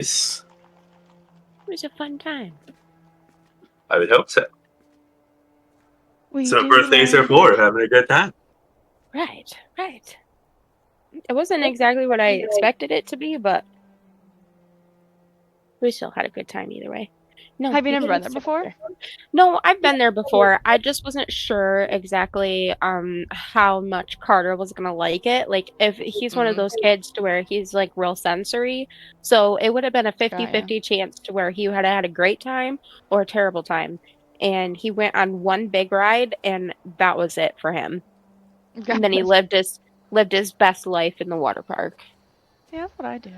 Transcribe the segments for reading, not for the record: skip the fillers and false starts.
Yes, It was a fun time. I would hope so. We So do birthdays are for having a good time. Right. It wasn't exactly what I expected it to be, but we still had a good time either way. No, Have you we never been didn't there sit before? there. No, I've been there before. I just wasn't sure exactly how much Carter was gonna like it. Like if he's one of those kids to where he's like real sensory. So it would have been a Got ya. 50-50 chance to where he had had a great time or a terrible time. And he went on one big ride and that was it for him. And then he Gotcha. lived his best life in the water park. Yeah, that's what I do.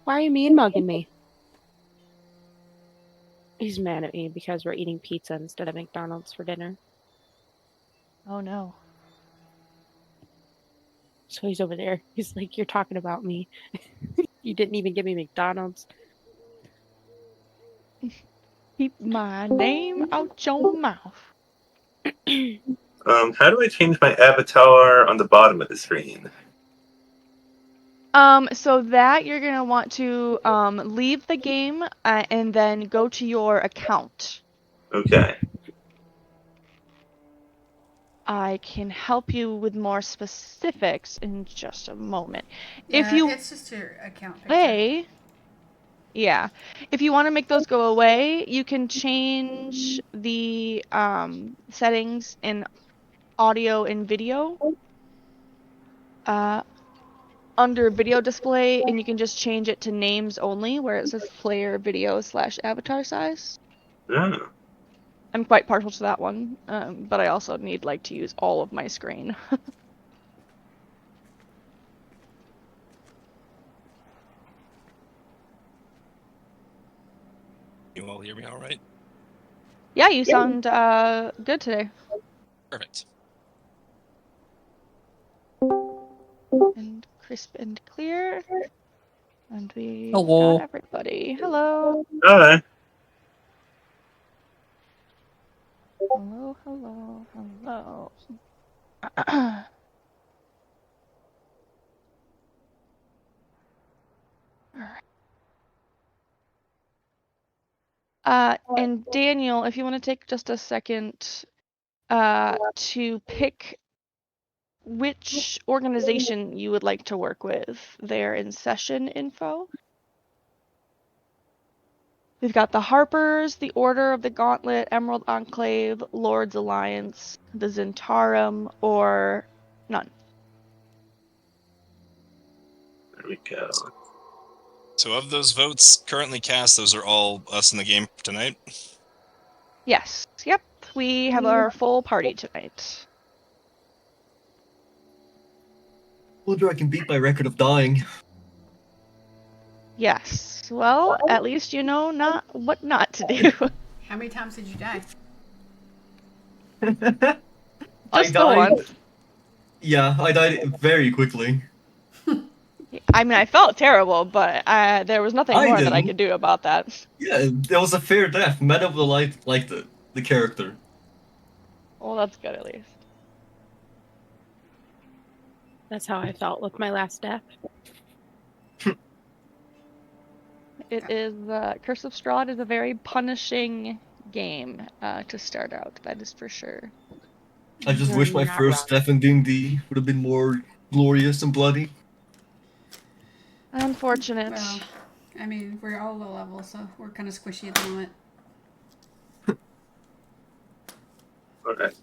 Why are you mean mugging me? He's mad at me because we're eating pizza instead of McDonald's for dinner. Oh no. So he's over there. He's like, "You're talking about me. You didn't even give me McDonald's." Keep my name out your mouth. How do I change my avatar on the bottom of the screen? So that you're gonna want to leave the game and then go to your account. Okay. I can help you with more specifics in just a moment. If Yeah, you it's just your account picture. play, yeah. If you want to make those go away, you can change the settings in audio and video under video display, and you can just change it to names only, where it says player video / avatar size. Oh. I'm quite partial to that one, but I also need like to use all of my screen. You all hear me all right? Yeah, you sound good today. Perfect. And crisp and clear. And we Hello. got everybody. Hello. Hi. Hello, hello, hello. And Daniel, if you want to take just a second to pick which organization you would like to work with there in session info. We've got the Harpers, the Order of the Gauntlet, Emerald Enclave, Lord's Alliance, the Zentarum, or none. There we go. So of those votes currently cast, those are all us in the game tonight? Yes. Yep. We have our full party tonight. Wonder I can beat my record of dying. Yes. Well, at least you know what not to do. How many times did you die? I Just the died. one. Yeah, I died very quickly. I mean, I felt terrible, but there was nothing I more that I didn't. could do about that. Yeah, there was a fair death. Men of the Light liked the character. Well, that's good at least. That's how I felt with my last death. It is Curse of Strahd is a very punishing game to start out. That is for sure. I just You're wish my not first wrong. death in D&D would have been more glorious and bloody. Unfortunate. Well, I mean, we're all low level, so we're kind of squishy at the moment. Alright.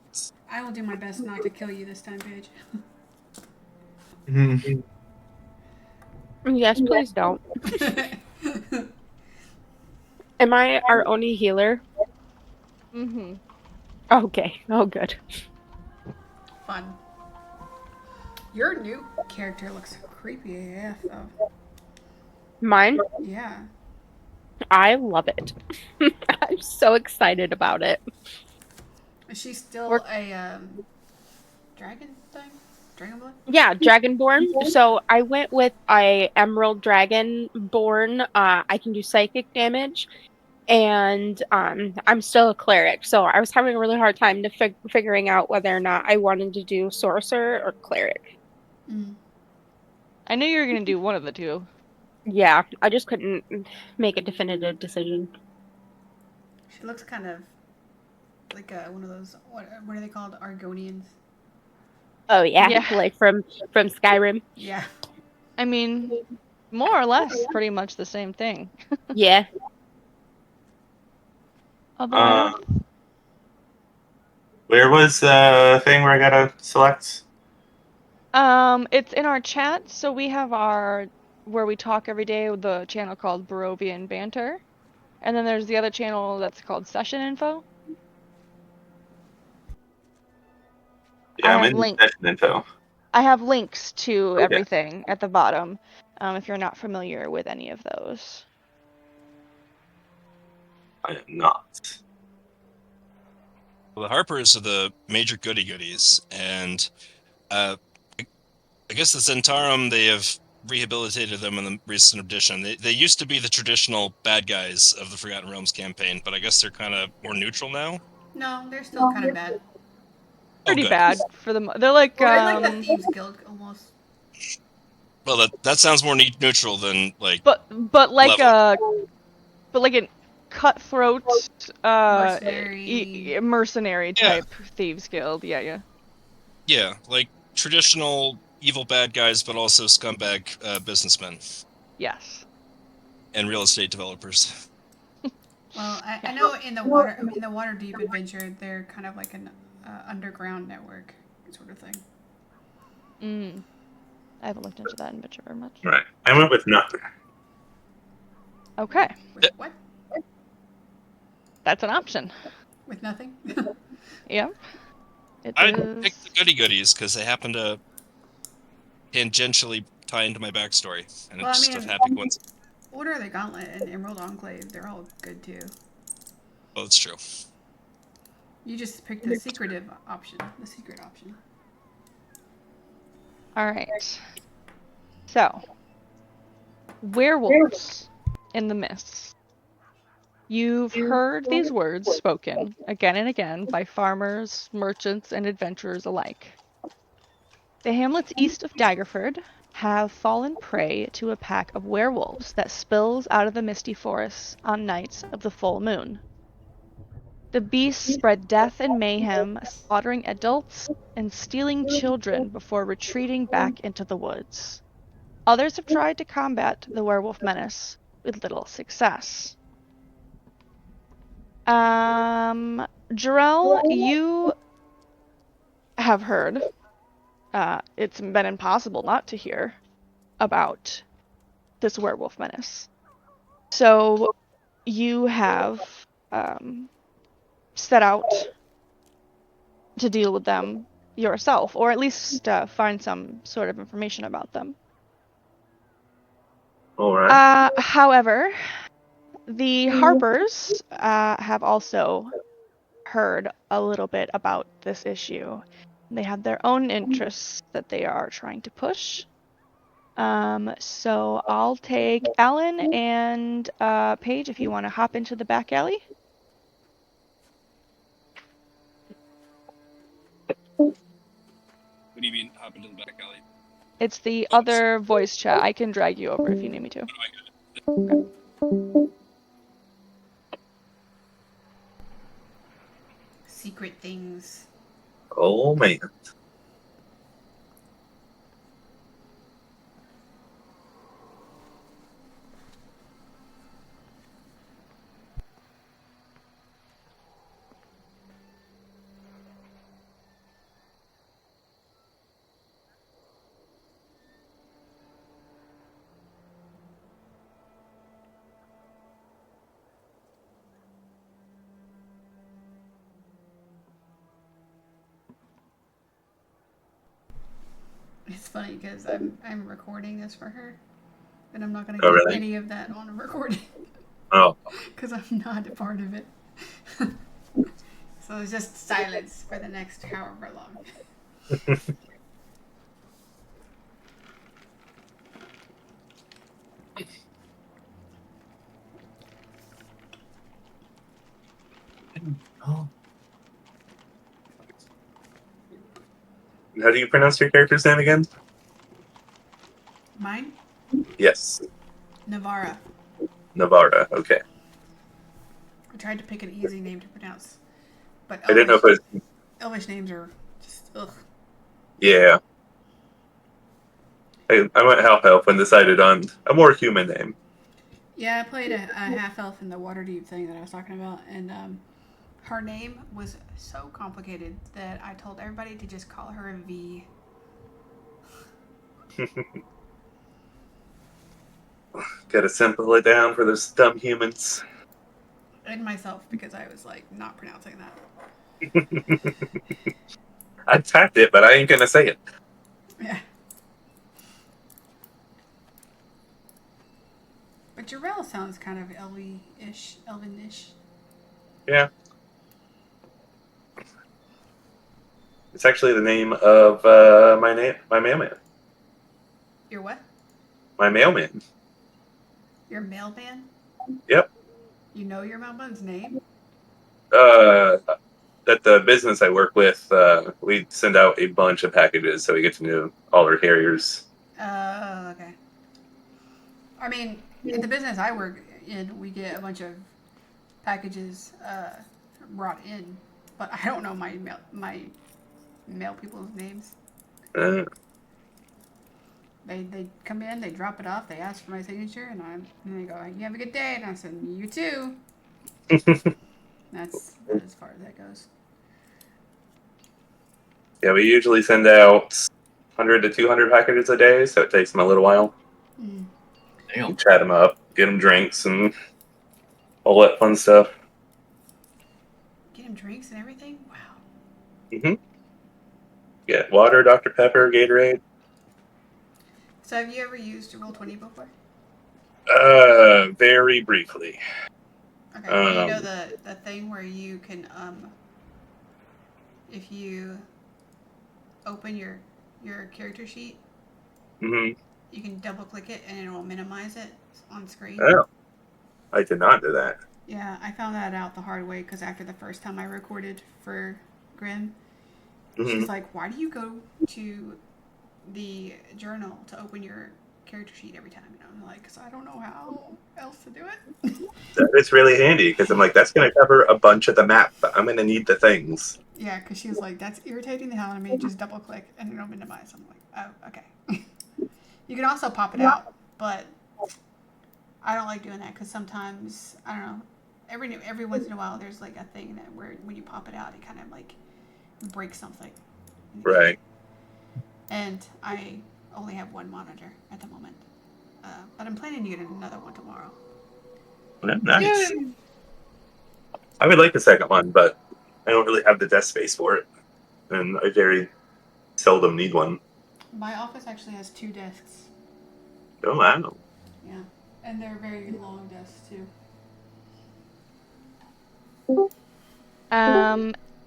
I will do my best not to kill you this time, Paige. Mhm. Yes, please don't. Am I our only healer? Mm-hmm. Okay. Oh, good. Fun. Your new character looks creepy AF, though. Mine? Yeah. I love it. I'm so excited about it. Is she still a dragon thing? Dragonborn? Yeah, Dragonborn. So I went with a Emerald Dragonborn. I can do psychic damage, and I'm still a cleric. So I was having a really hard time to figuring out whether or not I wanted to do sorcerer or cleric. Mm. I knew you were gonna do one of the two. Yeah, I just couldn't make a definitive decision. She looks kind of like one of those. What are they called? Argonians. Oh yeah, Yeah. like from Skyrim. Yeah. I mean, more or less, pretty much the same thing. Yeah. Although I Uh, don't. where was the thing where I gotta select? It's in our chat, so we have our where we talk every day with the channel called Barovian Banter, and then there's the other channel that's called Session Info. Yeah, I I'm have in link. session info. I have links to Okay. everything at the bottom, if you're not familiar with any of those. I am not. Well, the Harpers are the major goodies, and I guess the Zentarum, they have rehabilitated them in the recent edition. They used to be the traditional bad guys of the Forgotten Realms campaign, but I guess they're kind of more neutral now. No, they're still kind of bad. Oh, Pretty good. bad for them. They're like They're like the Thieves Guild almost. Well, that sounds more neutral than like but like level. but like a cutthroat Mercenary. mercenary Yeah, type thieves guild. Yeah. yeah, like traditional evil bad guys, but also scumbag businessmen Yes. and real estate developers. Well, I Yeah. know in the Waterdeep adventure, they're kind of like an underground network sort of thing. I haven't looked into that adventure very much. Right. I went with nothing. Okay, With what? that's an option. With nothing? Yeah. It I is. picked the goodies because they happen to tangentially tie into my backstory, and Well, I it's just a mean, happy coincidence. Order of the Gauntlet and Emerald Enclave, they're all good too. Oh, it's true. You just picked the secretive option, the secret option. All right. So, werewolves in the mists. You've heard these words spoken again and again by farmers, merchants, and adventurers alike. The hamlets east of Daggerford have fallen prey to a pack of werewolves that spills out of the misty forests on nights of the full moon. The beasts spread death and mayhem, slaughtering adults and stealing children before retreating back into the woods. Others have tried to combat the werewolf menace with little success. Jarell, you have heard, it's been impossible not to hear about this werewolf menace. So you have set out to deal with them yourself, or at least find some sort of information about them. All right. However, the Harpers have also heard a little bit about this issue. They have their own interests that they are trying to push. So I'll take Alan and Paige if you want to hop into the back alley. What do you mean hop into the back alley? It's the other voice chat. I can drag you over if you need me to. Secret things. Oh man. It's funny because I'm recording this for her, and I'm not gonna Oh, get really? any of that on a recording Oh. because I'm not a part of it. So it's just silence for the next however long. Oh. How do you pronounce your character's name again? Mine? Yes. Navarra. Navarra. Okay. I tried to pick an easy name to pronounce, but I didn't know if it was. Elvish names are just ugh. Yeah. I went half elf and decided on a more human name. Yeah, I played a half elf in the Waterdeep thing that I was talking about, and her name was so complicated that I told everybody to just call her V. Gotta simple it down for those dumb humans. And myself, because I was like not pronouncing that. I typed it, but I ain't gonna say it. Yeah. But Jarrell sounds kind of elvish. Yeah. It's actually the name of my mailman. Your what? My mailman. Your mailman? Yep. You know your mailman's name? At the business I work with, we send out a bunch of packages, so we get to know all our carriers. Okay. I mean, in the business I work in, we get a bunch of packages brought in, but I don't know my mail people's names. Uh, They come in, they drop it off, they ask for my signature, and they go, "You have a good day," and I said, "You too." That's as far as that goes. Yeah, we usually send out 100 to 200 packages a day, so it takes them a little while. Mm. Damn. Chat them up, get them drinks, and all that fun stuff. Get him drinks and everything. Wow. Mm-hmm. Yeah, water, Dr. Pepper, Gatorade. So have you ever used Roll20 before? Very briefly. Okay. Well, you know the thing where you can if you open your character sheet, Mm-hmm. you can double click it and it will minimize it on screen. Oh, I did not do that. Yeah, I found that out the hard way because after the first time I recorded for Grim, Mm-hmm. she's like, "Why do you go to the journal to open your character sheet every time?" And I'm like, "Cause I don't know how else to do it." That is really handy because I'm like, that's going to cover a bunch of the map, but I'm going to need the things. Yeah, because she was like, "That's irritating the hell out of me. Just double click and it'll minimize." I'm like, "Oh, okay." You can also pop it out, but I don't like doing that because sometimes I don't know. Every once in a while, there's like a thing that where when you pop it out, it kind of like breaks something. Right. And I only have one monitor at the moment, but I'm planning to get another one tomorrow. Nice. I would like the second one, but I don't really have the desk space for it, and I very seldom need one. My office actually has 2 desks. Oh, wow. Yeah, and they're very long desks too.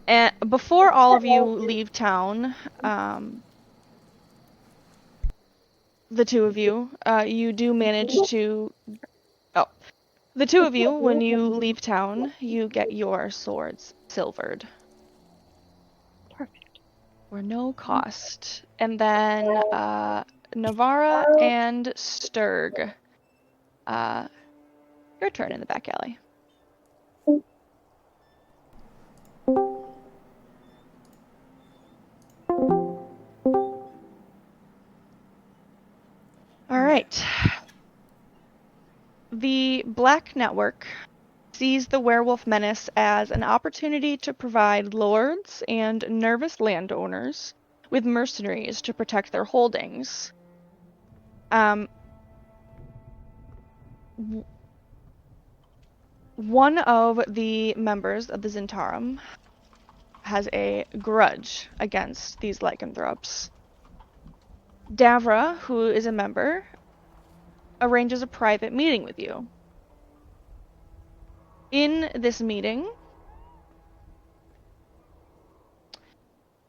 And before all of you leave town, the two of you, you do manage to. Oh, the two of you, when you leave town, you get your swords silvered. Perfect. For no cost. And then Navarra and Sturg. Your turn in the back alley. All right. The Black Network sees the werewolf menace as an opportunity to provide lords and nervous landowners with mercenaries to protect their holdings. One of the members of the Zentarum has a grudge against these lycanthropes. Davra, who is a member, arranges a private meeting with you. In this meeting,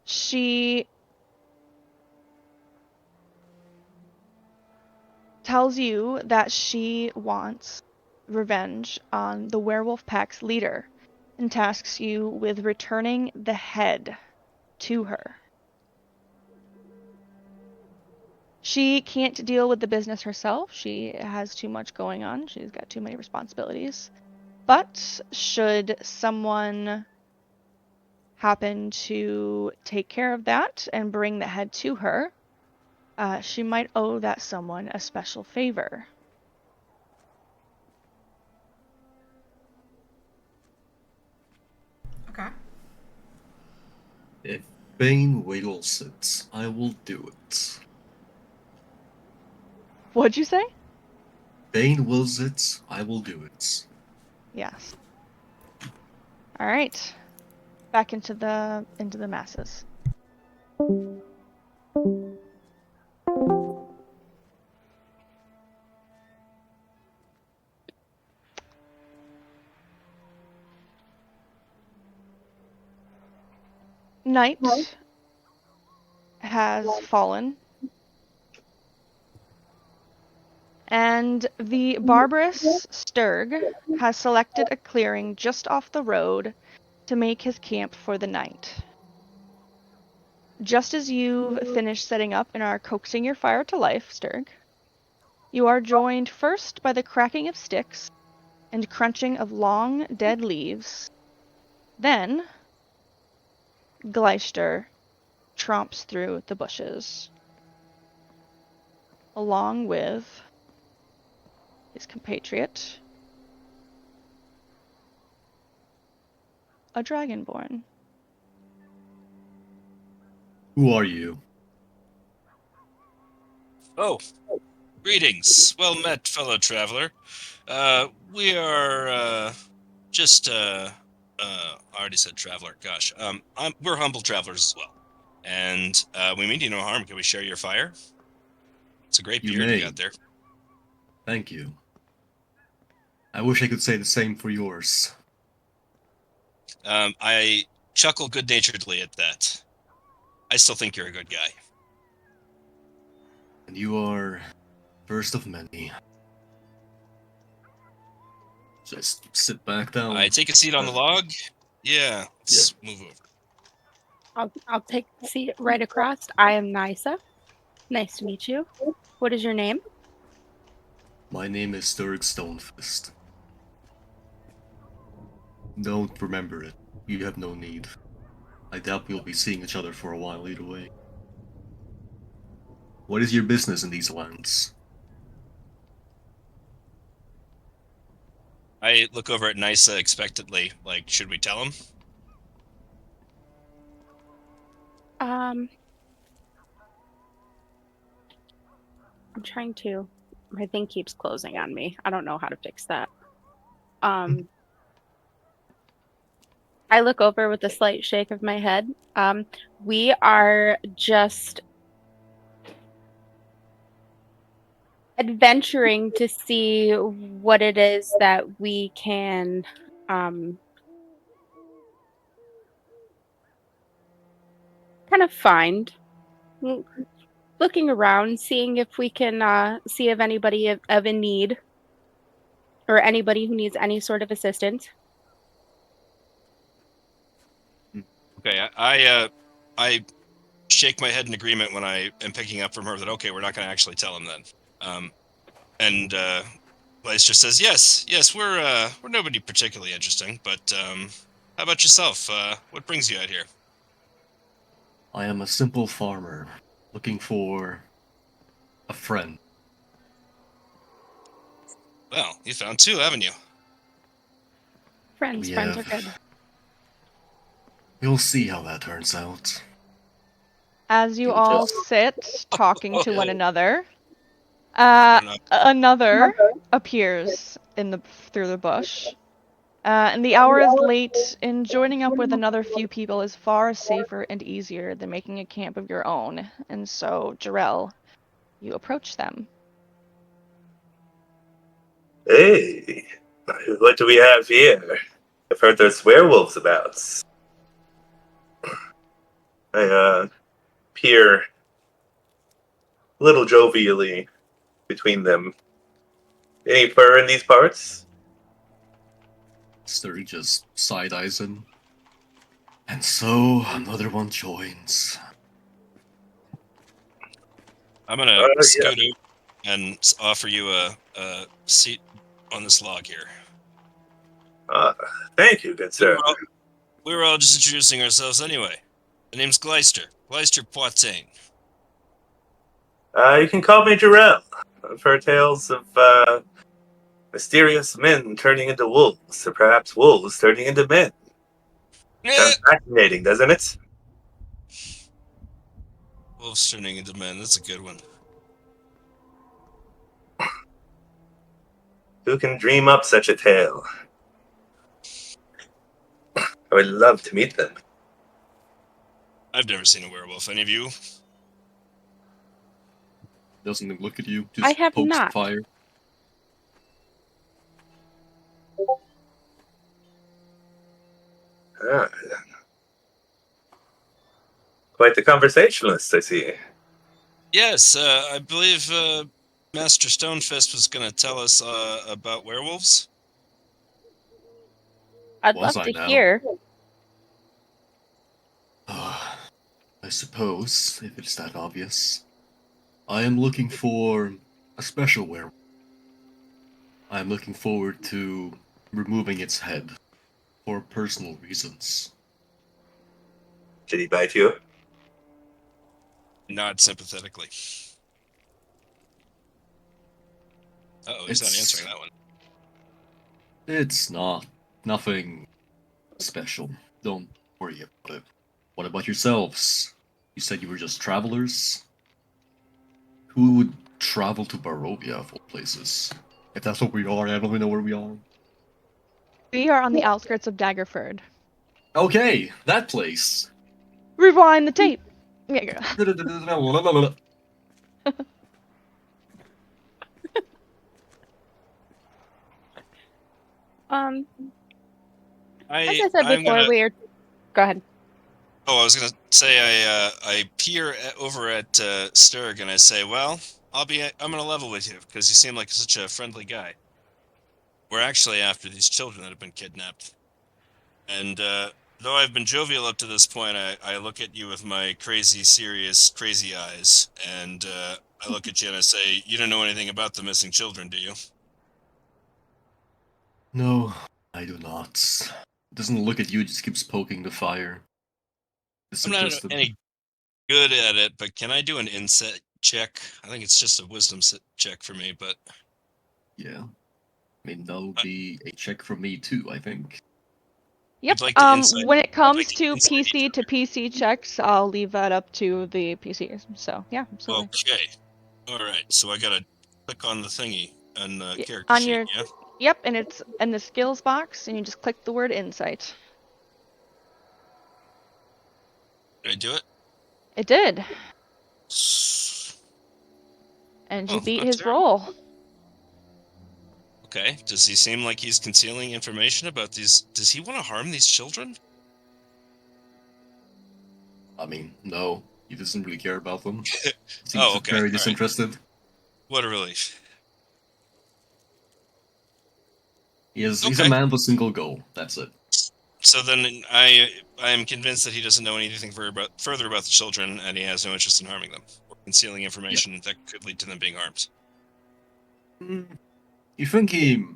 she tells you that she wants revenge on the werewolf pack's leader and tasks you with returning the head to her. She can't deal with the business herself. She has too much going on. She's got too many responsibilities. But should someone happen to take care of that and bring the head to her, she might owe that someone a special favor. Okay. If Bane wiggles it, I will do it. What'd you say? Bane wills it, I will do it. Yes. All right. Back into the masses. Night has fallen, and the barbarous Strahd has selected a clearing just off the road to make his camp for the night. Just as you've finished setting up and are coaxing your fire to life, Strahd, you are joined first by the cracking of sticks and crunching of long, dead leaves. Then, Gleister tromps through the bushes, along with his compatriot, a dragonborn. Who are you? Oh, greetings. Well met, fellow traveler. We are I already said traveler. Gosh, we're humble travelers as well, and we mean you no harm. Can we share your fire? It's a great You beard you may. got there. Thank you. I wish I could say the same for yours. I chuckle good-naturedly at that. I still think you're a good guy. And you are first of many. Just sit back down. I take a seat on the log. Yeah, let's move over. I'll take the seat right across. I am Nisa. Nice to meet you. What is your name? My name is Sturg Stonefist. Don't remember it. You have no need. I doubt we'll be seeing each other for a while either way. What is your business in these lands? I look over at Nisa expectantly, like, should we tell him? I'm trying to. My thing keeps closing on me. I don't know how to fix that. I look over with a slight shake of my head. We are just adventuring to see what it is that we can kind of find. Looking around, seeing if we can see if anybody of in need or anybody who needs any sort of assistance. Okay, I shake my head in agreement when I am picking up from her that, okay, we're not going to actually tell him then. And Blaze just says, yes, we're nobody particularly interesting, but how about yourself? What brings you out here? I am a simple farmer, looking for a friend. Well, you found two, haven't you? Friends are good. You'll see how that turns out. As you all sit talking to one another, not- another appears through the bush. And the hour is late, and joining up with another few people is far safer and easier than making a camp of your own. And so, Jarrell, you approach them. Hey, what do we have here? I've heard there's werewolves about. I peer a little jovially between them. Any fur in these parts? Sturg just side-eyes him. And so, another one joins. I'm gonna Yeah. scoot over and offer you a seat on this log here. Thank you, good sir. We were all just introducing ourselves anyway. The name's Gleister Poitain. You can call me Jarrell. I've heard tales of mysterious men turning into wolves, or perhaps wolves turning into men. Sounds fascinating, doesn't it? Wolves turning into men. That's a good one. Who can dream up such a tale? I would love to meet them. I've never seen a werewolf. Any of you? Doesn't even look at you, I just have pokes not. fire. Ah, quite the conversationalist, I see. Yes, I believe Master Stonefist was going to tell us about werewolves. I'd Was love I to now? hear. I suppose, if it's that obvious. I am looking for a special werewolf. I am looking forward to removing its head for personal reasons. Did he bite you? Nod sympathetically. Uh-oh, he's not answering that one. It's nothing special. Don't worry about it. What about yourselves? You said you were just travelers? Who would travel to Barovia of all places? If that's what we are, I don't even know where we are. We are on the outskirts of Daggerford. Okay, that place. Rewind the tape. Yeah. Like I said I'm before, gonna. go ahead. Oh, I was gonna say I peer over at Sturg and I say, well, I'm gonna level with you because you seem like such a friendly guy. We're actually after these children that have been kidnapped, and though I've been jovial up to this point, I look at you with my crazy, serious, crazy eyes, and I look at you and I say, you don't know anything about the missing children, do you? No, I do not. It doesn't look at you, it just keeps poking the fire. I'm not Disinterested. any good at it, but can I do an insight check? I think it's just a wisdom check for me, but Yeah. I mean, that would be a check from me too, I think. Yep. I'd like to insight. When it I'd like comes to to insight each PC to PC checks, I'll leave that up to the PCs. So yeah, absolutely. Okay. All right. So I gotta click on the thingy on the Yeah, character on sheet. your Yeah. Yep, and it's in the skills box, and you just click the word insight. Did I do it? It did, and Oh, you beat not his terrible. roll. Okay. Does he seem like he's concealing information about these? Does he want to harm these children? I mean, no, he doesn't really care about them. Oh, Seems okay. very All right. disinterested. What a relief. He's a Okay. man with a single goal. That's it. So then I am convinced that he doesn't know anything further about the children, and he has no interest in harming them or concealing information that could lead to them being harmed. You think he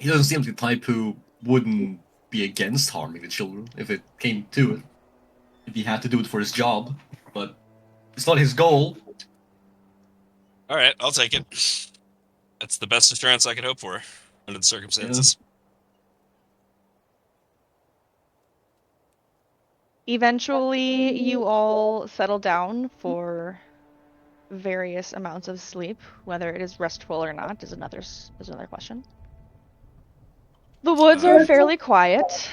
doesn't seem like the type who wouldn't be against harming the children if it came to it. If he had to do it for his job, but it's not his goal. All right, I'll take it. That's the best assurance I could hope for under the circumstances. Eventually, you all settle down for various amounts of sleep. Whether it is restful or not is another question. The woods are fairly quiet.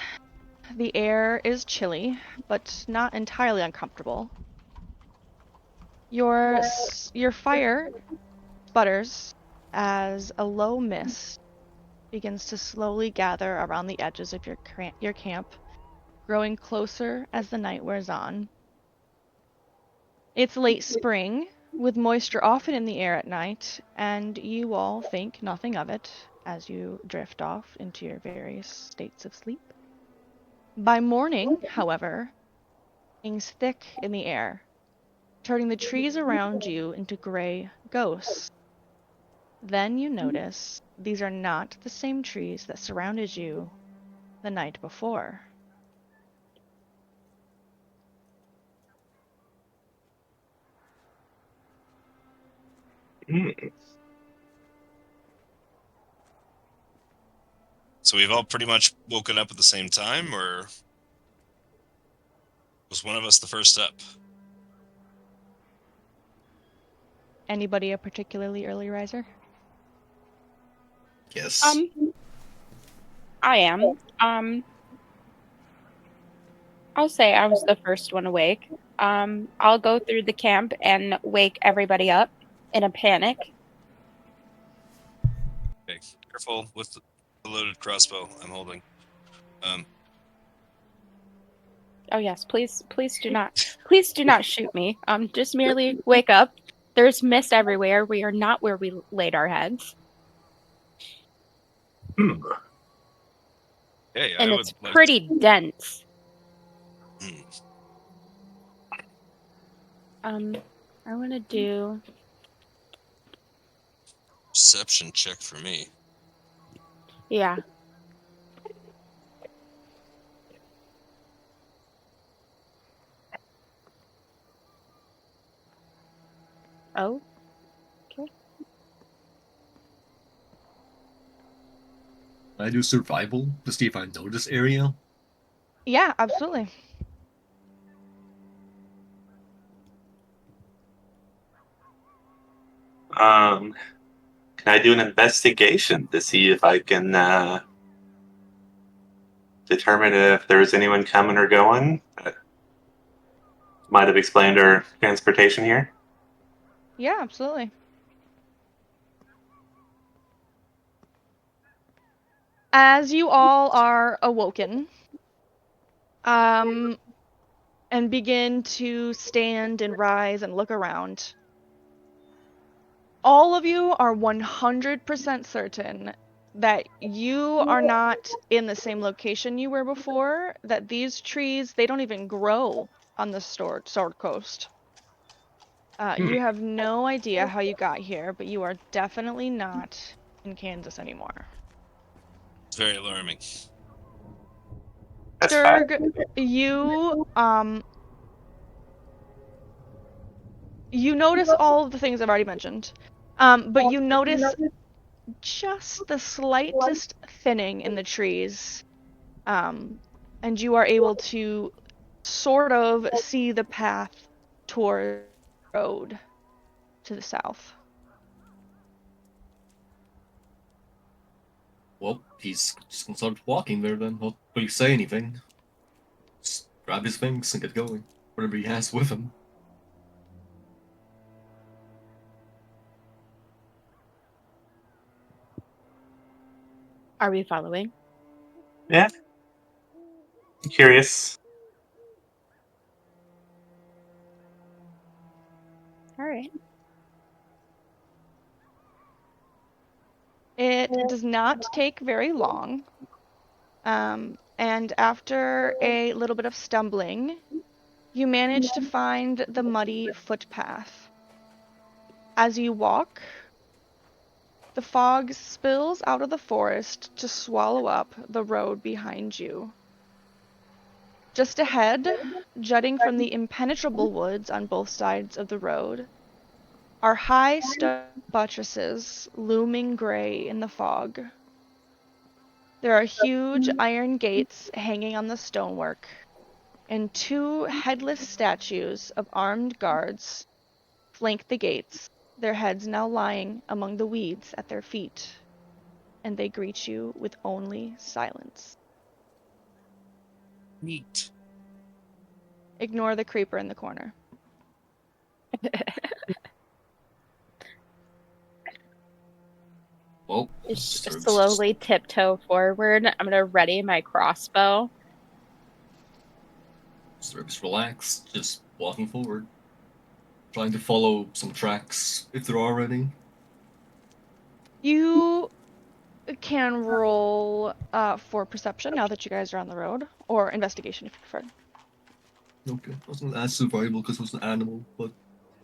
The air is chilly, but not entirely uncomfortable. Your fire sputters as a low mist begins to slowly gather around the edges of your camp, growing closer as the night wears on. It's late spring, with moisture often in the air at night, and you all think nothing of it as you drift off into your various states of sleep. By morning, however, things thick in the air. turning the trees around you into gray ghosts. Then you notice these are not the same trees that surrounded you the night before. So we've all pretty much woken up at the same time, or was one of us the first up? Anybody a particularly early riser? Yes. I am. I'll say I was the first one awake. I'll go through the camp and wake everybody up in a panic. Okay, careful with the loaded crossbow I'm holding. Oh yes, please do not shoot me. Just merely wake up. There's mist everywhere. We are not where we laid our heads. Hey, And I it's would like pretty dense. to... I want to do Perception check for me. yeah. Oh, okay. I do survival to see if I know this area. Yeah, absolutely. Can I do an investigation to see if I can determine if there's anyone coming or going? Might have explained our transportation here. Yeah, absolutely. As you all are awoken, and begin to stand and rise and look around, all of you are 100% certain that you are not in the same location you were before, that these trees, they don't even grow on the Sword Coast. You have no idea how you got here, but you are definitely not in Kansas anymore. It's very alarming. That's fine. Strahd, you notice all of the things I've already mentioned, but you notice just the slightest thinning in the trees, and you are able to sort of see the path toward the road to the south. Well, he's just gonna start walking there then. Not really say anything. Just grab his things and get going. Whatever he has with him. Are we following? Yeah. I'm curious. All right. It does not take very long, and after a little bit of stumbling, you manage to find the muddy footpath. As you walk, the fog spills out of the forest to swallow up the road behind you. Just ahead, jutting from the impenetrable woods on both sides of the road, are high stone buttresses looming gray in the fog. There are huge iron gates hanging on the stonework, and two headless statues of armed guards flank the gates, their heads now lying among the weeds at their feet, and they greet you with only silence. Neat. Ignore the creeper in the corner. Well, Just Strix slowly tiptoe forward. I'm gonna ready my crossbow. relax, just walking forward. Trying to follow some tracks, if there are any. You can roll for perception now that you guys are on the road, or investigation if you prefer. Okay, wasn't as survivable because it was an animal, but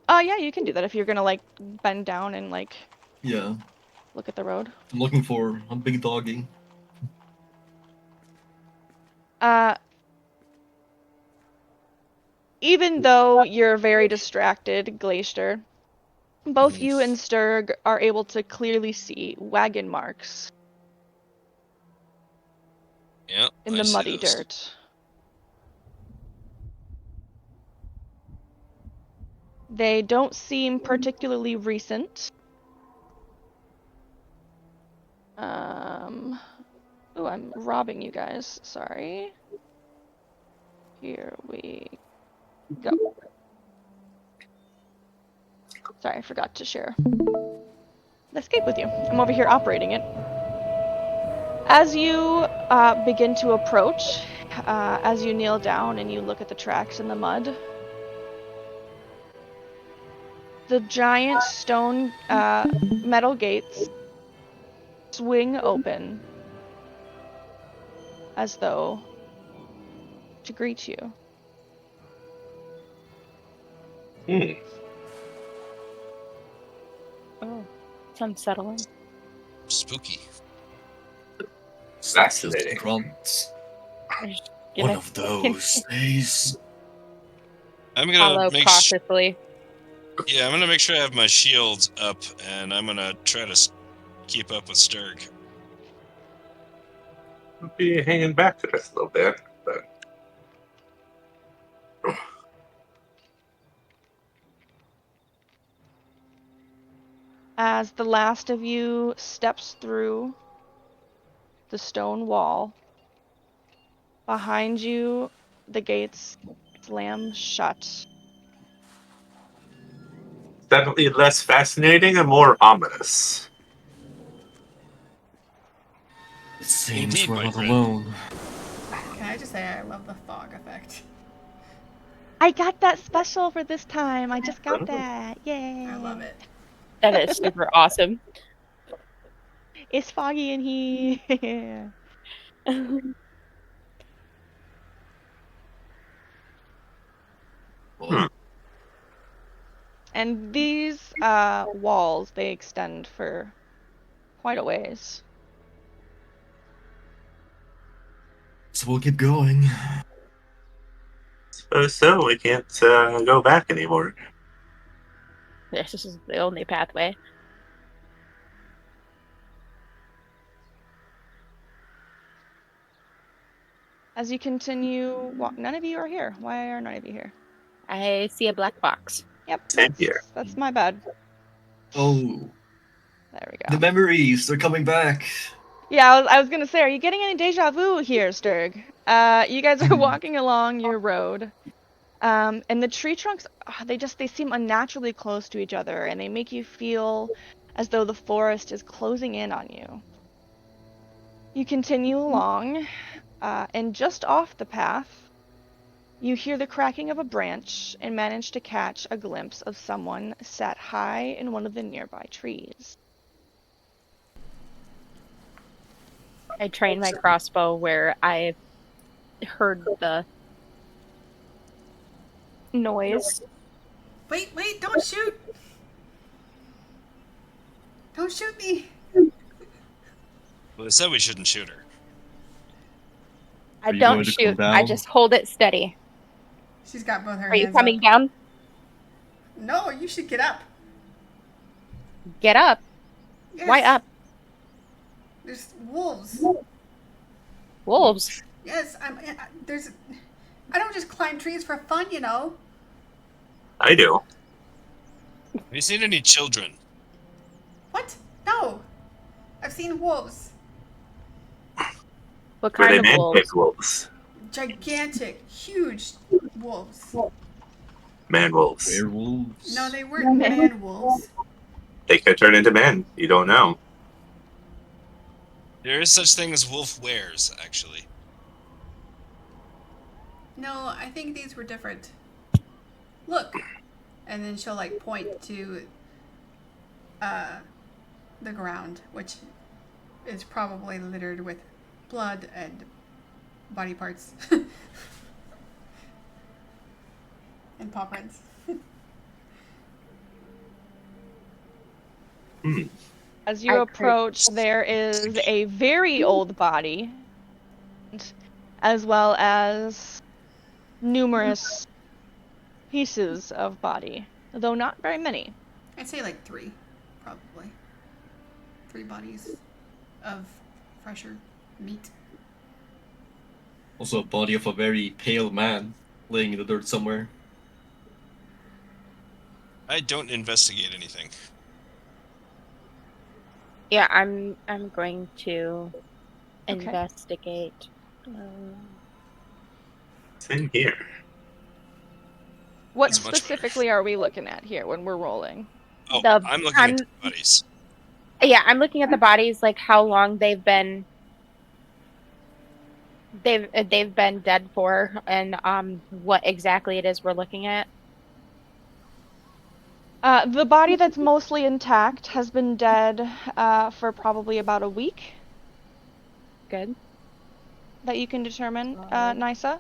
Yeah, you can do that if you're gonna like bend down and like Yeah, look at the road. I'm looking for a big doggy. Even though you're very distracted, Glacier, both you and Nice. Sturg are able to clearly see wagon marks Yeah, in I the see muddy those. dirt. They don't seem particularly recent. Oh, I'm robbing you guys. Sorry. Here we go. Sorry, I forgot to share the escape with you. I'm over here operating it. As you begin to approach, as you kneel down and you look at the tracks in the mud, the giant stone metal gates swing open as though to greet you. Hmm. Oh, it's unsettling. Spooky. Fascinating. Grunts. I'm just One gonna of those days. I'm gonna follow make cautiously. I'm gonna make sure I have my shield up, and I'm gonna try to keep up with Sturg. Be hanging back to this a little bit, but As the last of you steps through the stone wall, behind you, the gates slam shut. definitely less fascinating and more ominous. It seems Indeed, we're my not friend. alone. Can I just say I love the fog effect? I got that special for this time. I just got that. Yay. I love it. That is super awesome. It's foggy in here. Well, And these walls, they extend for quite a ways. so we'll keep going. Suppose so. We can't go back anymore. This is the only pathway. As you continue, none of you are here. Why are none of you here? I see a black box. Yep, Same here. that's my bad. Oh, There we the go. memories, they're coming back. Yeah, I was gonna say, are you getting any deja vu here, Sturg? You guys are walking along your road, and the tree trunks, they seem unnaturally close to each other, and they make you feel as though the forest is closing in on you. You continue along, and just off the path, you hear the cracking of a branch and manage to catch a glimpse of someone sat high in one of the nearby trees. I train my crossbow where I heard the noise. Wait, don't shoot! Don't shoot me! Well, they said we shouldn't shoot her. I Are you don't going to come shoot. I down? just hold it steady. She's got both her Are you hands coming up. down? No, you should get up. Get up. Yes. Why up? There's wolves. Wolves. Yes, there's. I don't just climb trees for fun, you know. I do. Have you seen any children? What? No. I've seen wolves. What Were kind they of man-shaped wolves? wolves? Gigantic, huge wolves. Man wolves. Werewolves. No, they weren't man wolves. They could turn into men. You don't know. There is such thing as wolf wares, actually. No, I think these were different. Look. And then she'll like point to the ground, which is probably littered with blood and body parts. And paw prints. As you approach, there is a very old body, as well as numerous pieces of body, though not very many. I'd say like 3, probably. 3 bodies of fresher meat. Also, a body of a very pale man laying in the dirt somewhere. I don't investigate anything. Yeah, I'm going to Okay. investigate. It's in here. What That's much better. specifically are we looking at here when we're rolling? Oh, The- I'm looking at the bodies. Yeah, I'm looking at the bodies, like how long they've been dead for, and what exactly it is we're looking at. The body that's mostly intact has been dead for probably about a week. Good. That you can determine, Solid. Nysa.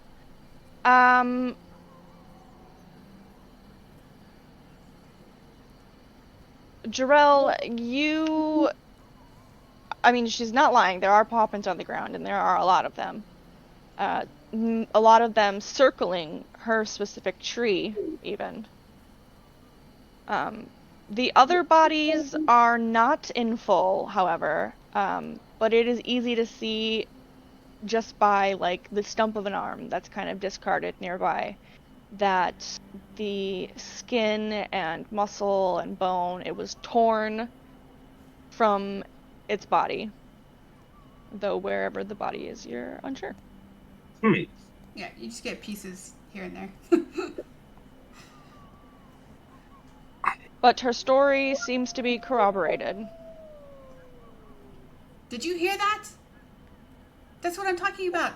Jarell, I mean, she's not lying. There are paw prints on the ground, and there are a lot of them. A lot of them circling her specific tree, even. The other bodies are not in full, however, but it is easy to see just by, like, the stump of an arm that's kind of discarded nearby, that the skin and muscle and bone, it was torn from its body. Though wherever the body is, you're unsure. Yeah, you just get pieces here and there. But her story seems to be corroborated. Did you hear that? That's what I'm talking about.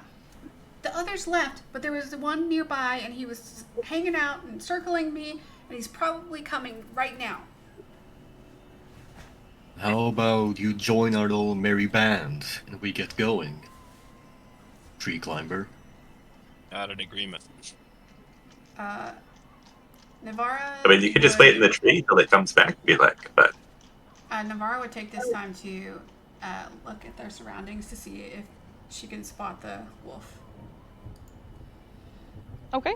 The others left, but there was the one nearby, and he was hanging out and circling me, and he's probably coming right now. How about you join our little merry band and we get going? Tree climber. Not an agreement. Navarra. I mean, you could just wait in the tree till it comes back, be like, but. Navarra would take this time to look at their surroundings to see if she can spot the wolf. Okay.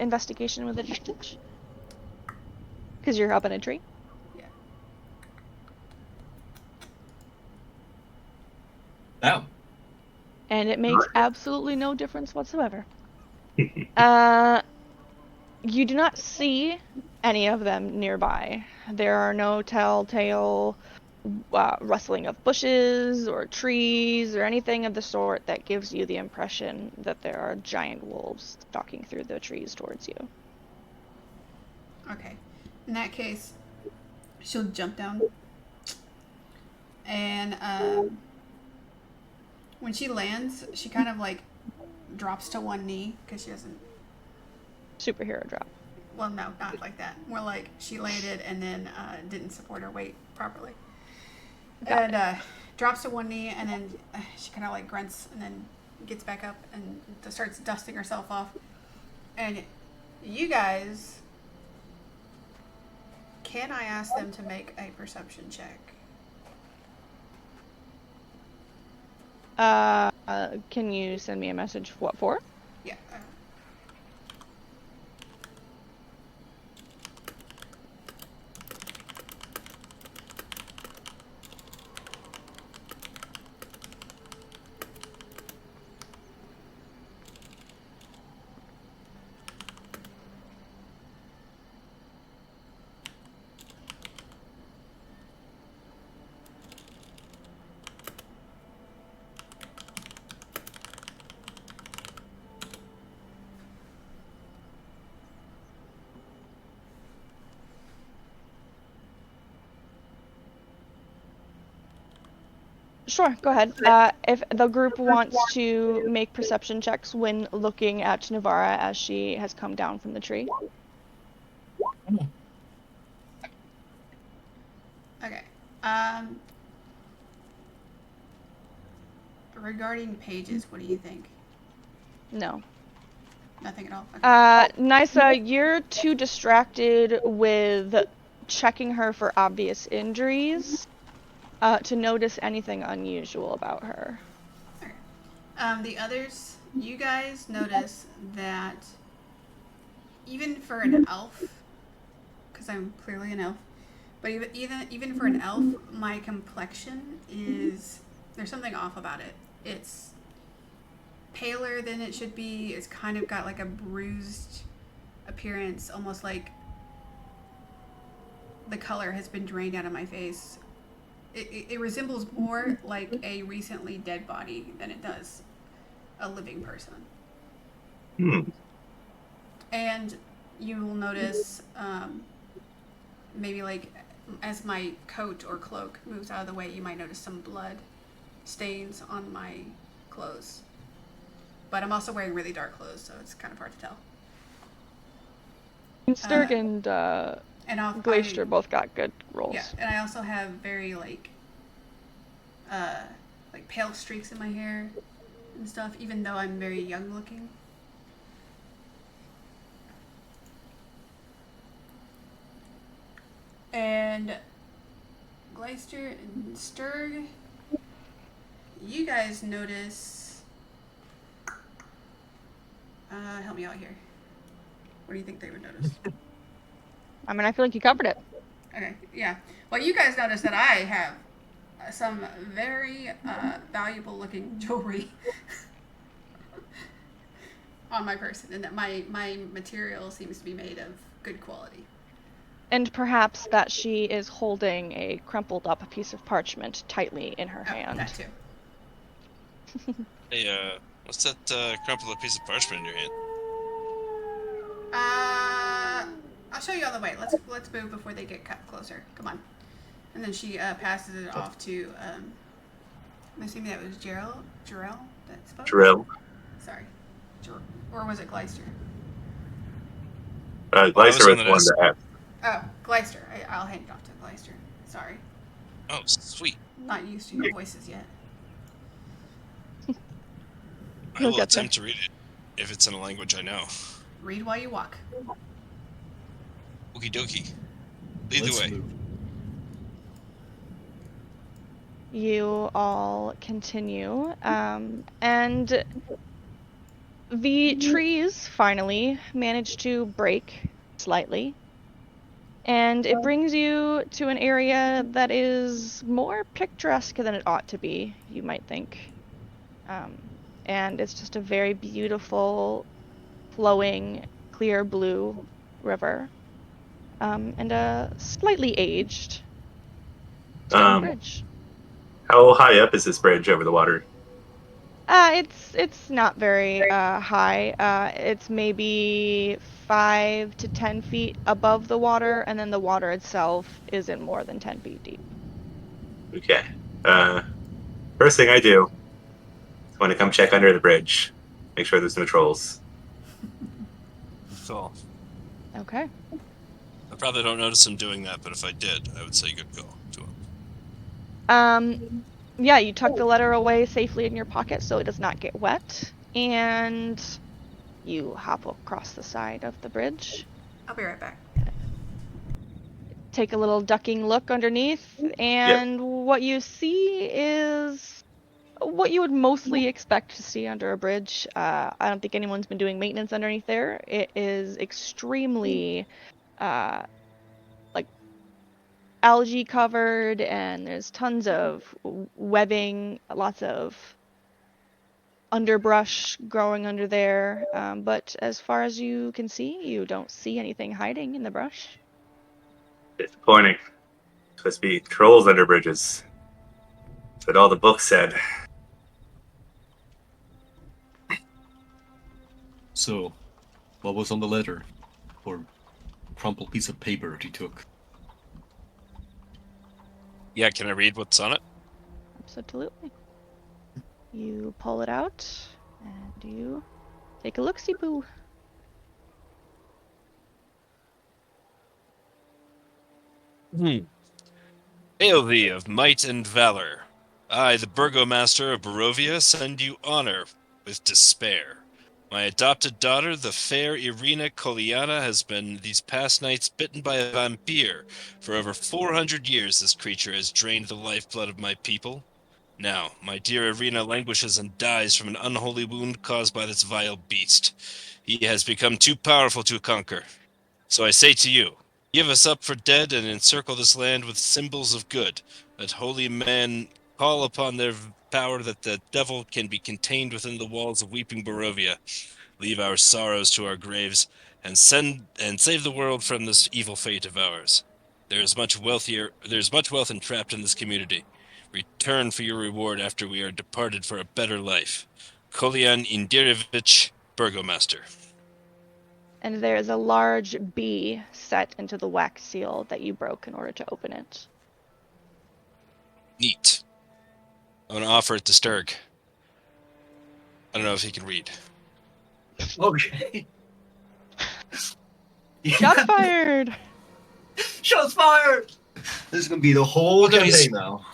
Investigation with advantage. Because you're up in a tree. Yeah. Ow. And it makes absolutely no difference whatsoever. You do not see any of them nearby. There are no telltale rustling of bushes or trees or anything of the sort that gives you the impression that there are giant wolves stalking through the trees towards you. Okay. In that case, she'll jump down. And when she lands, she kind of like drops to one knee because she doesn't. Superhero drop. Well, no, not like that. More like she landed and then didn't support her weight properly. And drops to one knee, and then she kind of like grunts and then gets back up and starts dusting herself off. And you guys, can I ask them to make a perception check? Can you send me a message? What for? Yeah. Sure, go ahead. If the group wants to make perception checks when looking at Navarra as she has come down from the tree. Okay. Regarding pages, what do you think? No. Nothing at all. Okay. Nysa, you're too distracted with checking her for obvious injuries to notice anything unusual about her. The others, you guys notice that even for an elf, because I'm clearly an elf, but even for an elf, my complexion is, there's something off about it. It's paler than it should be. It's kind of got like a bruised appearance, almost like the color has been drained out of my face. It resembles more like a recently dead body than it does a living person. And you will notice maybe like as my coat or cloak moves out of the way, you might notice some blood stains on my clothes. But I'm also wearing really dark clothes, so it's kind of hard to tell. Sturg and Glacier both got good rolls. Yeah, and I also have very like pale streaks in my hair and stuff, even though I'm very young looking. And Gleister and Sturg, you guys notice. Help me out here. What do you think they would notice? I mean, I feel like you covered it. Okay, yeah. Well, you guys notice that I have some very valuable looking jewelry on my person, and that my material seems to be made of good quality. And perhaps that she is holding a crumpled up piece of parchment tightly in her hand. That too. Hey, what's that crumpled up piece of parchment in your hand? I'll show you on the way. Let's move before they get cut closer. Come on. And then she passes it off to I'm assuming that was Jarrell that spoke? Jarrell. Sorry. Or was it Gleister? Gleister was the one that asked. Oh, Gleister. I'll hand it off to Gleister. Sorry. Oh, sweet. Not used to your voices yet. I will attempt to read it, if it's in a language I know. Read while you walk. Okie dokie. Lead the way. Move. You all continue, and the trees finally manage to break slightly, and it brings you to an area that is more picturesque than it ought to be, you might think. And it's just a very beautiful, flowing, clear blue river, and a slightly aged stone bridge. How high up is this bridge over the water? It's not very high. It's maybe 5 to 10 feet above the water, and then the water itself isn't more than 10 feet deep. Okay. First thing I do is want to come check under the bridge, make sure there's no trolls. Cool. Okay. I probably don't notice him doing that, but if I did, I would say good call to him. Yeah, you tuck the letter away safely in your pocket so it does not get wet, and you hop across the side of the bridge. I'll be right back. Take a little ducking look underneath, and what you see is what you would mostly expect to see under a bridge. I don't think anyone's been doing maintenance underneath there. It is extremely algae covered, and there's tons of webbing, lots of underbrush growing under there, but as far as you can see, you don't see anything hiding in the brush. Disappointing. Supposed to be trolls under bridges. That's what all the books said. So, what was on the letter? Or crumpled piece of paper that he took? Yeah, can I read what's on it? Absolutely. You pull it out, and you take a look-see-boo. Hail thee of might and valor. I, the burgomaster of Barovia, send you honor with despair. My adopted daughter, the fair Irina Koliana, has been these past nights bitten by a vampire. For over 400 years, this creature has drained the lifeblood of my people. Now, my dear Irina languishes and dies from an unholy wound caused by this vile beast. He has become too powerful to conquer. So I say to you, give us up for dead and encircle this land with symbols of good. Let holy men call upon their power that the devil can be contained within the walls of weeping Barovia. Leave our sorrows to our graves, and save the world from this evil fate of ours. There's much wealth entrapped in this community. Return for your reward after we are departed for a better life. Kolian Indirevich, Burgomaster. And there is a large B set into the wax seal that you broke in order to open it. Neat. I'm going to offer it to Sturg. I don't know if he can read. Okay. Shots fired! Shots fired! This is gonna be the whole Well, no, campaign now.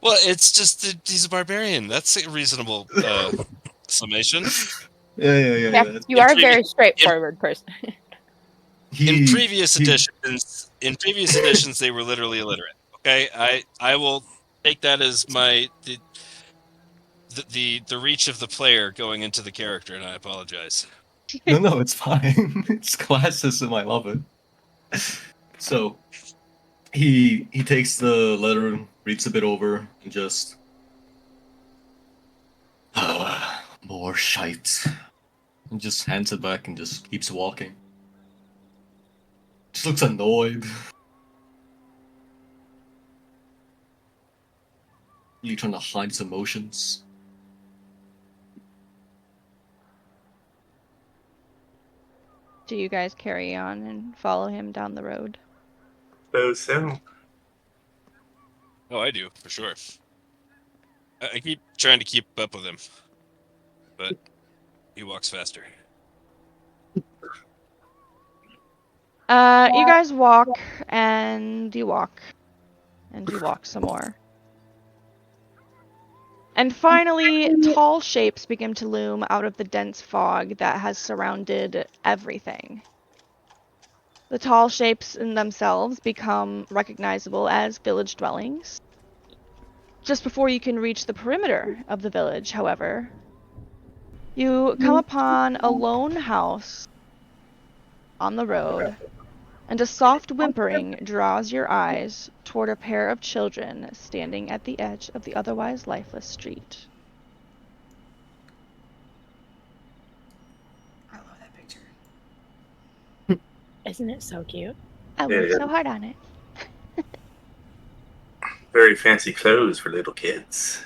Well, it's just that he's a barbarian. That's a reasonable summation. Yeah. You are a very straightforward person. In previous editions, they were literally illiterate. Okay, I will take that as the reach of the player going into the character, and I apologize. No, it's fine. It's classism. I love it. So he takes the letter, reads a bit over, and just more shite. And just hands it back and just keeps walking. Just looks annoyed. Really trying to hide his emotions. Do you guys carry on and follow him down the road? So. Oh, I do for sure. I keep trying to keep up with him, but he walks faster. You guys walk, and you walk, and you walk some more. And finally, tall shapes begin to loom out of the dense fog that has surrounded everything. The tall shapes in themselves become recognizable as village dwellings. Just before you can reach the perimeter of the village, however, you come upon a lone house on the road, and a soft whimpering draws your eyes toward a pair of children standing at the edge of the otherwise lifeless street. I love that picture. Isn't it so cute? I worked so hard on it. Very fancy clothes for little kids.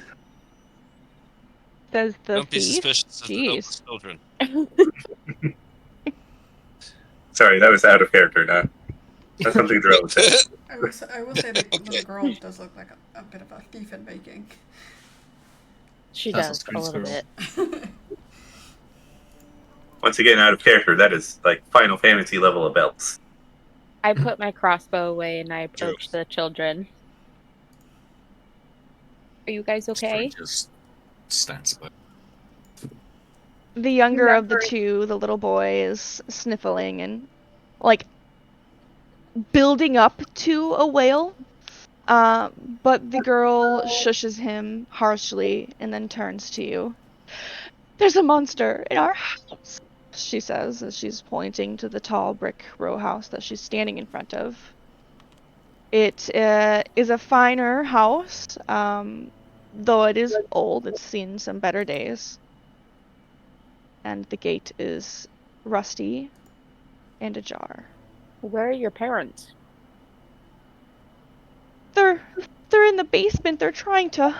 Says the Don't be thief. suspicious of the helpless children. Sorry, that was out of character now. That's something Jerome said. I will say the little girl does look like a bit of a thief in making. She That's does a little bit. Once again, out of character, that is like Final Fantasy level of belts. I put my crossbow away and I approach the children. Are you guys okay? Just stands by. The younger of the two, the little boy, is sniffling and, like, building up to a wail. But the girl shushes him harshly and then turns to you. "There's a monster in our house," she says as she's pointing to the tall brick row house that she's standing in front of. It is a finer house, though it is old. It's seen some better days. And the gate is rusty and ajar. Where are your parents? They're in the basement. They're trying to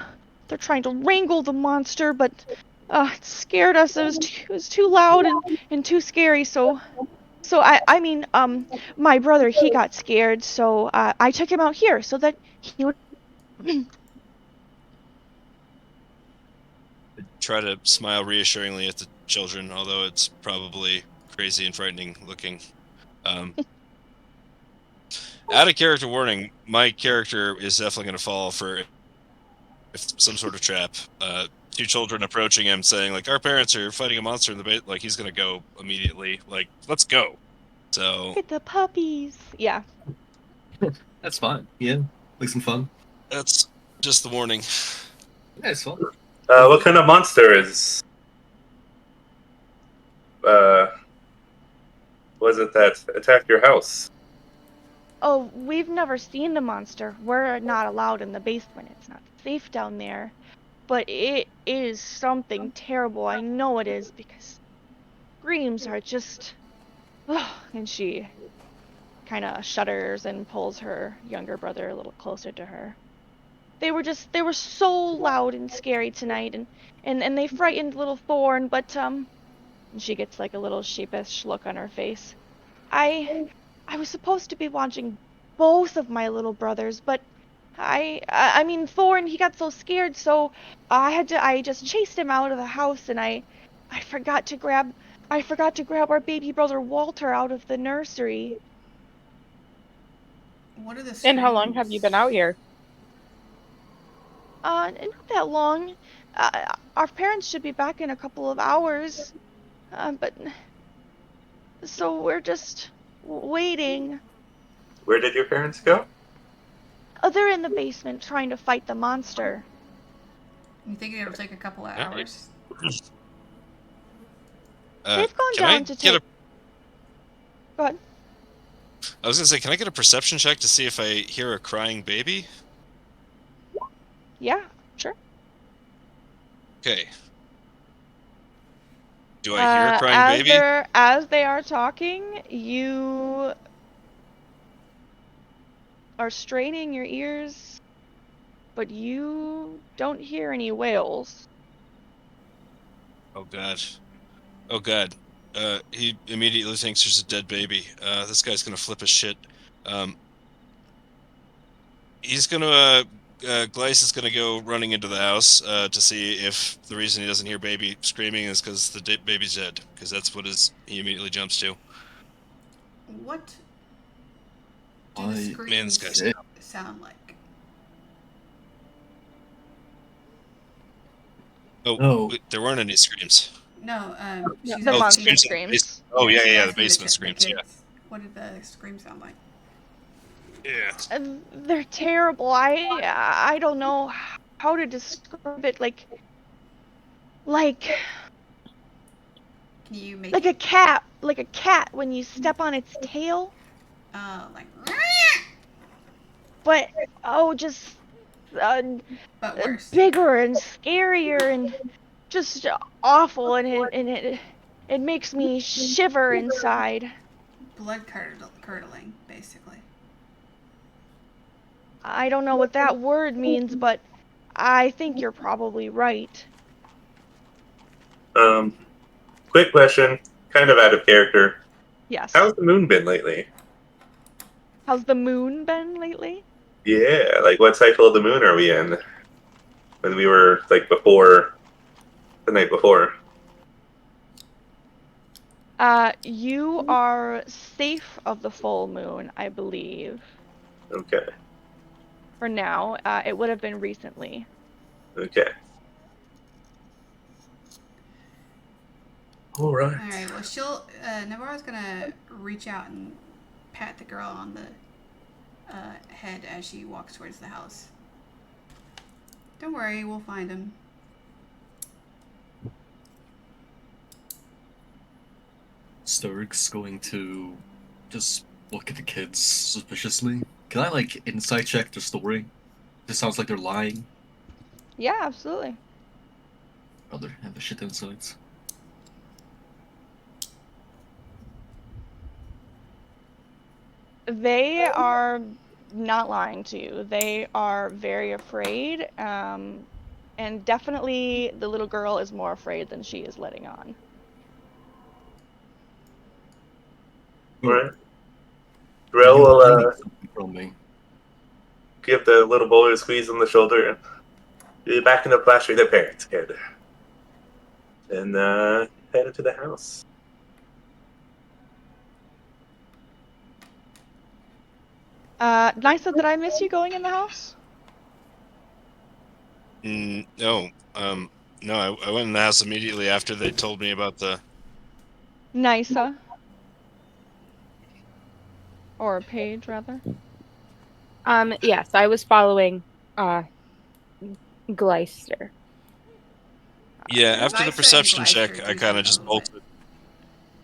wrangle the monster, but it scared us. It was too loud and too scary. So I mean, my brother, he got scared, so I took him out here so that he would. Try to smile reassuringly at the children, although it's probably crazy and frightening looking. Out of character warning, my character is definitely going to fall for some sort of trap. two children approaching him, saying like, "Our parents are fighting a monster in the base." Like he's gonna go immediately. Like, let's go. So Look at the puppies. Yeah. That's fine. Yeah, like some fun. that's just the warning. Yeah, it's fun. What kind of monster is? Was it that attacked your house? Oh, we've never seen the monster. We're not allowed in the basement. It's not safe down there. But it is something terrible. I know it is because screams are just. And she kind of shudders and pulls her younger brother a little closer to her. They were so loud and scary tonight, and they frightened little Thorn, but and she gets like a little sheepish look on her face. I was supposed to be watching both of my little brothers, but I mean Thorn, he got so scared, so I just chased him out of the house, and I forgot to grab our baby brother Walter out of the nursery. What are the screams? And how long have you been out here? Not that long. Our parents should be back in a couple of hours. But so we're just waiting. Where did your parents go? Oh, they're in the basement trying to fight the monster. You think it'll take a couple of hours? They've gone Can I down to get take. Go ahead. I was gonna say, can I get a perception check to see if I hear a crying baby? Yeah, sure. Okay. Do I hear a crying as baby? as they are talking, you are straining your ears, but you don't hear any wails. Oh god. Oh god. He immediately thinks there's a dead baby. This guy's gonna flip his shit. He's gonna Glyce is gonna go running into the house to see if the reason he doesn't hear baby screaming is because the baby's dead, because that's what he immediately jumps to. What do the Man, this screams guy's sound like? Oh. wait, there weren't any screams. No, she's The Oh, monster asking. screams. Oh yeah, she's yeah, the asking basement the screams. Yeah, kids, what did the screams sound like? yeah. They're terrible. I don't know how to describe it. Like Can you make like a cat when you step on its tail. like? But just But worse. bigger and scarier and just awful, and it makes me shiver inside. Blood curdling, basically. I don't know what that word means, but I think you're probably right. Quick question, kind of out of character. Yes. How's the moon been lately? How's the moon been lately? Yeah, like what cycle of the moon are we in? When we were like before the night before. You are safe of the full moon, I believe. Okay. For now, it would have been recently. Okay. All right. All right. Well, Navarro's gonna reach out and pat the girl on the head as she walks towards the house. Don't worry, we'll find him. Sturg's going to just look at the kids suspiciously. Can I insight check their story? This sounds like they're lying. Yeah, absolutely. Rather have a shit insights. They are not lying to you. They are very afraid, and definitely the little girl is more afraid than she is letting on. All right. Drell will from me. give the little boy a squeeze on the shoulder and be back in the flash with their parents, kid. And head into the house. Nysa, did I miss you going in the house? No. No, I went in the house immediately after they told me about the. Nysa. Or Paige, rather. Yes, I was following Gleister. Yeah, after the Glycer and perception check, Glyster I do kind some of just movement. bolted.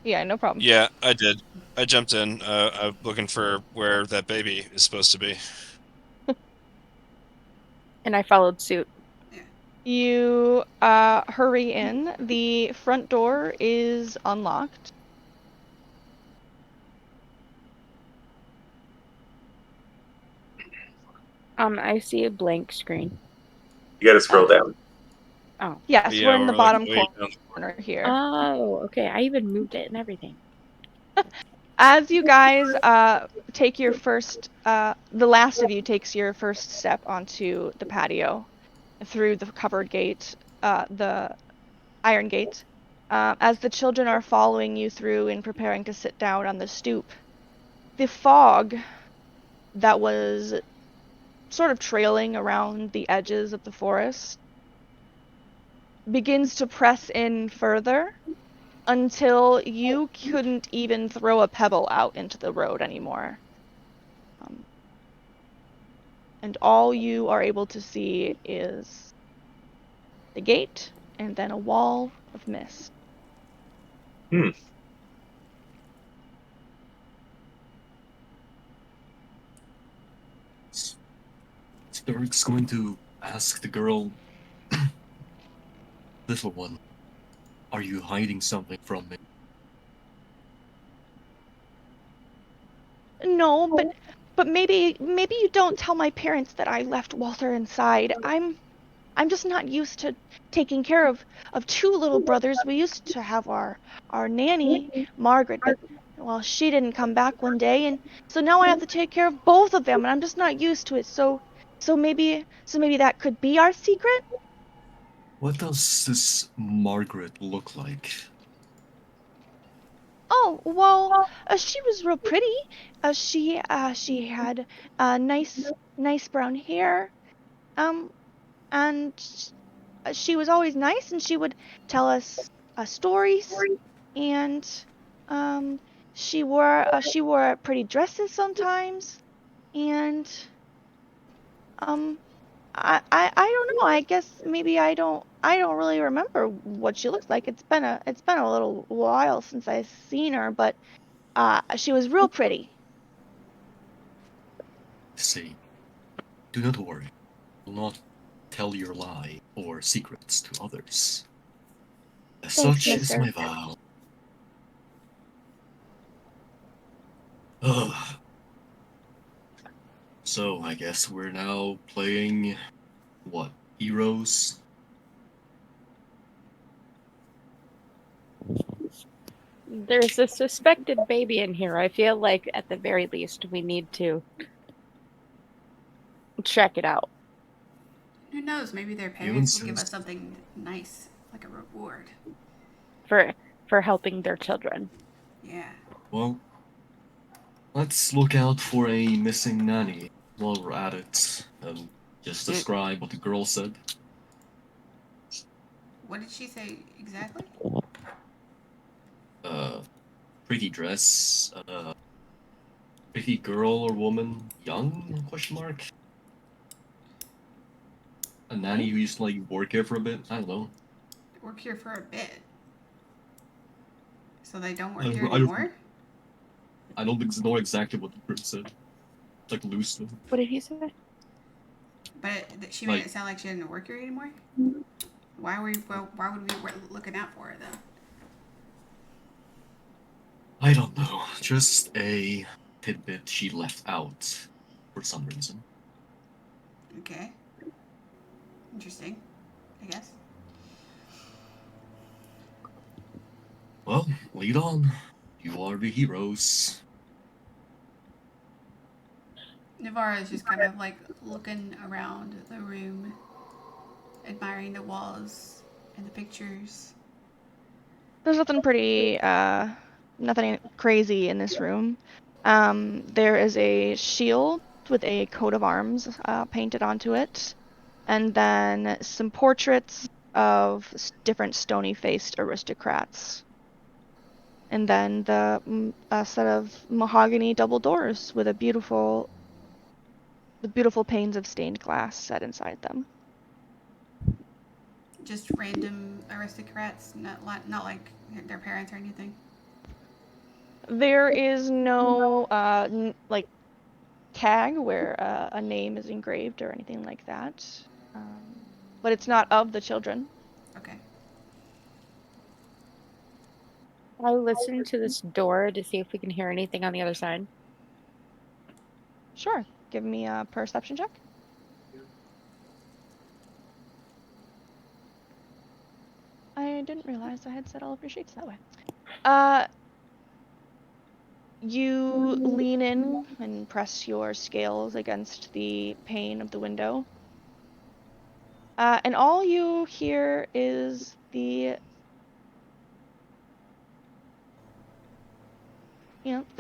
Yeah, no problem. Yeah, I did. I jumped in. I'm looking for where that baby is supposed to be. And I followed suit. You hurry in. The front door is unlocked. I see a blank screen. You got to scroll down. Oh. Yes, Yeah, we're in the we're like bottom way down the corner here. Oh, okay. I even moved it and everything. As you guys take your first, the last of you takes your first step onto the patio through the covered gate, the iron gate. As the children are following you through and preparing to sit down on the stoop, the fog that was sort of trailing around the edges of the forest begins to press in further until you couldn't even throw a pebble out into the road anymore. And all you are able to see is the gate and then a wall of mist. Stark's going to ask the girl, little one, are you hiding something from me? No, but maybe you don't tell my parents that I left Walter inside. I'm just not used to taking care of two little brothers. We used to have our nanny, Margaret, but well, she didn't come back one day, and so now I have to take care of both of them, and I'm just not used to it. So maybe that could be our secret? What does this Margaret look like? Oh, well, she was real pretty. She had nice brown hair. Um, and she was always nice, and she would tell us stories. And um, she wore pretty dresses sometimes. And um, I don't know. I guess maybe I don't really remember what she looks like. It's been a little while since I've seen her, but she was real pretty. See, do not worry. I will not tell your lie or secrets to others. As Thanks, such is mister. my vow. Ugh. So, I guess we're now playing, what, heroes? There's a suspected baby in here. I feel like at the very least we need to check it out Who knows? Maybe their Human parents will give says, us something nice, like a reward. for helping their children. Yeah. well, let's look out for a missing nanny while we're at it, and just describe what the girl said. What did she say exactly? Pretty dress, pretty girl or woman, young, question mark? A nanny who used to, like, work here for a bit? I don't know. Work here for a bit. So they don't work I, here I, anymore? I don't know exactly what the girl said. Like, loosely. What did he say? But she made Like, it sound like she didn't work here anymore? Why would we be looking out for her then? I don't know. Just a tidbit she left out for some reason. Okay. Interesting, I guess. Well, lead on. You are the heroes. Navarra is just kind of like looking around the room, admiring the walls and the pictures. There's nothing crazy in this room. There is a shield with a coat of arms painted onto it, and then some portraits of different stony-faced aristocrats. And then a set of mahogany double doors with beautiful panes of stained glass set inside them. Just random aristocrats, not like their parents or anything. There is no like tag where a name is engraved or anything like that, but it's not of the children. Okay. I listen to this door to see if we can hear anything on the other side. Sure. Give me a perception check. I didn't realize I had set all of your sheets that way. You lean in and press your scales against the pane of the window. And all you hear is the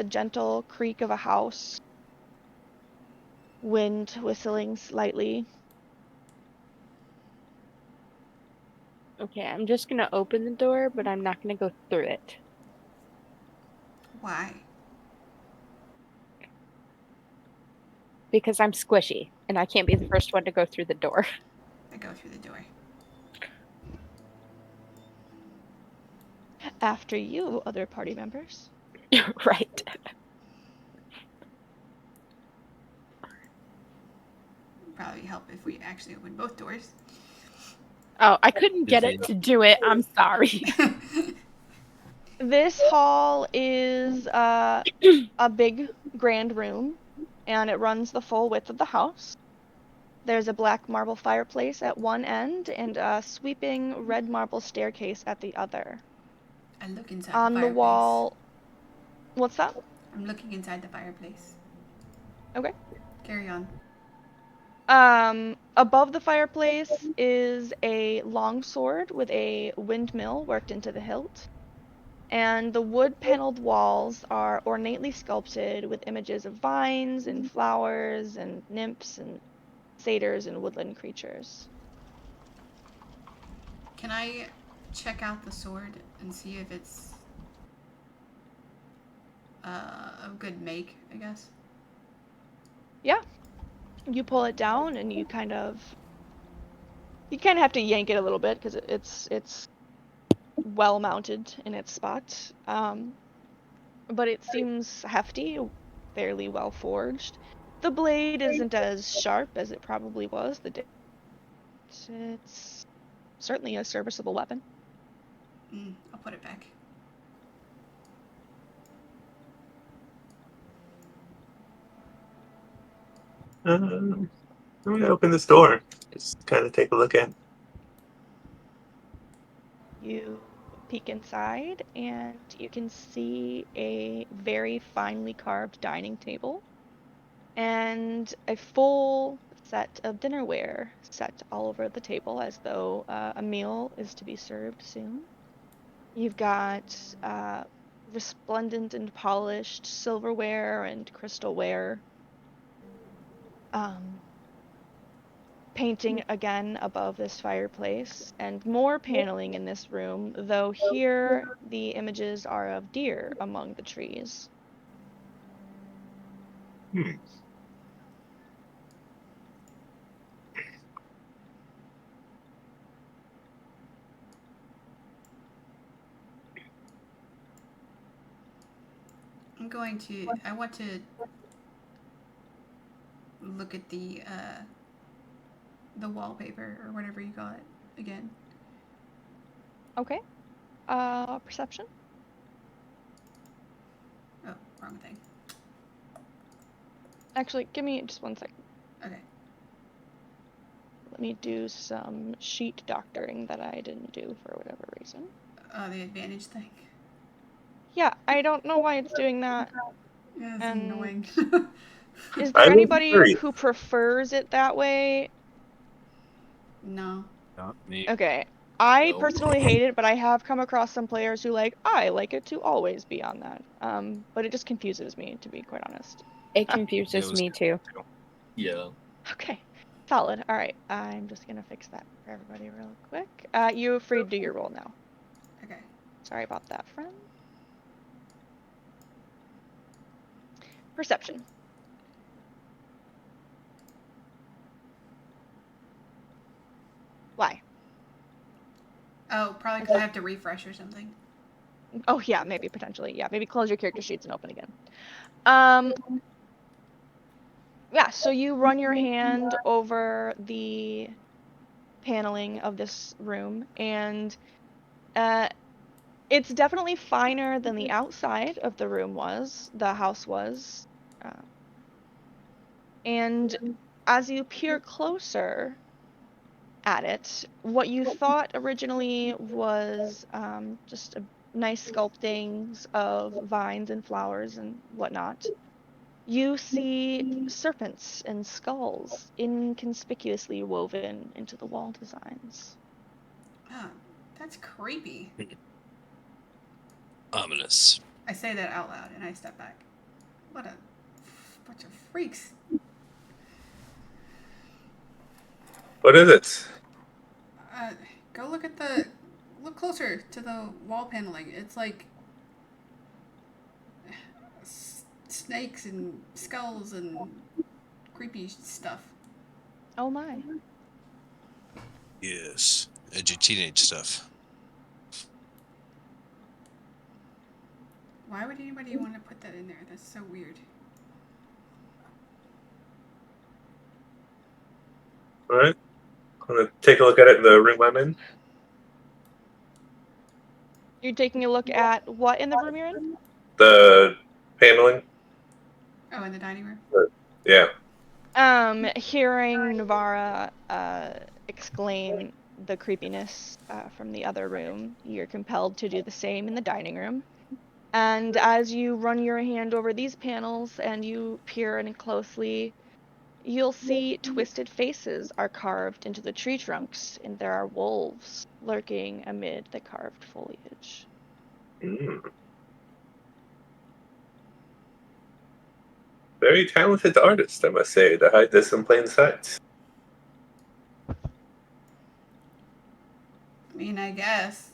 gentle creak of a house, wind whistling slightly. Okay, I'm just gonna open the door, but I'm not gonna go through it. Why? Because I'm squishy, and I can't be the first one to go through the door. I go through the door. After you, other party members. Right. Probably help if we actually open both doors. Oh, I couldn't get it to do it. I'm sorry. This hall is a big, grand room, and it runs the full width of the house. There's a black marble fireplace at one end and a sweeping red marble staircase at the other. I look inside On the the fireplace. wall... What's that? I'm looking inside the fireplace. Okay. Carry on. Above the fireplace is a long sword with a windmill worked into the hilt. And the wood-paneled walls are ornately sculpted with images of vines and flowers and nymphs and satyrs and woodland creatures. Can I check out the sword and see if it's a good make, I guess? Yeah. You pull it down and you kind of have to yank it a little bit because it's well mounted in its spot. But it seems hefty, fairly well forged. The blade isn't as sharp as it probably was the day. It's certainly a serviceable weapon. I'll put it back. I'm gonna open this door. Just kind of take a look at it. You peek inside and you can see a very finely carved dining table and a full set of dinnerware set all over the table as though a meal is to be served soon. You've got resplendent and polished silverware and crystalware. Painting again above this fireplace, and more paneling in this room, though here the images are of deer among the trees. I want to look at the wallpaper or whatever you got again. Okay. Perception? Oh, wrong thing. Actually, give me just 1 second. Okay. Let me do some sheet doctoring that I didn't do for whatever reason. The advantage thing. Yeah, I don't know why it's doing that. Yeah, it's annoying. Is there anybody who prefers it that way? No. Not me. Okay. I personally hate it, but I have come across some players who I like it to always be on that. But it just confuses me, to be quite honest. It confuses me too. Yeah. Okay. Solid. All right. I'm just gonna fix that for everybody real quick. You're free to do your roll now. Okay. Sorry about that, friend. Perception. Why? Oh, probably because I have to refresh or something. Oh yeah, maybe potentially. Yeah, maybe close your character sheets and open again. Yeah, so you run your hand over the paneling of this room, and it's definitely finer than the outside of the room was, the house was. And as you peer closer at it, what you thought originally was just a nice sculptings of vines and flowers and whatnot, you see serpents and skulls inconspicuously woven into the wall designs. Oh, that's creepy. Ominous. I say that out loud and I step back. What a bunch of freaks. What is it? Go look closer to the wall paneling. It's like snakes and skulls and creepy stuff. Oh my. Yes. Edgy teenage stuff. Why would anybody want to put that in there? That's so weird. All right. I'm gonna take a look at it in the room I'm in. You're taking a look at what in the room you're in? The paneling. Oh, in the dining room? Yeah. Hearing Navara exclaim the creepiness from the other room, you're compelled to do the same in the dining room. And as you run your hand over these panels and you peer in closely, you'll see twisted faces are carved into the tree trunks, and there are wolves lurking amid the carved foliage. Mm. Very talented artist, I must say, to hide this in plain sight. I mean, I guess.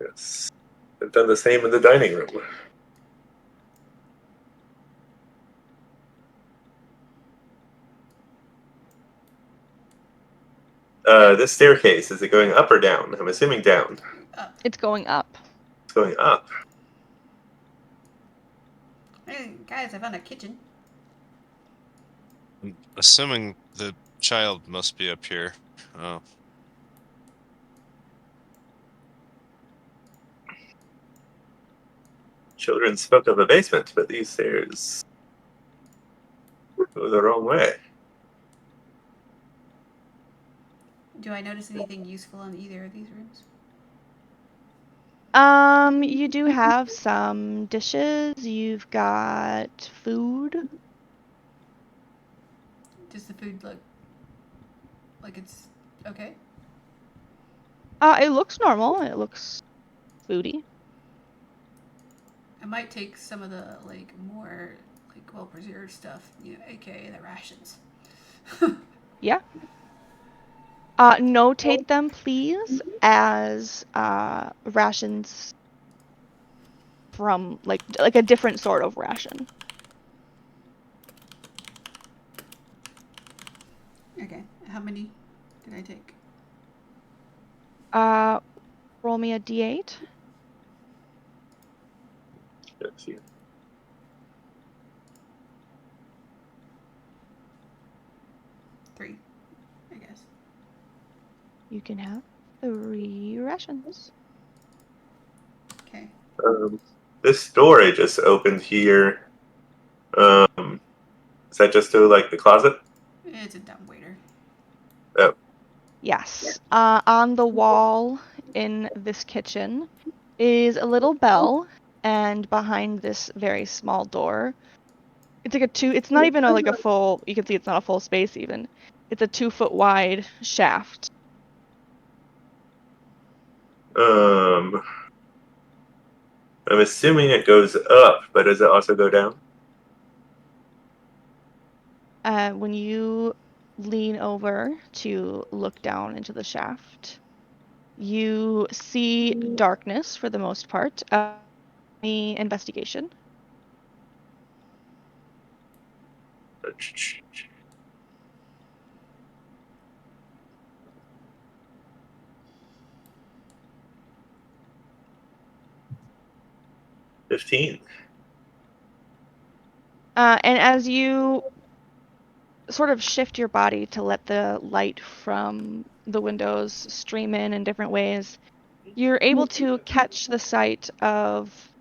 Yes. I've done the same in the dining room. This staircase, is it going up or down? I'm assuming down. It's going up. It's going up. Hey, guys, I found a kitchen. I'm assuming the child must be up here. Oh. Children spoke of a basement, but these stairs go the wrong way. Do I notice anything useful in either of these rooms? You do have some dishes. You've got food. Does the food look like it's okay? It looks normal. It looks foody. I might take some of the more well preserved stuff, aka the rations. Yeah. Notate them, please, as rations from like a different sort of ration. Okay, how many did I take? Roll me a d8. Let's see. Three, I guess. You can have 3 rations. Okay. This door I just opened here. Is that just to the closet? It's a dumbwaiter. Oh. Yes. On the wall in this kitchen is a little bell, and behind this very small door, it's like it's not even a full, you can see it's not a full space even. It's a 2-foot wide shaft. I'm assuming it goes up, but does it also go down? When you lean over to look down into the shaft, you see darkness for the most part. The investigation. $15. And as you sort of shift your body to let the light from the windows stream in different ways, you're able to catch the sight of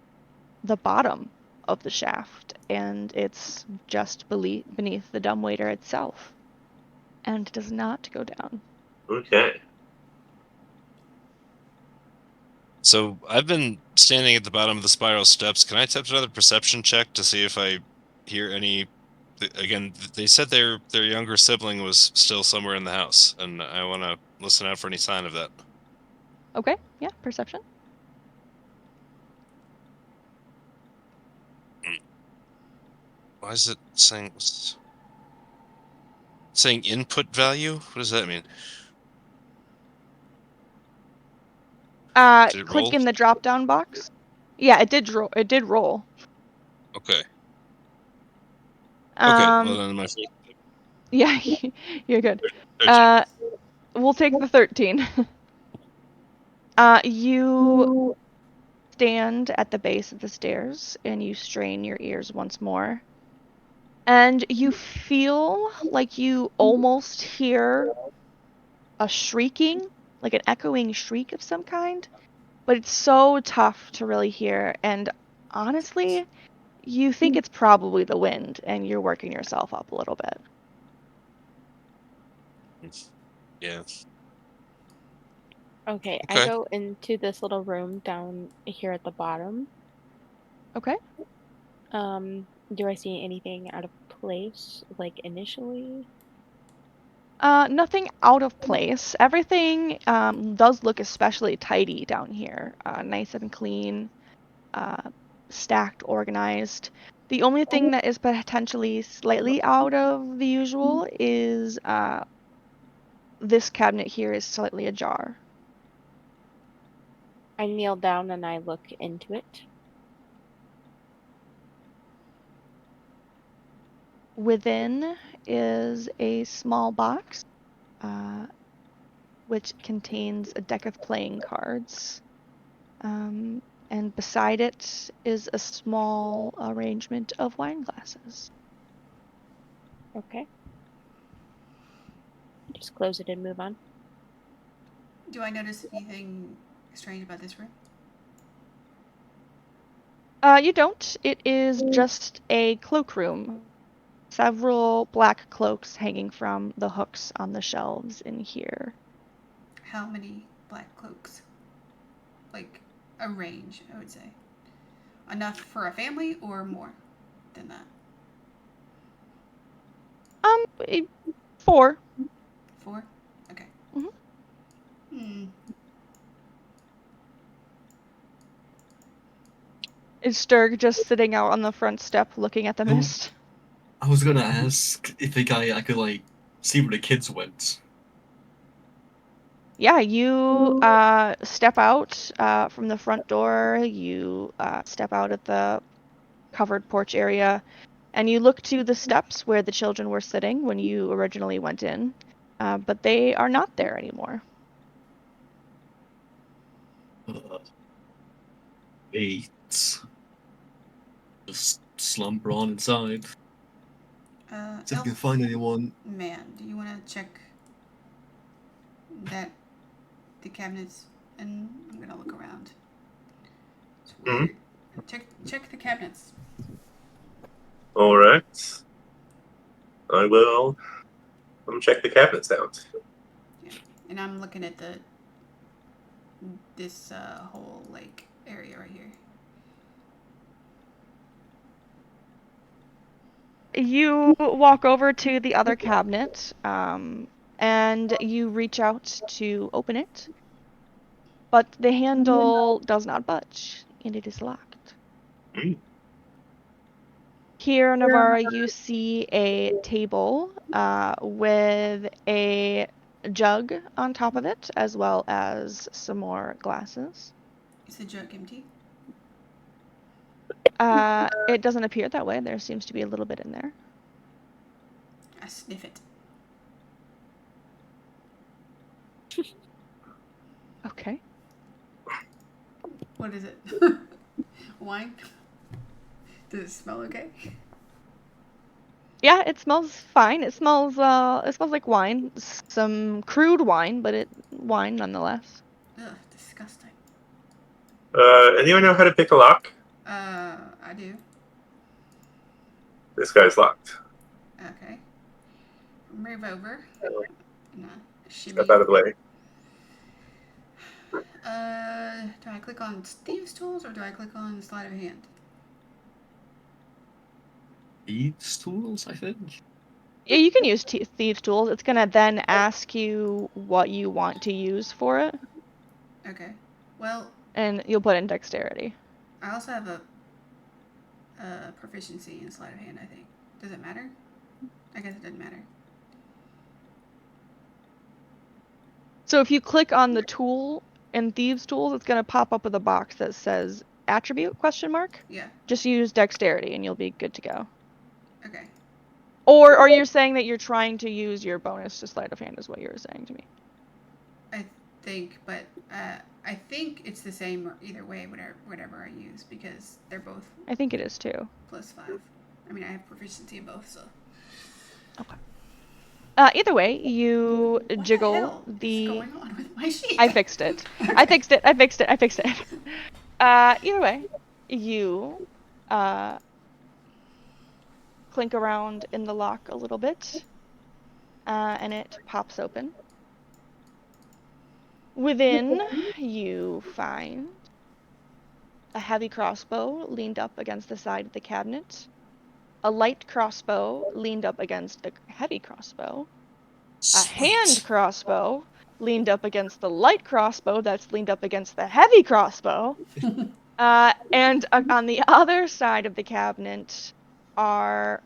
the bottom of the shaft, and it's just beneath the dumbwaiter itself, and does not go down. Okay. So I've been standing at the bottom of the spiral steps. Can I attempt another perception check to see if I hear any? Again, they said their younger sibling was still somewhere in the house, and I want to listen out for any sign of that. Okay, yeah, perception. Why is it saying input value? What does that mean? Did it Click roll? in the drop-down box. Yeah, it did roll. It did roll. Okay. Okay. Well, then my Yeah, you're good. 13. We'll take the 13. You stand at the base of the stairs and you strain your ears once more. And you feel like you almost hear a shrieking, like an echoing shriek of some kind, but it's so tough to really hear. And honestly, you think it's probably the wind, and you're working yourself up a little bit. Yeah. Okay, I Okay. go into this little room down here at the bottom. Okay. Do I see anything out of place, like initially? Nothing out of place. Everything does look especially tidy down here. Nice and clean, stacked, organized. The only thing that is potentially slightly out of the usual is this cabinet here is slightly ajar. I kneel down and I look into it. Within is a small box, which contains a deck of playing cards. And beside it is a small arrangement of wine glasses. Okay. Just close it and move on. Do I notice anything strange about this room? You don't. It is just a cloakroom. Several black cloaks hanging from the hooks on the shelves in here. How many black cloaks? Like a range, I would say. Enough for a family or more than that? 4. 4? Okay. Mhm. Is Sturg just sitting out on the front step looking at the mist? I was gonna ask if I could like see where the kids went. Yeah, you step out from the front door. You step out at the covered porch area, and you look to the steps where the children were sitting when you originally went in, but they are not there anymore. Eight. Just slumber on inside. See if I can find anyone. Man, do you want to check the cabinets? And I'm gonna look around. It's weird. Check the cabinets. All right. I will. Check the cabinets out. Yeah, and I'm looking at this whole like area right here. You walk over to the other cabinet, and you reach out to open it, but the handle does not budge, and it is locked. Mm. Here, Navarra, you see a table with a jug on top of it, as well as some more glasses. Is the jug empty? It doesn't appear that way. There seems to be a little bit in there. I sniff it. Okay. What is it? Wine? Does it smell okay? Yeah, it smells fine. It smells like wine. Some crude wine, but wine nonetheless. Ugh, disgusting. Anyone know how to pick a lock? I do. This guy's locked. Okay. Move over. No. Shimmy. Step out of the way. Do I click on Thieves Tools or do I click on Sleight of Hand? Thieves tools, I think. Yeah, you can use Thieves Tools. It's gonna then ask you what you want to use for it, Okay. Well, and you'll put in Dexterity. I also have a proficiency in Sleight of Hand, I think. Does it matter? I guess it doesn't matter. So if you click on the tool in Thieves Tools, it's gonna pop up with a box that says Attribute ? Yeah. Just use Dexterity and you'll be good to go. Okay. Or are you saying that you're trying to use your bonus to Sleight of Hand is what you were saying to me? I think, but I think it's the same either way, whatever I use, because they're both I think it is too. +5. I mean, I have proficiency in both, so. Okay. Either way, you What jiggle the hell the. is going on with my sheet? I fixed it. Okay. I fixed it. Either way, you clink around in the lock a little bit, and it pops open. Within, you find a heavy crossbow leaned up against the side of the cabinet, a light crossbow leaned up against the heavy crossbow, a hand crossbow leaned up against the light crossbow that's leaned up against the heavy crossbow, and on the other side of the cabinet are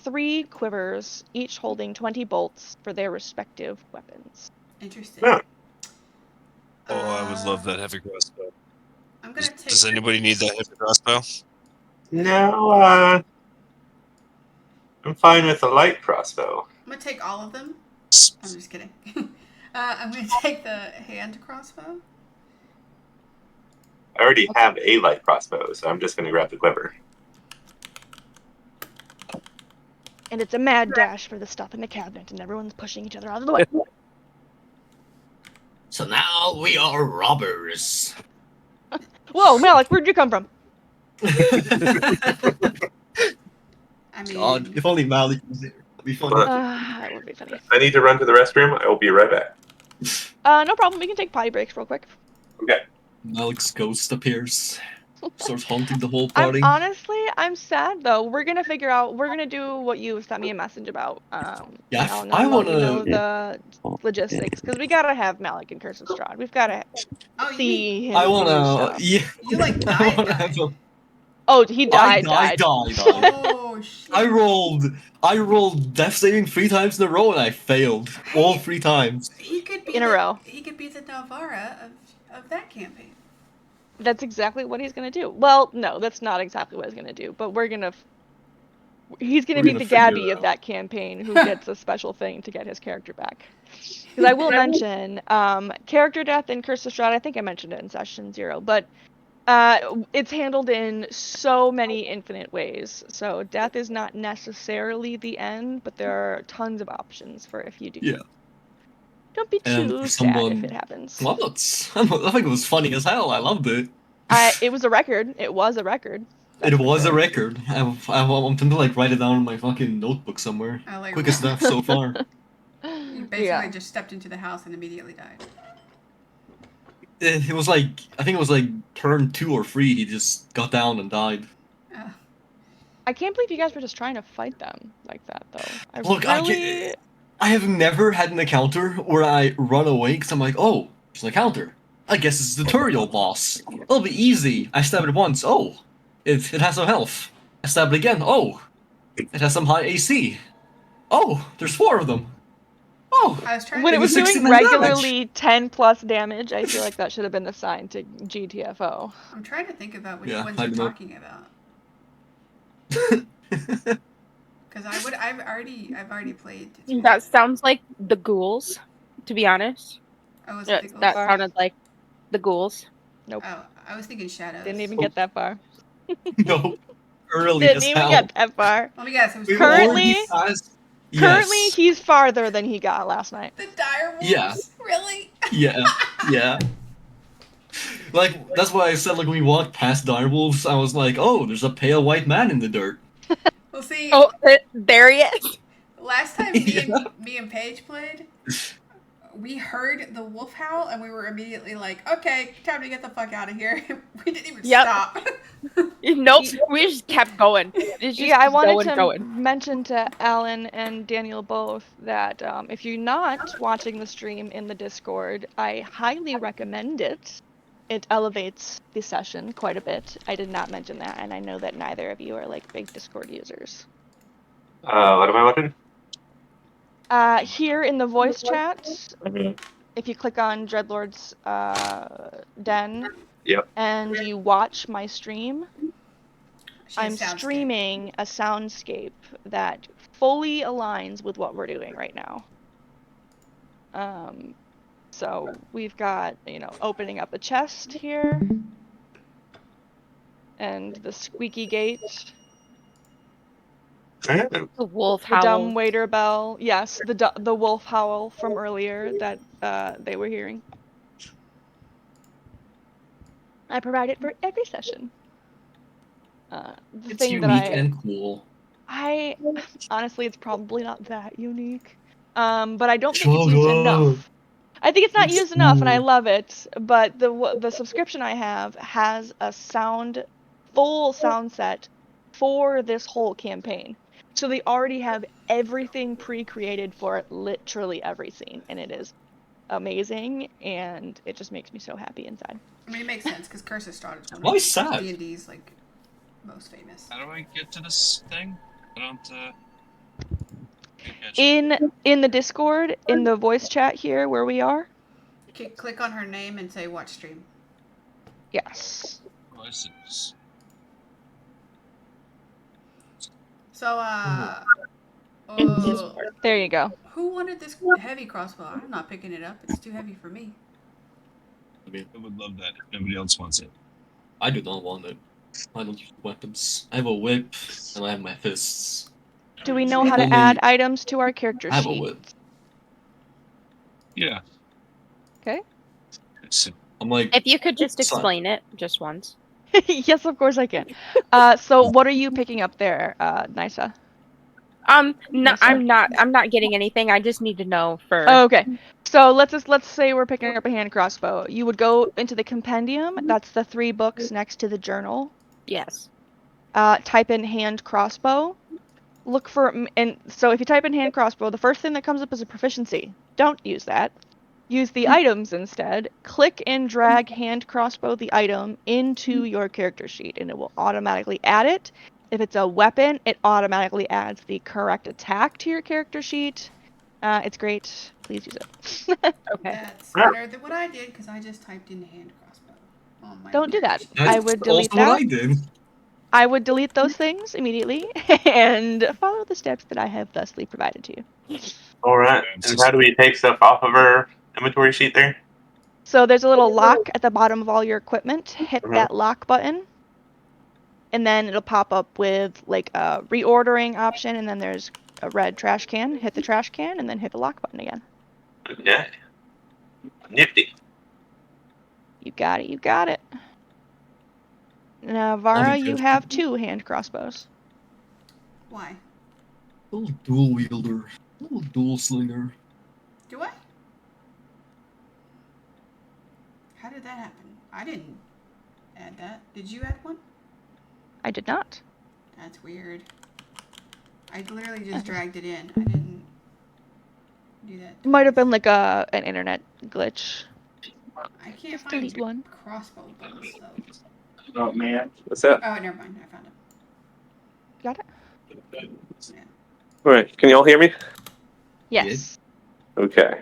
3 quivers, each holding 20 bolts for their respective weapons. Interesting. Yeah. Oh, I would love that heavy crossbow. I'm gonna take. Does anybody need that heavy crossbow? No, I'm fine with a light crossbow. I'm gonna take all of them. I'm just kidding. I'm gonna take the hand crossbow. I already have a light crossbow, so I'm just going to grab the quiver. And it's a mad dash for the stuff in the cabinet, and everyone's pushing each other out of the way. So now we are robbers. Whoa, Malik, where'd you come from? I mean, God, if only Malik was there. That'd be funny. That would be funny. I need to run to the restroom. I will be right back. No problem. We can take potty breaks real quick. Okay. Malik's ghost appears. Starts haunting the whole party. I'm sad though. We're gonna figure out. We're gonna do what you sent me a message about. Yeah, I'll I let wanna. you know the logistics because we gotta have Malik and Curse of Strahd. We've gotta oh, you mean see him. I do wanna. stuff. Yeah. you like I died? wanna have a. Oh, he died. I died. Oh shit! I rolled death saving 3 times in a row and I failed all 3 times. He could be In a row. He could be the Navarra of that campaign. That's exactly what he's gonna do. Well, no, that's not exactly what he's gonna do. But he's gonna We're be gonna the figure Gabby it of out. that campaign who gets a special thing to get his character back. Because I will mention, character death in Curse of Strahd, I think I mentioned it in session 0, but it's handled in so many infinite ways. So death is not necessarily the end, but there are tons of options for if you do. Yeah. Don't be And too for sad someone- if it happens. Well, I think it was funny as hell. I loved it. It was a record. It was a record. It That's for was a sure. record. I'm tempted to like write it down in my fucking notebook somewhere. I like Quickest death so far. You basically just stepped into the house and immediately died. It was like I think it was like turn 2 or 3. He just got down and died. I can't believe you guys were just trying to fight them like that, though. Look, I have never had an encounter where I run away because I'm like, oh, there's an encounter. I guess it's the Turiel boss. It'll be easy. I stab it once. Oh, it has no health. I stab it again. Oh, it has some high AC. Oh, there's 4 of them. Oh, I was trying When to it was doing 69 damage. regularly 10 plus damage, I feel like that should have been the sign to GTFO. I'm trying to think about which Yeah, ones I you're don't know. talking about. Because I've already played. That sounds like the ghouls, to be honest. Oh, was it Yeah, the ghouls? that sounded like the ghouls. Nope. Oh, I was thinking shadows. Didn't even get that far. No, early Didn't as even hell. get that far. Let me guess. It was We've Currently- already passed. Currently, Yes. he's farther than he got last night. the dire wolves. Yeah. Really? Yeah. Like, that's why I said, like, when we walked past direwolves, I was like, oh, there's a pale white man in the dirt. Well, see, Oh, there he is. last time me and Paige played, we heard the wolf howl and we were immediately like, okay, time to get the fuck out of here. We didn't even Yep. stop. Nope, we just kept going. It's just Yeah, I wanted to going. mention to Alan and Daniel both that if you're not watching the stream in the Discord, I highly recommend it. It elevates the session quite a bit. I did not mention that, and I know that neither of you are like big Discord users. What am I watching? Here in the voice chat, Mm-hmm. if you click on Dreadlord's den Yep. and you watch my stream, She I'm has soundscape. streaming a soundscape that fully aligns with what we're doing right now. So we've got, opening up a chest here, and the squeaky gate, The wolf the howl. dumb waiter bell. Yes, the wolf howl from earlier that they were hearing. I provide it for every session. The It's thing unique that and cool. I honestly, it's probably not that unique. But I don't think it's Shut used up. enough. I think it's not It's used enough, and I cool. love it. But the subscription I have has a full sound set for this whole campaign. So they already have everything pre-created for literally every scene, and it is amazing, and it just makes me so happy inside. I mean, it makes sense because Curse of Strahd is one Why of sad? D&D's like most famous. How do I get to this thing? I don't. Catch. In the Discord, in the voice chat here where we are. Click on her name and say watch stream. Yes. Voices. So, In Discord. There you go. who wanted this heavy crossbow? I'm not picking it up. It's too heavy for me. I mean, I would love that if nobody else wants it. I do not want it. I don't use weapons. I have a whip, and I have my fists. Do we know how to Only- add items to our character I have a sheet? whip. Yeah. Okay. So, I'm like, If you could just Son. explain it just once. Yes, of course I can. So what are you picking up there, Nysa? No, Yes, sir. I'm not getting anything. I just need to know for. Oh, okay. So let's say we're picking up a hand crossbow. You would go into the compendium. That's the 3 books next to the journal. Yes. Type in hand crossbow. Look for, and so if you type in hand crossbow, the first thing that comes up is a proficiency. Don't use that. Use the items instead. Click and drag hand crossbow the item into your character sheet, and it will automatically add it. If it's a weapon, it automatically adds the correct attack to your character sheet. It's great. Please use it. Okay. That's better than what I did because I just typed in hand crossbow. On my Don't do that. sheet. that's I would delete also what that. I did. I would delete those things immediately and follow the steps that I have thusly provided to you. All right. And how do we take stuff off of our inventory sheet there? So there's a little lock at the bottom of all your equipment. Hit Mhm. that lock button, and then it'll pop up with like a reordering option, and then there's a red trash can. Hit the trash can, and then hit the lock button again. Okay. Nifty. You got it. You got it. Now, Vara, Lovely you gift. have 2 hand crossbows. Why? Little dual wielder. Little dual slinger. Do I? How did that happen? I didn't add that. Did you add one? I did not. That's weird. I literally just dragged it in. I didn't do that. It might have twice. been like an internet glitch. I can't Just find delete one. crossbow buttons though. Oh man. What's up? Oh, never mind. I found it. Got it? All right, can you all hear me? Yes. Okay.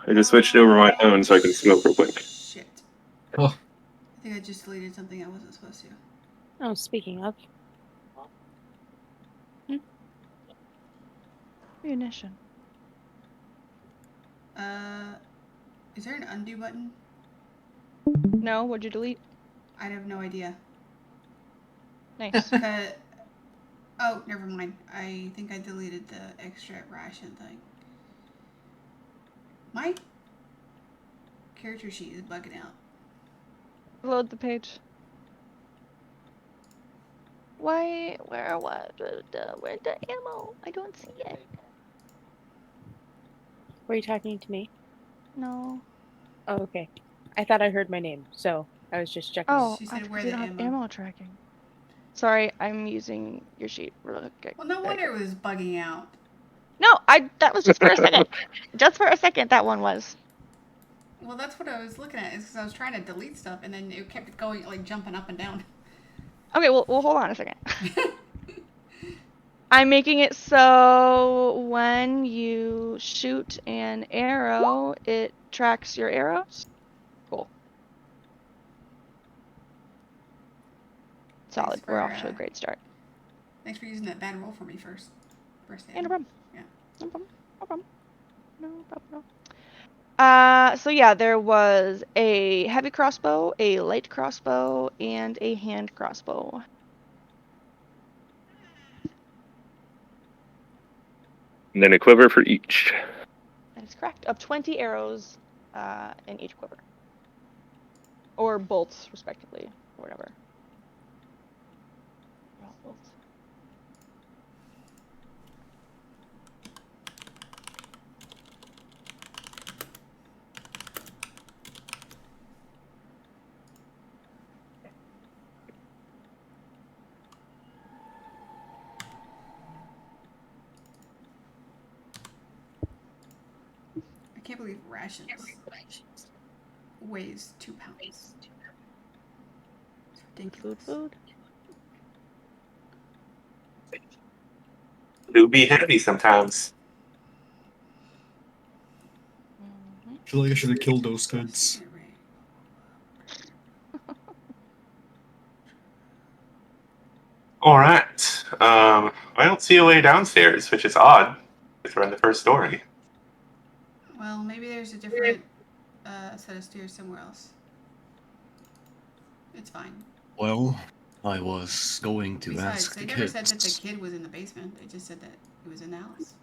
I just switched over my phone so I can smoke real quick. Shit. Oh. I think I just deleted something I wasn't supposed to. Oh, speaking of. Munition. Is there an undo button? No, what'd you delete? I have no idea. Nice. Oh, never mind. I think I deleted the extra ration thing. My character sheet is bugging out. Load the page. Why? Where? What? Where's the ammo? I don't see it. Were you talking to me? No. Oh, okay. I thought I heard my name, so I was just checking. Oh, She that's said, where because you the don't have ammo? ammo tracking. Sorry, I'm using your sheet real quick. Well, no wonder it was bugging out. No, that was just for a second. Just for a second, that one was. Well, that's what I was looking at, is because I was trying to delete stuff, and then it kept going, like, jumping up and down. Okay, well, hold on a second. I'm making it so when you shoot an arrow, it tracks your arrows. Cool. Solid. We're off to a great start. Thanks for using that bad roll for me first. Yeah, no problem. Yeah. No problem. No problem. No problem. So yeah, there was a heavy crossbow, a light crossbow, and a hand crossbow. And then a quiver for each. That is correct. Of 20 arrows in each quiver. Or bolts, respectively, or whatever. Bolts. I can't believe rations weighs 2 pounds. It's ridiculous. Food. Do be heavy sometimes. Mm-hmm. I feel like I should have killed those kids. All right. I don't see a way downstairs, which is odd. Because we're in the first story. Well, maybe there's a different set of stairs somewhere else. It's fine. Well, I was going to Besides, ask they the never kids. said that the kid was in the basement. They just said that it was in the house.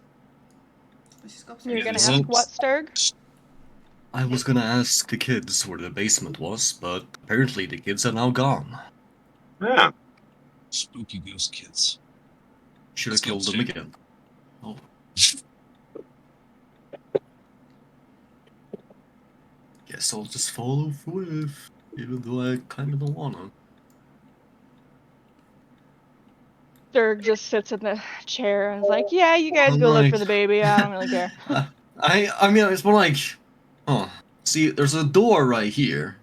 Let's just go upstairs. You're gonna Yeah, ask what, Sturg? I was gonna ask the kids where the basement was, but apparently the kids are now gone. Yeah. Spooky ghost kids. Should have Let's go killed them upstairs. again. Oh. Guess I'll just follow through with, even though I kinda don't wanna. Sturg just sits in the chair and is like, yeah, you guys go look for the baby. I don't really care. I mean, it's more like, oh, see, there's a door right here.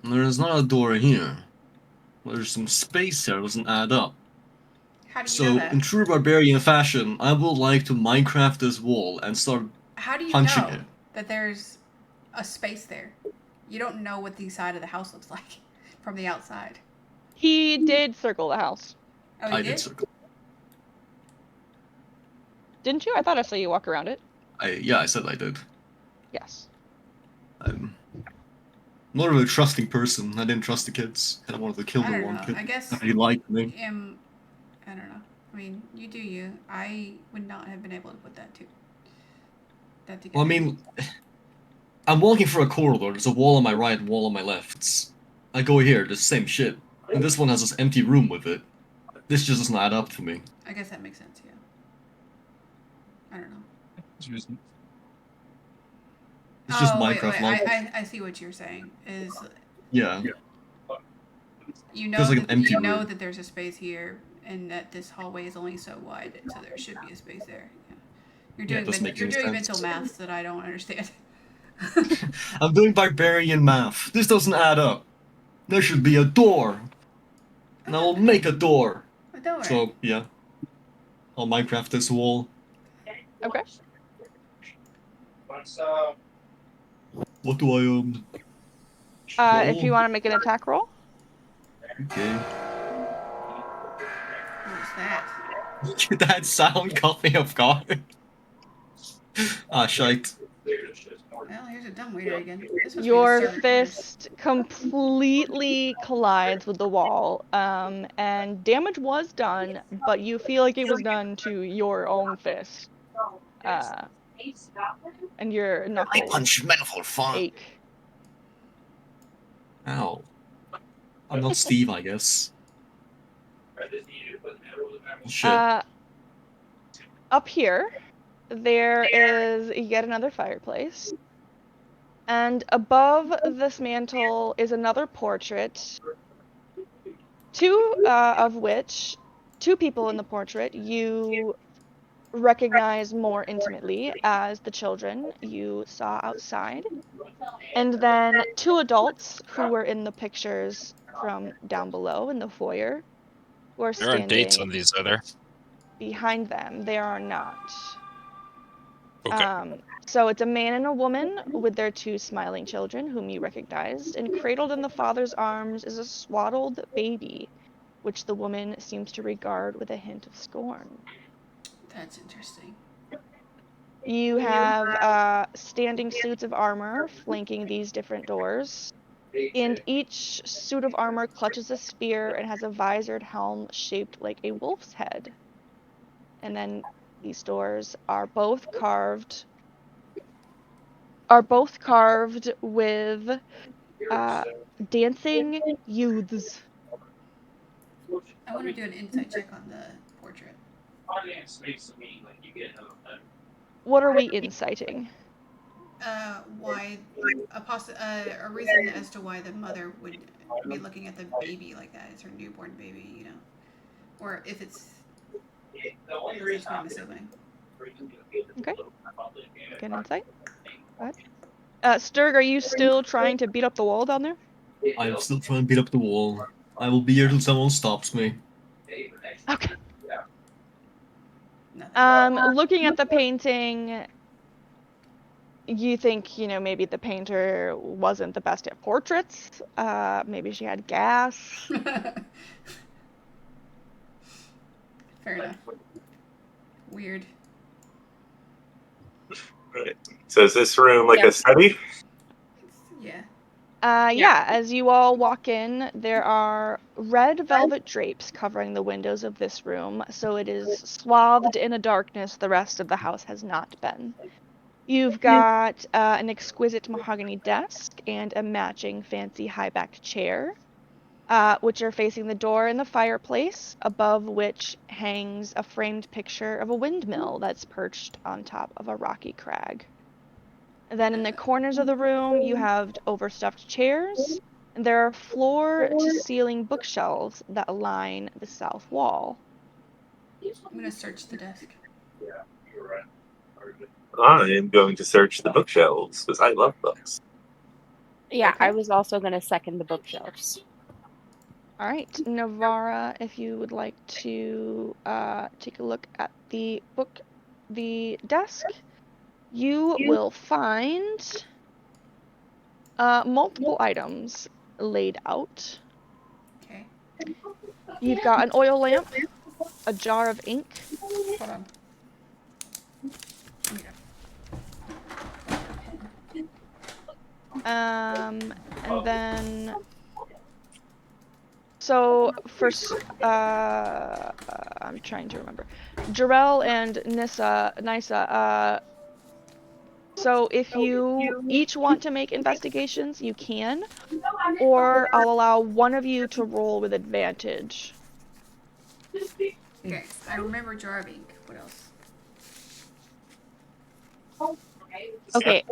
And there's not a door here. There's some space there that doesn't add up. How do you So, know that? in true barbarian fashion, I would like to Minecraft this wall and start How do you punching know it. that there's a space there? You don't know what the side of the house looks like from the outside. He did circle the house. Oh, I he did did? circle. Didn't you? I thought I saw you walk around it. Yeah, I said I did. Yes. I'm not a really trusting person. I didn't trust the kids. And I wanted to kill I the don't one know. kid. I guess He liked me. I don't know. I mean, you do you. I would not have been able to put that together. Well, I mean, I'm walking through a corridor. There's a wall on my right, wall on my left. I go here, the same shit. And this one has this empty room with it. This just doesn't add up to me. I guess that makes sense, yeah. I don't know. It's just wait, Minecraft wait. logic. I see what you're saying. Is Yeah. you know Feels like an that, empty you know room. that there's a space here, and that this hallway is only so wide, so there should be a space there. Yeah. You're Yeah, it doing doesn't make you're any doing sense. mental maths that I don't understand. I'm doing barbarian math. This doesn't add up. There should be a door. And I will make a door. Oh, don't worry. So, yeah. I'll Minecraft this wall. Okay. What do I, If you want to make an attack roll. Okay. What's that? That sound caught me off guard. Ah, shite. Well, here's a dumbwaiter again. This must be the Your servant quarters. fist completely collides with the wall, and damage was done, but you feel like it was done to your own fist. And your knuckles metal for fun. ache. Ow. I'm not Steve, I guess. Shit. Up here, there is yet another fireplace. And above this mantle is another portrait, two people in the portrait you recognize more intimately as the children you saw outside. And then two adults who were in the pictures from down below in the foyer who are There aren't dates standing on these, are there? behind them. There are not. Okay. So it's a man and a woman with their two smiling children whom you recognized, and cradled in the father's arms is a swaddled baby, which the woman seems to regard with a hint of scorn. That's interesting. You have standing suits of armor flanking these different doors, and each suit of armor clutches a spear and has a visored helm shaped like a wolf's head. And then these doors are both carved with dancing youths. I want to do an insight check on the portrait. What are we inciting? Why a reason as to why the mother would be looking at the baby like that. It's her newborn baby, you know, or if it's. That's just what I'm assuming. Okay. Get an insight. Go ahead. Sturg, are you still trying to beat up the wall down there? I'm still trying to beat up the wall. I will be here till someone stops me. Okay. Nothing. Looking at the painting, you think, maybe the painter wasn't the best at portraits. Maybe she had gas. Fair enough. Weird. Right. So is this room like a study? Yeah. Yeah, as you all walk in, there are red velvet drapes covering the windows of this room, so it is swathed in a darkness the rest of the house has not been. You've got an exquisite mahogany desk and a matching fancy high-backed chair, which are facing the door and the fireplace, above which hangs a framed picture of a windmill that's perched on top of a rocky crag. And then in the corners of the room, you have overstuffed chairs, and there are floor-to-ceiling bookshelves that line the south wall. I'm gonna search the desk. I am going to search the bookshelves because I love books. Yeah, Okay. I was also going to second the bookshelves. All right, Navara, if you would like to take a look at the desk, you will find multiple items laid out. Okay. You've got an oil lamp, a jar of ink. Hold on. And then, so first, I'm trying to remember. Jarell and Nisa, so if you each want to make investigations, you can, or I'll allow one of you to roll with advantage. Okay. I remember jar of ink. What else? Okay,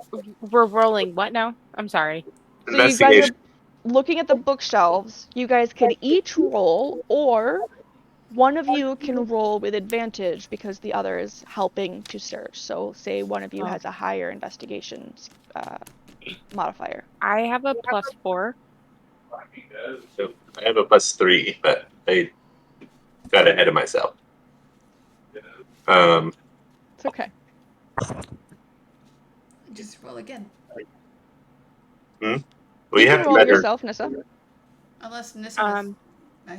we're rolling what now? I'm sorry. So you guys are Investigation. looking at the bookshelves. You guys could each roll, or one of you can roll with advantage because the other is helping to search. So say one of you has a higher investigation modifier. I have a +4. So I have a +3, but I got ahead of myself. It's okay. Just roll again. We You have can to roll better. yourself, Nissa. Unless Nissa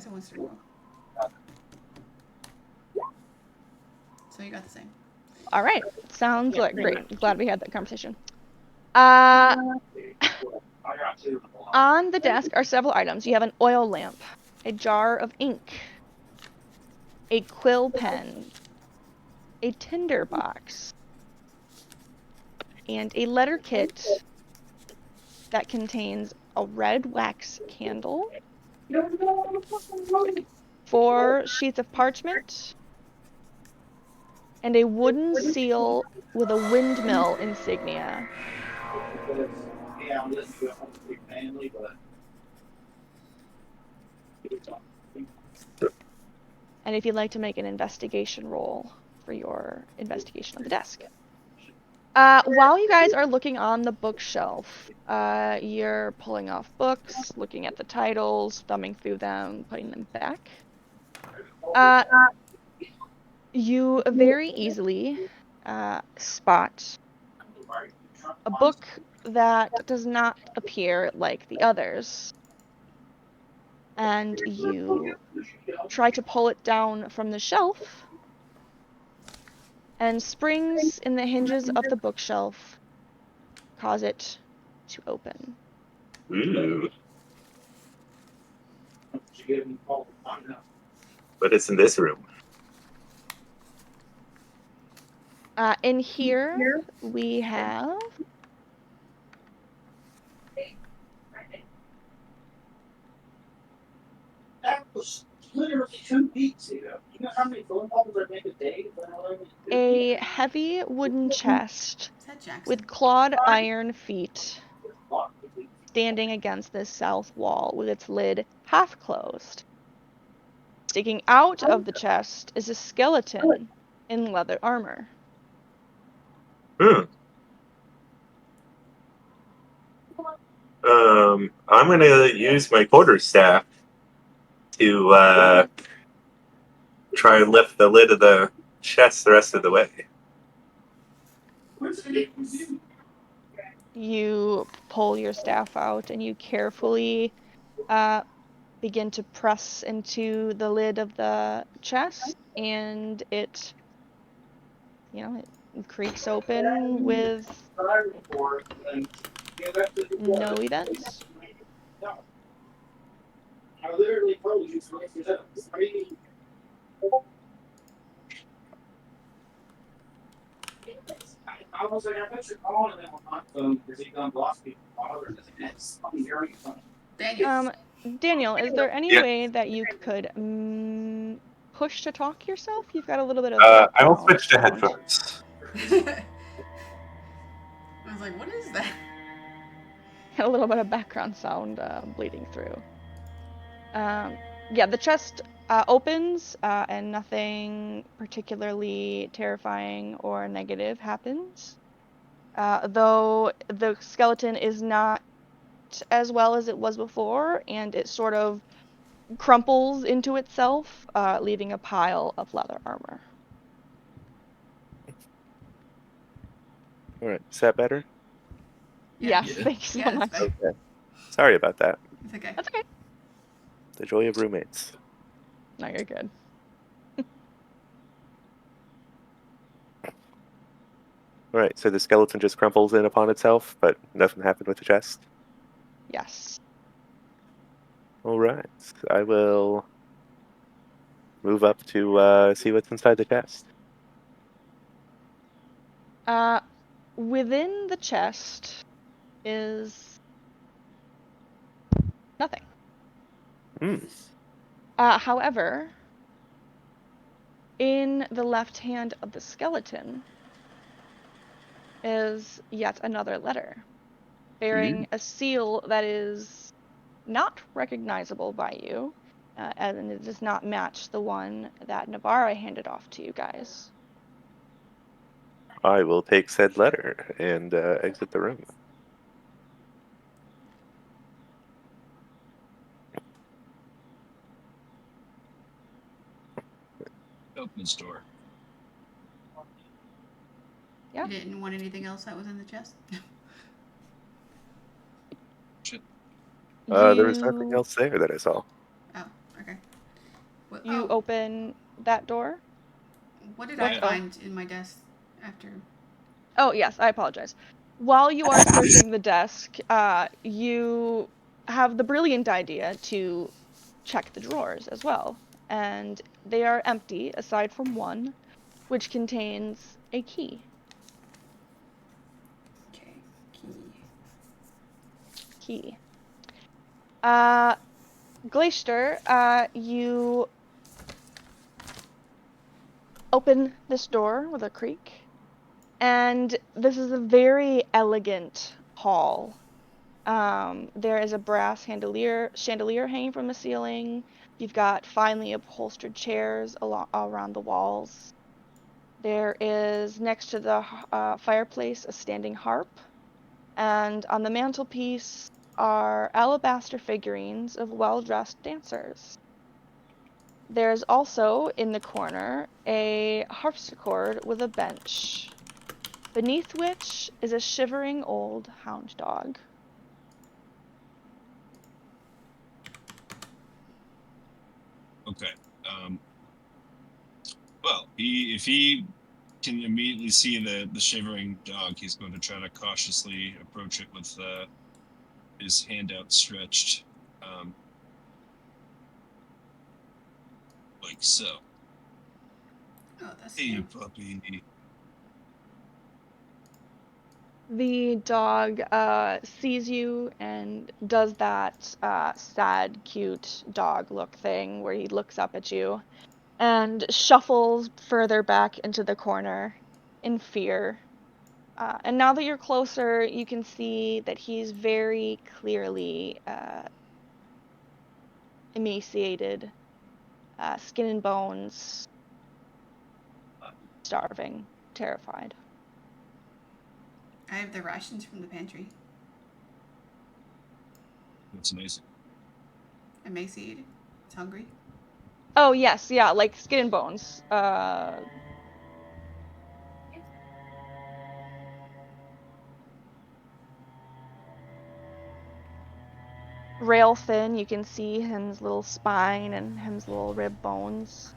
wants to roll. So you got the same. All right. Sounds like great. I'm glad we had that conversation. On the desk are several items. You have an oil lamp, a jar of ink, a quill pen, a tinder box, and a letter kit that contains a red wax candle, 4 sheets of parchment, and a wooden seal with a windmill insignia. And if you'd like to make an investigation roll for your investigation of the desk. While you guys are looking on the bookshelf, you're pulling off books, looking at the titles, thumbing through them, putting them back. You very easily spot a book that does not appear like the others. And you try to pull it down from the shelf, and springs in the hinges of the bookshelf cause it to open. Ooh. But it's in this room. In here, we have a heavy wooden chest Is that Jackson? with clawed iron feet standing against the south wall with its lid half closed. Sticking out of the chest is a skeleton in leather armor. I'm going to use my quarterstaff to try and lift the lid of the chest the rest of the way. You pull your staff out and you carefully begin to press into the lid of the chest, and it creaks open with no events. Daniel. Daniel, is there any Yeah. way that you could push to talk yourself? You've got a little bit of I will background switch to sound. headphones. I was like, what is that? A little bit of background sound bleeding through. Yeah, the chest opens and nothing particularly terrifying or negative happens. Though the skeleton is not as well as it was before, and it sort of crumples into itself, leaving a pile of leather armor. All right, is that better? Yes, Yeah. thank you so Yeah, it's much. better. Okay. Sorry about that. It's okay. That's okay. The joy of roommates. No, you're good. All right, so the skeleton just crumples in upon itself, but nothing happened with the chest. Yes. All right, I will move up to see what's inside the chest. Within the chest is nothing. However, in the left hand of the skeleton is yet another letter, bearing a seal that is not recognizable by you, and it does not match the one that Navarra handed off to you guys. I will take said letter and exit the room. opens door. Yeah. You didn't want anything else that was in the chest? There was nothing You- else there that I saw. Oh, okay. What, You oh, open that door. what did what- I oh. find in my desk after? Oh, yes, I apologize. While you are searching the desk, you have the brilliant idea to check the drawers as well. And they are empty, aside from one, which contains a key. Okay, key. Key. Glacier, you open this door with a creak, and this is a very elegant hall. There is a brass chandelier hanging from the ceiling. You've got finely upholstered chairs around the walls. There is, next to the fireplace, a standing harp. And on the mantelpiece are alabaster figurines of well-dressed dancers. There's also, in the corner, a harpsichord with a bench, beneath which is a shivering old hound dog. Okay. Well, if he can immediately see the shivering dog, he's going to try to cautiously approach it with his hand outstretched, like so. Oh, that's Hey, new. puppy. The dog sees you and does that sad, cute dog look thing where he looks up at you and shuffles further back into the corner in fear. And now that you're closer, you can see that he's very clearly emaciated, skin and bones, starving, terrified. I have the rations from the pantry. That's amazing. Emaciated. It's hungry. Oh, yes, yeah, like skin and bones. Rail thin, you can see him's little spine and him's little rib bones.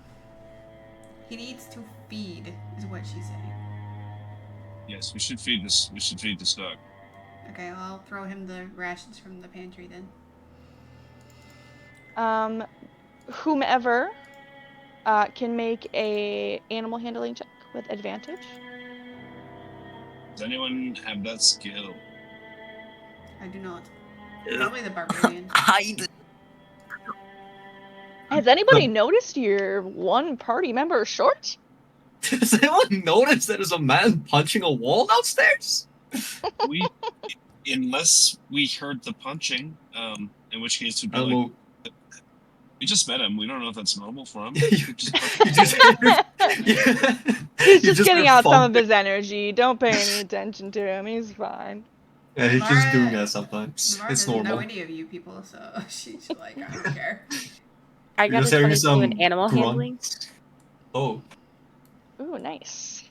He needs to feed, is what she's saying. Yes, we should feed this. We should feed this dog. Okay, well, I'll throw him the rations from the pantry then. Whomever can make a animal handling check with advantage. Does anyone have that skill? I do not. Probably the barbarian. Has anybody noticed your one party member short? Does anyone notice that there's a man punching a wall downstairs? We, unless we heard the punching, in which case we'd be I don't like, know. we just met him. We don't know if that's normal for him. You Just He's You just getting heard out some of thumping. his energy. Don't pay any attention to him. He's fine. Yeah, he's just doing Laura- that sometimes. Laura It's doesn't know normal. any of you people, so she's like, I don't care. I got Just a hearing 22 some in animal handling. grunts. Oh, Ooh, nice.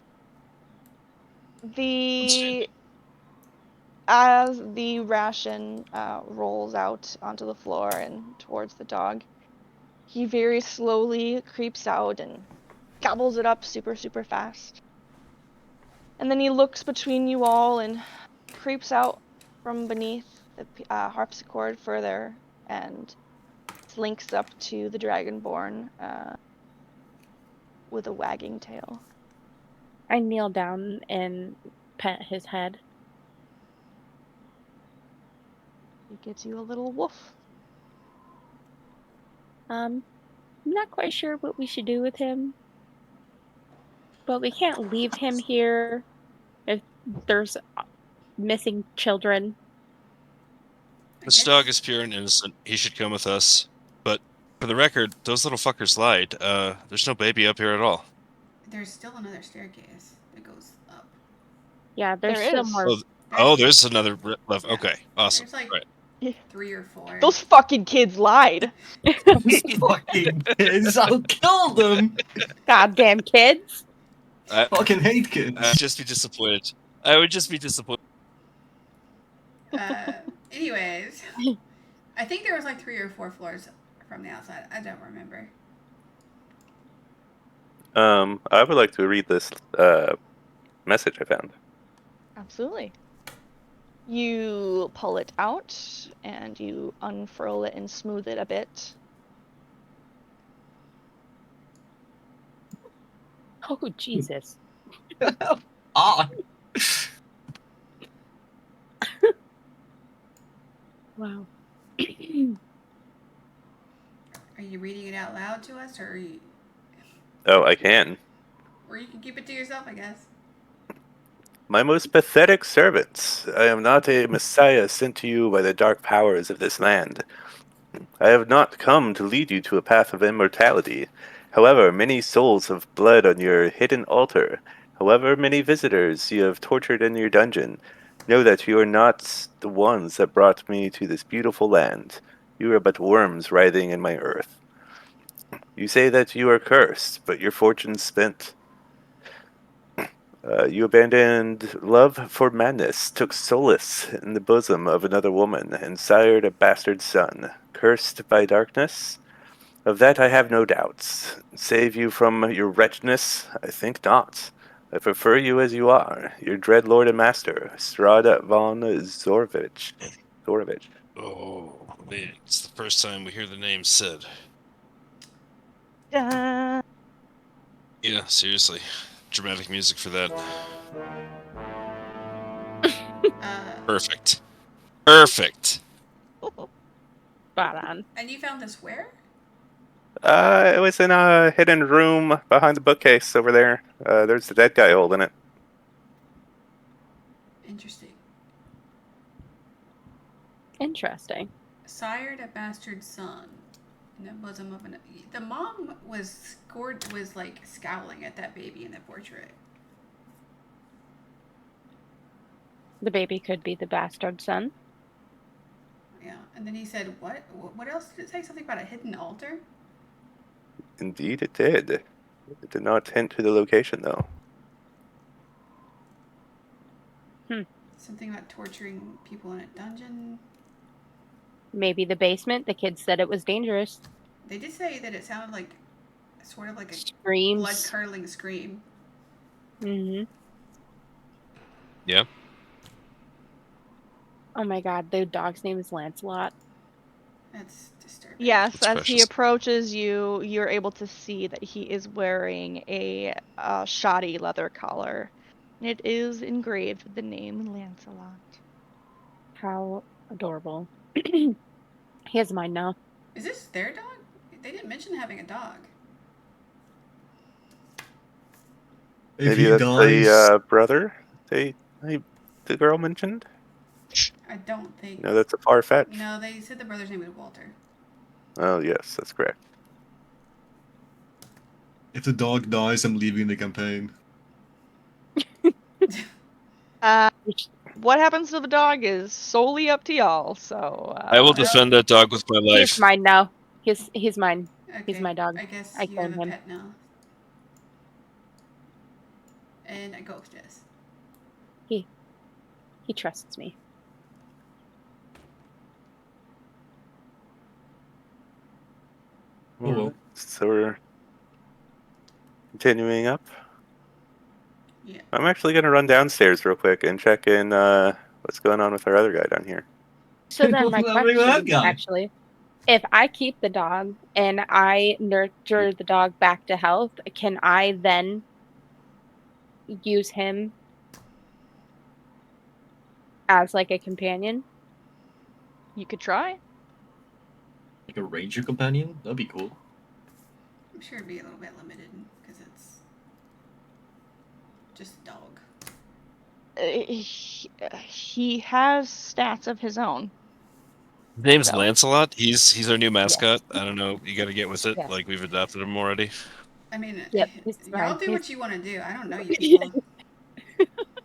Outstanding. As the ration rolls out onto the floor and towards the dog, he very slowly creeps out and gobbles it up super, super fast. And then he looks between you all and creeps out from beneath the harpsichord further and slinks up to the dragonborn with a wagging tail. I kneel down and pet his head. He gives you a little woof. I'm not quite sure what we should do with him, but we can't leave him here if there's missing children. This dog is pure and innocent. He should come with us. But for the record, those little fuckers lied. There's no baby up here at all. There's still another staircase that goes up. Yeah, there's There still is. more. Oh, there's another level. Yeah. Okay, awesome. There's like Right. 3 or 4. Those fucking kids lied. Those fucking kids, I'll kill them! Goddamn kids. I Fucking hate would kids. just be disappointed. I would just be disappointed. Anyways, I think there was like 3 or 4 floors from the outside. I don't remember. I would like to read this message I found. Absolutely. You pull it out and you unfurl it and smooth it a bit. Oh, Jesus. Ah! Wow. Are you reading it out loud to us, or Oh, I can. or you can keep it to yourself, I guess? My most pathetic servants, I am not a messiah sent to you by the dark powers of this land. I have not come to lead you to a path of immortality. However, many souls have bled on your hidden altar. However, many visitors you have tortured in your dungeon. Know that you are not the ones that brought me to this beautiful land. You are but worms writhing in my earth. You say that you are cursed, but your fortune spent. You abandoned love for madness, took solace in the bosom of another woman, and sired a bastard son. Cursed by darkness? Of that I have no doubts. Save you from your wretchedness? I think not. I prefer you as you are, your dread lord and master, Strahd von Zorovich. Oh, man, it's the first time we hear the name said. Dun. Yeah, seriously. Dramatic music for that. Perfect. Perfect. Spot on. And you found this where? It was in a hidden room behind the bookcase over there. There's the dead guy holding it. Interesting. Interesting. Sired a bastard son in the bosom of an. The mom was like scowling at that baby in the portrait. The baby could be the bastard son. Yeah, and then he said, "What? What else did it say? Something about a hidden altar?" Indeed, it did. It did not hint to the location, though. Something about torturing people in a dungeon. Maybe the basement. The kids said it was dangerous. They did say that it sounded like, sort of like a Screams. blood-curdling scream. Mm-hmm. Yeah. Oh my God, the dog's name is Lancelot. That's disturbing. Yes, That's as he precious. approaches you, you're able to see that he is wearing a shoddy leather collar. It is engraved with the name Lancelot. How adorable. He has mine now. Is this their dog? They didn't mention having a dog. If Maybe he that's dies, the brother the girl mentioned? I don't think. No, that's a far fetch. No, they said the brother's name was Walter. Oh, yes, that's correct. if the dog dies, I'm leaving the campaign. What happens to the dog is solely up to y'all. So I will defend that dog with my life. He's mine now. He's mine. Okay, He's my dog. I guess I you have claim a him. pet now. And a ghostess. He trusts me. Oh well. So we're continuing up. Yeah. I'm actually going to run downstairs real quick and check in what's going on with our other guy down here. So then my What's happening with question that guy? actually, if I keep the dog and I nurture the dog back to health, can I then use him as like a companion? you could try. Like a ranger companion? That'd be cool. I'm sure it'd be a little bit limited because it's just a dog. He has stats of his own. His name's So. Lancelot. He's our new mascot. I don't know. You got to get with it. Yeah. Like we've adopted him already. I mean, Yep, he's y'all fine. do what you want to do. I don't know you people.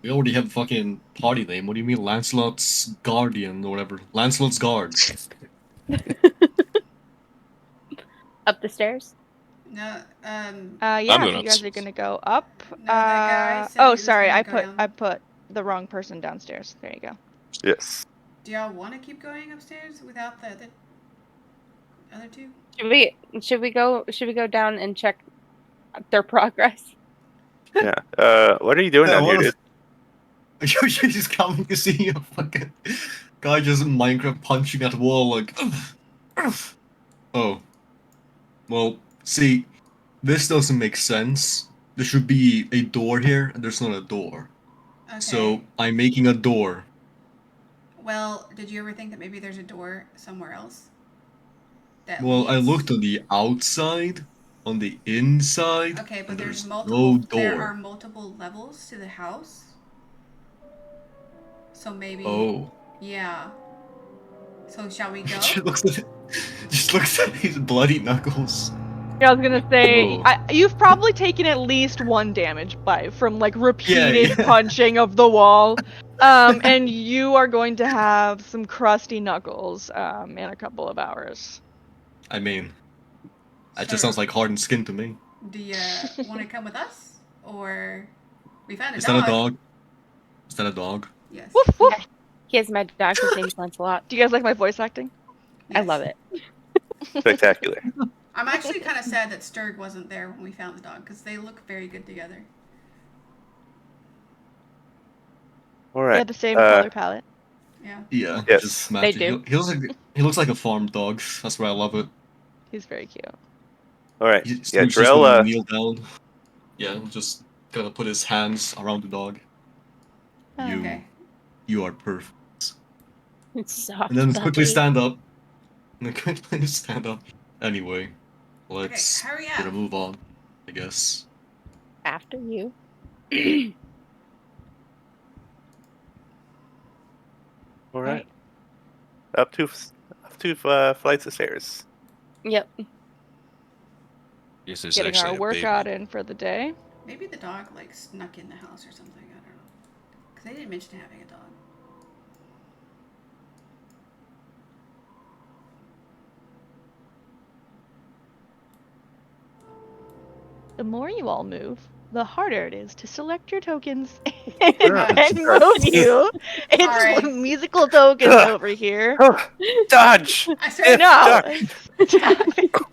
We already have a fucking party name. What do you mean, Lancelot's Guardian or whatever? Lancelot's Guard. Up the stairs? No, Yeah, if going you guys are upstairs. gonna go up. No, that guy said Oh, he was sorry, gonna I go put down. I put the wrong person downstairs. There you go. Yes. do y'all want to keep going upstairs without the other two? Should we go down and check their progress? Yeah. What are you doing down here, dude? You're just coming to see a fucking guy just in Minecraft punching at the wall like. Oh. Well, see, this doesn't make sense. There should be a door here, and there's not a door. Okay. So I'm making a door. Well, did you ever think that maybe there's a door somewhere else? That Well, I leads- looked on the outside, on the inside, Okay, but and there's there's multiple. no There are door. multiple levels to the house. So maybe. Oh. Yeah. So shall we go? Just looks at his bloody knuckles. Yeah, I was gonna say, Whoa. you've probably taken at least 1 damage from like repeated yeah. punching of the wall, and you are going to have some crusty knuckles in a couple of hours. I mean, that just Sir, sounds like hardened skin to me. Do you want to come with us, or we found a Is dog? that a dog? Is that a dog? Yes. Woof woof. He has my dog. His name's Lancelot. Do you guys like my voice acting? I Yes. love it. Spectacular. I'm actually kind of sad that Strahd wasn't there when we found the dog because they look very good together. All They right. had the same color palette. Yeah. Yeah. Yes. Just They matching. do. He looks like a farm dog. That's why I love it. He's very cute. All right. He's Yeah, just Drell. gonna kneel down. Yeah, just gonna put his hands around the dog. You, Okay. you are perfect. It's soft. And then quickly puppy. stand up. And then quickly stand up. Anyway, let's hurry get a up. move on, I guess. After you. All right. Up two flights of stairs. Yep. Yes, there's Getting actually our a workout baby. in for the day. Maybe the dog like snuck in the house or something. I don't know. Because they didn't mention having a dog. The more you all move, the harder it is to select your tokens Yeah. and move you. Sorry. It's musical tokens over here. Dodge! I started. No.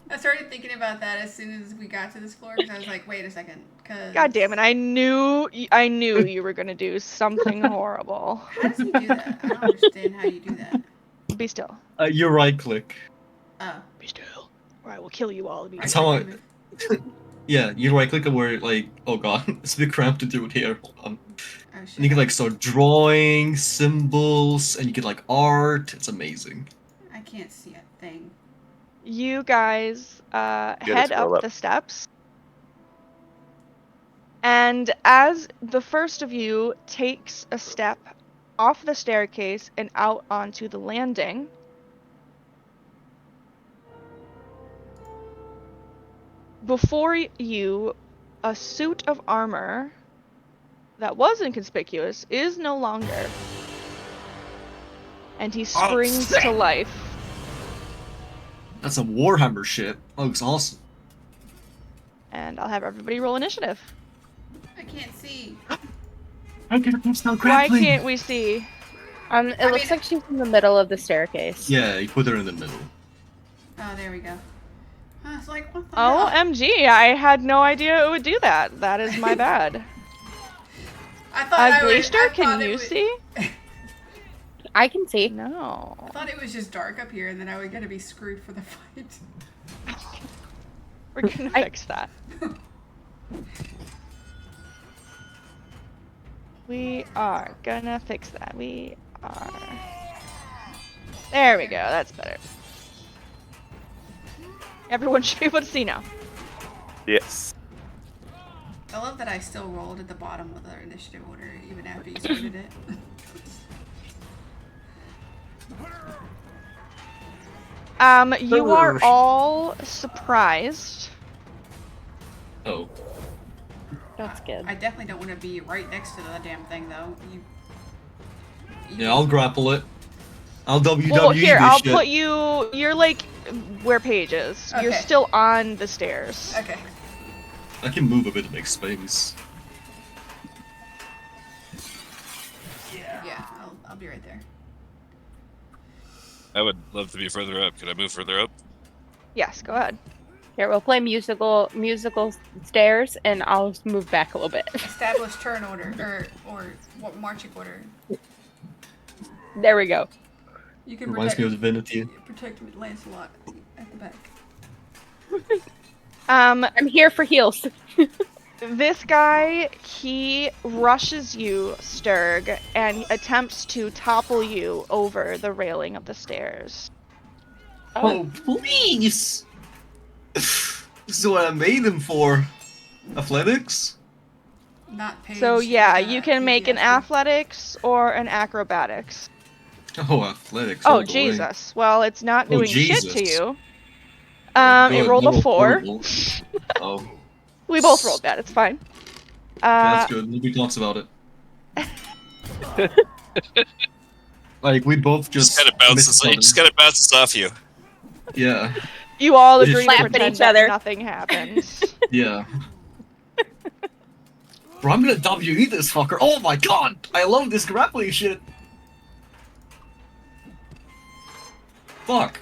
I started thinking about that as soon as we got to this floor because I was like, wait a second. Cause God damn it! I knew you were gonna do something horrible. How does he do that? I don't understand how you do that. Be still. You right click. Oh. Be still, or I will kill you all That's immediately. how Yeah, you right click where like, oh god, it's a bit cramped to do it here. Hold on. Oh shit. And you can like start drawing symbols, and you get like art. It's amazing. I can't see a thing. You guys head scroll up up. the steps. And as the first of you takes a step off the staircase and out onto the landing, before you, a suit of armor that was inconspicuous is no longer. And he springs to life. That's some Warhammer shit. That looks awesome. And I'll have everybody roll initiative. I can't see. I get a start Why can't we see? It looks like she's in the middle of the staircase. Yeah, you put her in the middle. Oh, there we go. I was like, what the Oh, hell? MG, I had no idea it would do that. That is my bad. I thought I would- Gleister, I can thought it you would- see? I can see. No. I thought it was just dark up here and then I was gonna be screwed for the fight. We're gonna fix that. We are gonna fix that. We are. There we go. That's better. Everyone should be able to see now. Yes. I love that I still rolled at the bottom of the initiative order even after you started it. You are all surprised Oh. That's good. I definitely don't want to be right next to the damn thing, though. Yeah, I'll grapple it. I'll WWE Well, here, this I'll shit. put you... You're, like, where Paige is. You're Okay. still on the stairs. Okay. I can move a bit to make space. Yeah, I'll be right there. I would love to be further up. Could I move further up? Yes, go ahead. Here, we'll play musical stairs, and I'll just move back a little bit. Establish turn order, or what marching order. There we go. You can Reminds me of Divinity. protect Lancelot at the back. I'm here for heals. This guy, he rushes you, Strahd, and attempts to topple you over the railing of the stairs. Oh, please! This is what I made him for. Athletics? Not Paige. So yeah, you can make an PTSD. athletics or an acrobatics. Oh, athletics. Oh, all the way. Jesus. Well, it's not Oh, doing shit to Jesus. you. Oh, It good, rolled that a was 4. horrible. Oh, We both rolled that, it's fine. that's good. Nobody talks about it. Like, we both just kind of bounces. missed It just kind of bounces off you. Yeah, You all Just agree to laugh at pretend each that other. nothing happened. yeah. Bro, I'm gonna WE this fucker. Oh my god! I love this grappling shit. Fuck.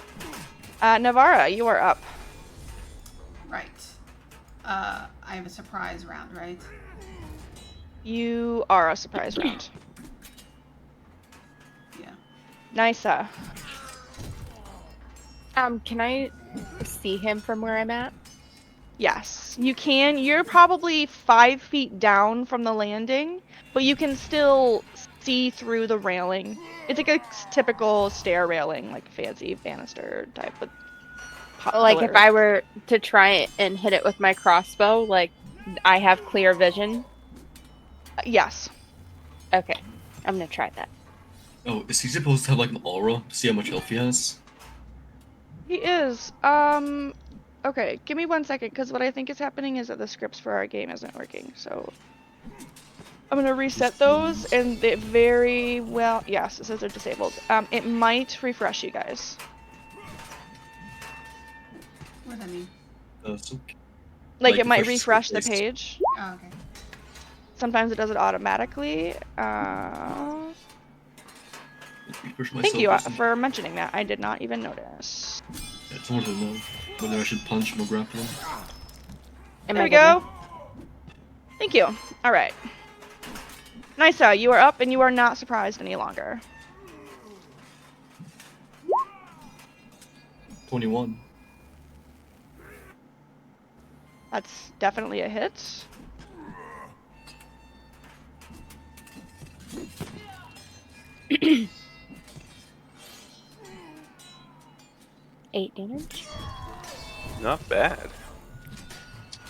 Navarra, you are up. Right. I have a surprise round, right? You are a surprise round. Yeah. Nysa. Can I see him from where I'm at? Yes, you can. You're probably 5 feet down from the landing, but you can still see through the railing. It's like a typical stair railing, like fancy banister type of Like if I were to try and hit it with my crossbow, like I have clear vision. Yes. Okay, I'm gonna try that. Oh, is he supposed to have like an aura? See how much health he has? He is. Okay, give me 1 second, because what I think is happening is that the scripts for our game isn't working, so... I'm gonna reset those, and it very well... Yes, it says they're disabled. It might refresh you guys. What does that mean? That's okay. Like, Like, it might refresh the refresh the space. page. Oh, okay. Sometimes it does it automatically. Refresh Thank myself you or something. for mentioning that. I did not even notice. Yeah, it's hard to know whether I should punch him or grapple him. Am There I we good go. now? Thank you. Alright. Nysa, you are up and you are not surprised any longer. 21. That's definitely a hit. Eight damage. Not bad.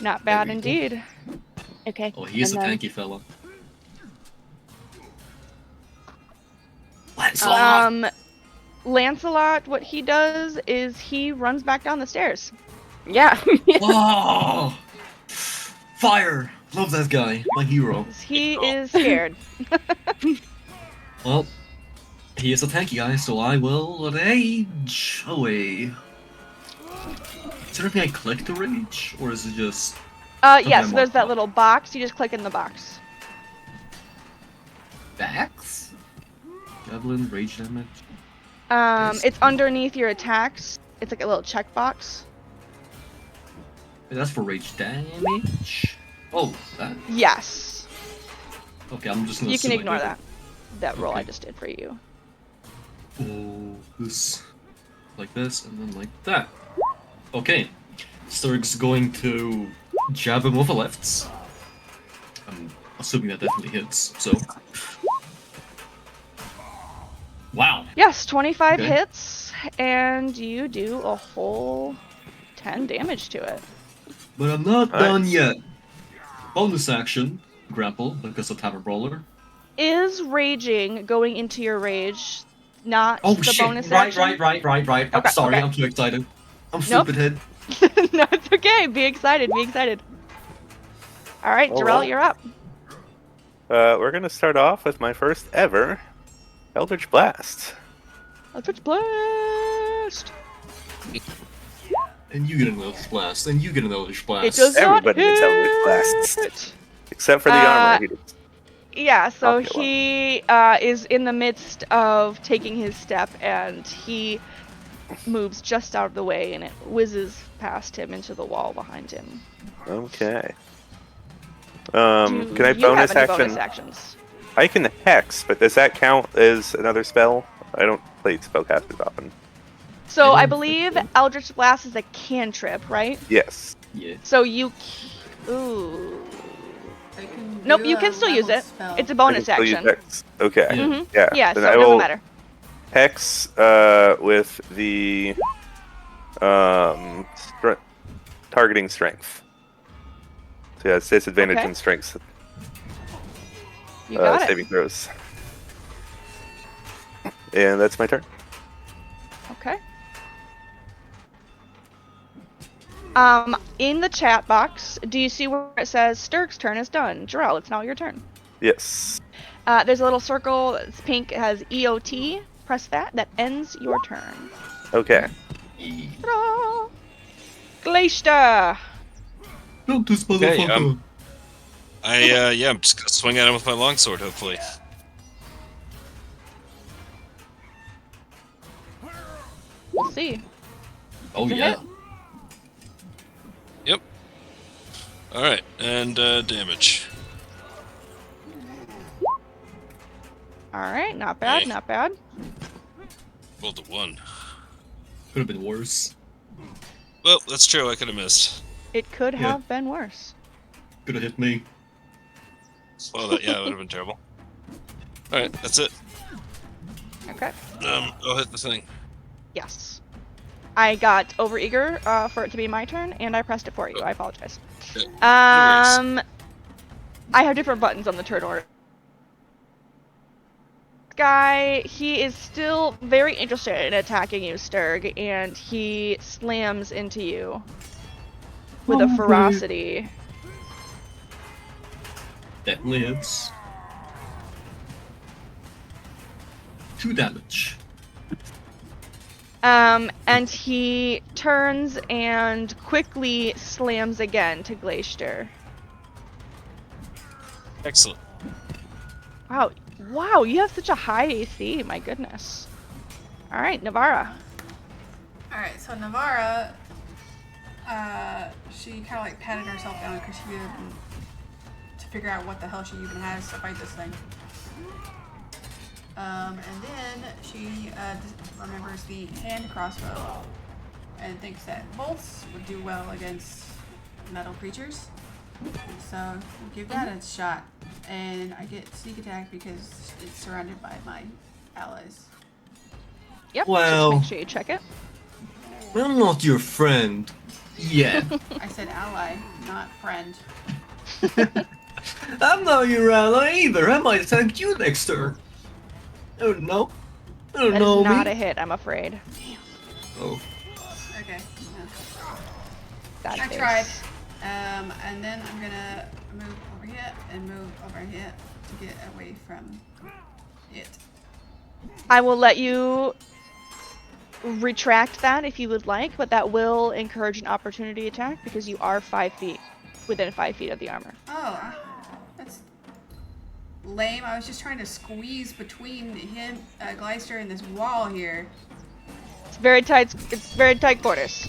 Not bad we go. indeed. Okay. Oh, he is a and then- tanky fella. Lancelot! Lancelot, what he does is he runs back down the stairs. Yeah. Oh! Fire! Love that guy. My hero. He is scared. Well, he is a tanky guy, so I will rage away. Is there anything I click to rage? Or is it just... Yes, I'm there's on that top. little box. You just click in the box. Backs? Javelin, rage damage? It's underneath your attacks. It's like a little checkbox. Hey, that's for rage damage? Oh, that? Yes. Okay, I'm just gonna You can assume I ignore did that. That roll I Okay. just did for you. it. Oh, this... Like this, and then like that. Okay. Sturg's going to jab him with a left. I'm assuming that definitely hits, so... Wow. Yes, 25 Okay. hits, and you do a whole 10 damage to it. But I'm not Nice. done yet. Bonus action, grapple, because of Tavern Brawler. Is raging going into your rage not Oh the shit! bonus Right. action? I'm Okay, sorry, okay. I'm too excited. I'm Nope. stupid head. No, it's okay. Be excited. Be excited. All right, All Jarrell, right. you're up. We're gonna start off with my first ever Eldritch Blast. Eldritch Blast. And you get an Eldritch Blast, and you get an Eldritch Blast. It does not Everybody gets Eldritch Blasts. hit. Except for the armor. He just- Yeah, so Okay, well. he is in the midst of taking his step, and he moves just out of the way, and it whizzes past him into the wall behind him. Okay. Do Can I you have bonus any action? bonus actions? I can hex, but does that count as another spell? I don't play spellcasters often. So I I don't think believe so. Eldritch Blast is a cantrip, right? Yes. Yeah. So you... Ooh. They can Nope, do you a can still use leveled it. spell. It's a I bonus can still use action. hex. Okay. Yeah. Mhm. Yeah. Yeah, then so I it will doesn't matter. hex with the targeting strength. So yeah, it's disadvantage Okay. in strength You got it. saving throws. And that's my turn. Okay. In the chat box, do you see where it says Sturg's turn is done? Jarrell, it's now your turn. Yes. There's a little circle that's pink. It has EOT. Press that. That ends your turn. Okay. Yeah. Ta-da! Glacier! Don't this Okay, motherfucker. I'm just gonna swing at him with my longsword, hopefully. We'll see. Oh It's a yeah. hit. Yep. Alright, and damage. Alright, not bad, Okay. not bad. Rolled a 1. Could have been worse. Well, that's true, I could have missed. It could Yeah. have been worse. Could have hit me. Well, that would have been terrible. Alright, that's it. Okay. I'll hit the thing. Yes. I got overeager for it to be my turn, and I pressed it for you. I apologize. Yeah, no worries. I have different buttons on the turn order. Guy, he is still very interested in attacking you, Sturg, and he slams into you with a ferocity. That lives. 2 damage. And he turns and quickly slams again to Glacier. Excellent. Wow, you have such a high AC, my goodness. Alright, Navara. Alright, so Navara, she kind of like patted herself down because she didn't to figure out what the hell she even has to fight this thing. And then she remembers the hand crossbow and thinks that bolts would do well against metal creatures. So we'll give that a shot. And I get sneak attack because it's surrounded by my allies. Yep, Well- just make sure you check it. I'm not your friend. Yeah. I said ally, not friend. I'm not your ally either. I might attack you next turn. I don't know. I don't That know is not me. a hit, I'm afraid. Oh. Okay. Yeah. That I is. tried. And then I'm gonna move over here and move over here to get away from it. I will let you retract that if you would like, but that will encourage an opportunity attack because you are 5 feet, within 5 feet of the armor. Oh, that's lame. I was just trying to squeeze between him, Gleister, and this wall here. It's very tight. It's very tight quarters.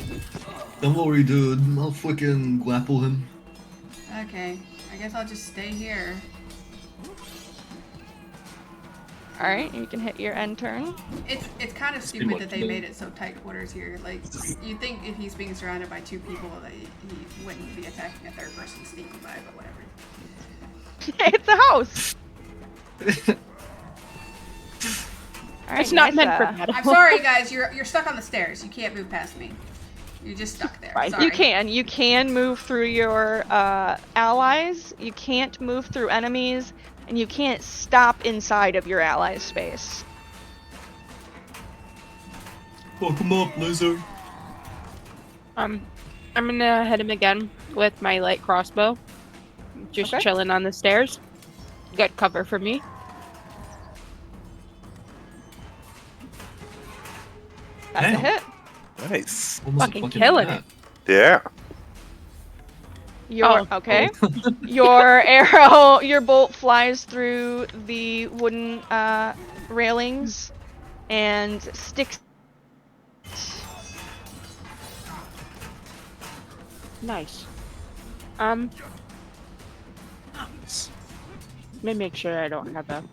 Don't worry, dude. I'll freaking grapple him. Okay, I guess I'll just stay here. All right, you can hit your end turn. It's kind of pretty stupid much that they me. made it so tight quarters here. Like, you'd think if he's being surrounded by 2 people that he wouldn't be attacking a third person sneaking by, but whatever. It's a house. All right, It's not meant for Nysa. battle. I'm sorry, guys. You're stuck on the stairs. You can't move past me. You're just stuck there. Right, Sorry. you can move through your allies. You can't move through enemies, and you can't stop inside of your allies' space. Fuck him up, lizard. I'm gonna hit him again with my light crossbow. Just Okay. chilling on the stairs. Get cover for me. That's a Damn. hit. Nice. Almost a Fucking killing gnat. Yeah. Your Oh. okay. Your arrow, your bolt flies through the wooden railings and sticks. Nice. Nice. Let me make sure I don't have a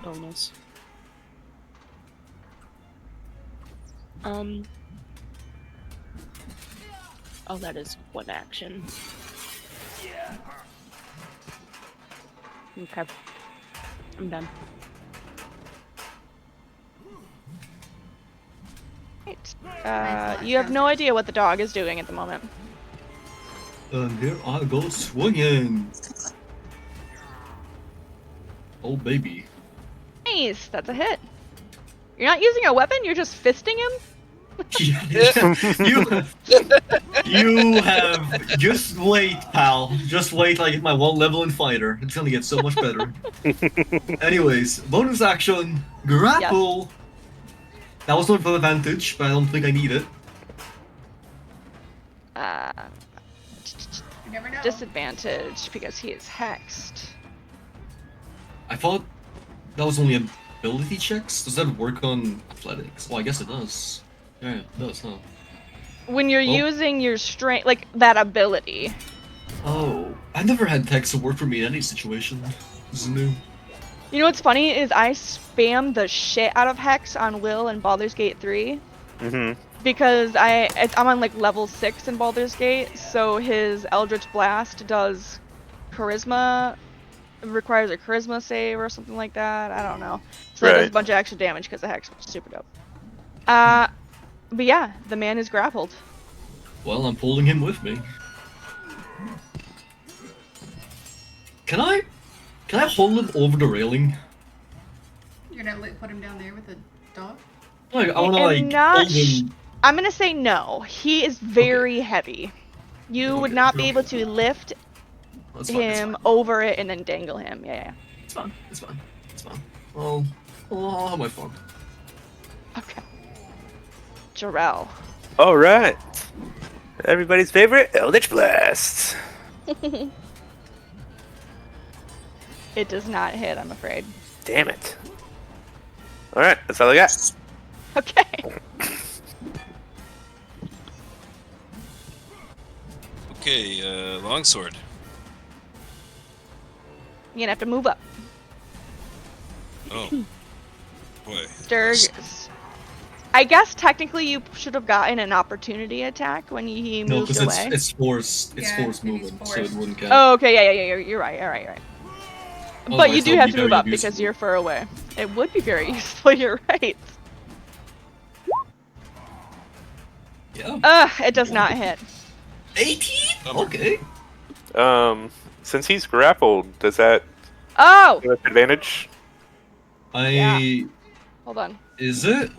bonus. Oh, that is one action. Okay. I'm done. Right. You have no idea what the dog is doing at the moment. And here I go swinging. Oh baby. Nice, that's a hit. You're not using a weapon, you're just fisting him? You have just wait, pal. Just wait till I get my 1 level in fighter. It's gonna get so much better. Anyways, bonus action, grapple. That was not full advantage, but I don't think I need it. You never know. Disadvantage because he is hexed. I thought that was only ability checks. Does that work on athletics? Oh, I guess it does. Yeah, it does, huh? When you're Oh. using your strength, like that ability. Oh, I never had text work for me in any situation. This is new. You know what's funny is I spam the shit out of Hex on Will in Baldur's Gate 3 Mm-hmm. because I'm on like level 6 in Baldur's Gate, so his Eldritch Blast does charisma, requires a charisma save or something like that. I don't know. So it does a Right. bunch of extra damage because of Hex, which is super dope. But yeah, the man is grappled. Well, I'm pulling him with me. Can I hold him over the railing? You're gonna put him down there with the dog? Like, I wanna I'm not hold him. I'm gonna say no. He is very heavy. You would Okay, not be okay. able to lift That's fine. It's him fine. over it and then dangle him. Yeah. It's fine. It's fine. It's fine. I'll have my fun. Okay. Jarrell. All right. Everybody's favorite Eldritch Blast. It does not hit, I'm afraid. Damn it. All right, that's all I got. Okay. Okay, longsword. You're gonna have to move up. Oh. Boy. Sturg. I guess technically you should have gotten an opportunity attack when he No, moved because away. it's forced. It's Yeah, forced it is movement, so forced. it wouldn't count. Oh, okay, yeah, you're right, all right. But you Otherwise, do that have would to be move very up because useful. you're far away. It would be very useful, you're right. Yeah. It does not hit. 18? Okay. Since he's grappled, does that Oh! give us advantage? Yeah. Hold on. Is it?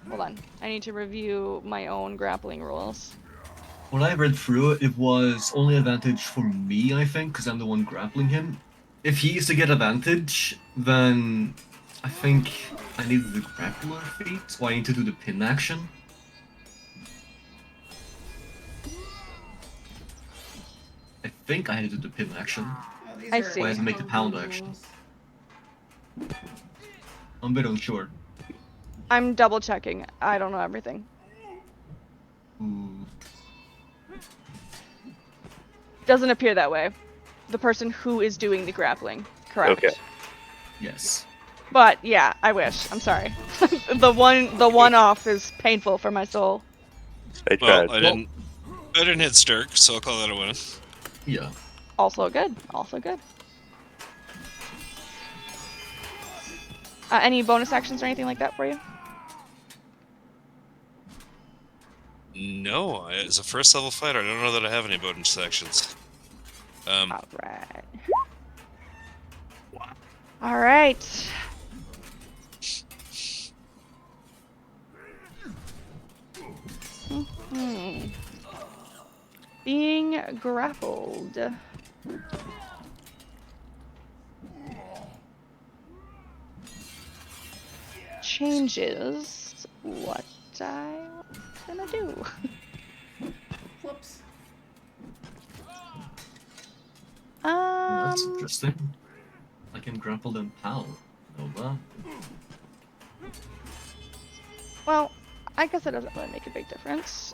Hold on. I need to review my own grappling rules. When I read through it, it was only advantage for me, I think, because I'm the one grappling him. If he is to get advantage, then I think I need the grappler feat, so I need to do the pin action. I think I had to do the pin action. Oh, these I are see. Why doesn't it make the pound rules. action? I'm a bit unsure. I'm double checking. I don't know everything. Ooh. Doesn't appear that way. The person who is doing the grappling. Correct. Okay. Yes. But yeah, I wish. I'm sorry. the one off is painful for my soul. I tried. Well, I didn't hit Sturk, so I'll call that a win. Yeah. Also good. Any bonus actions or anything like that for you? No, as a first level fighter, I don't know that I have any bonus actions. Alright. Alright. Being grappled. Changes what I'm gonna do. Whoops. That's interesting. I can grapple them how? Nova? Well, I guess it doesn't really make a big difference.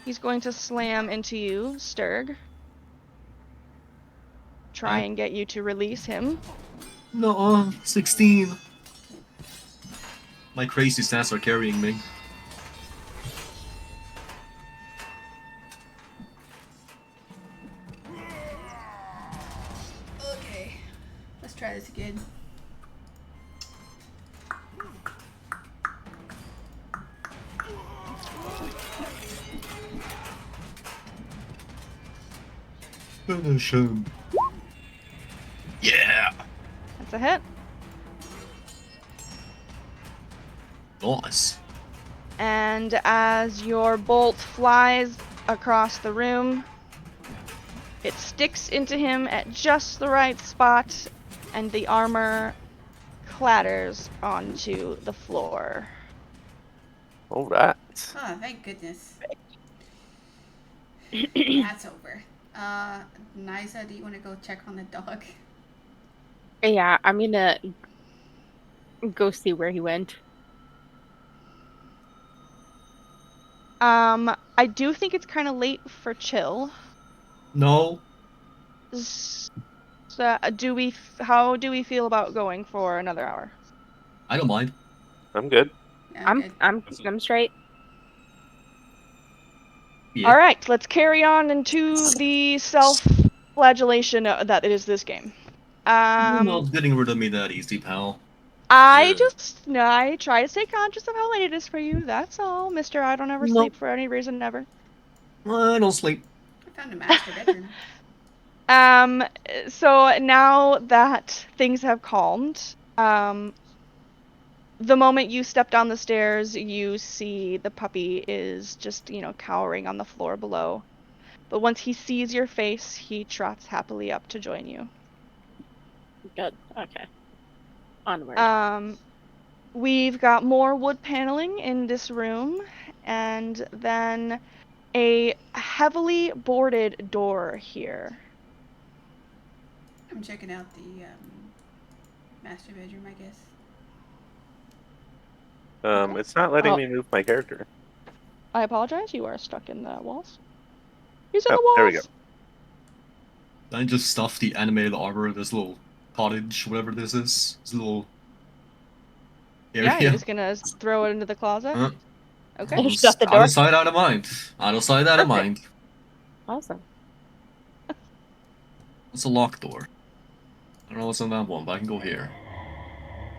He's going to slam into you, Strahd. Try and get you to release him. No, 16. My crazy stats are carrying me. Okay. Let's try this again. Finish him. Yeah! That's a hit. Nice. And as your bolt flies across the room, it sticks into him at just the right spot, and the armor clatters onto the floor. All right. Oh, thank goodness. That's over. Nysa, do you want to go check on the dog? Yeah, I'm gonna go see where he went. I do think it's kind of late for chill. No. So, how do we feel about going for another hour? I don't mind. I'm good. Yeah, good. I'm straight. Yeah. All right, let's carry on into the self-flagellation that is this game. You're not getting rid of me that easy, pal. I try to stay conscious of how late it is for you. That's all, Mister. I don't ever No. sleep for any reason ever. I don't sleep. I found a master bedroom. So now that things have calmed, the moment you step down the stairs, you see the puppy is just, cowering on the floor below. But once he sees your face, he trots happily up to join you. Good. Okay. Onward. We've got more wood paneling in this room, and then a heavily boarded door here. I'm checking out the master bedroom, I guess. Okay. It's not letting me move my character. I apologize, you are stuck in the walls. He's in Oh, the walls! there we go. I just stuff the animated armor in this little cottage, whatever this is. This little area. Yeah, you're just gonna throw it into the closet? Okay. You shut the Out door? of sight, out of mind. Out of sight, out of Perfect. mind. Awesome. It's a locked door. I don't know what's on that one, but I can go here.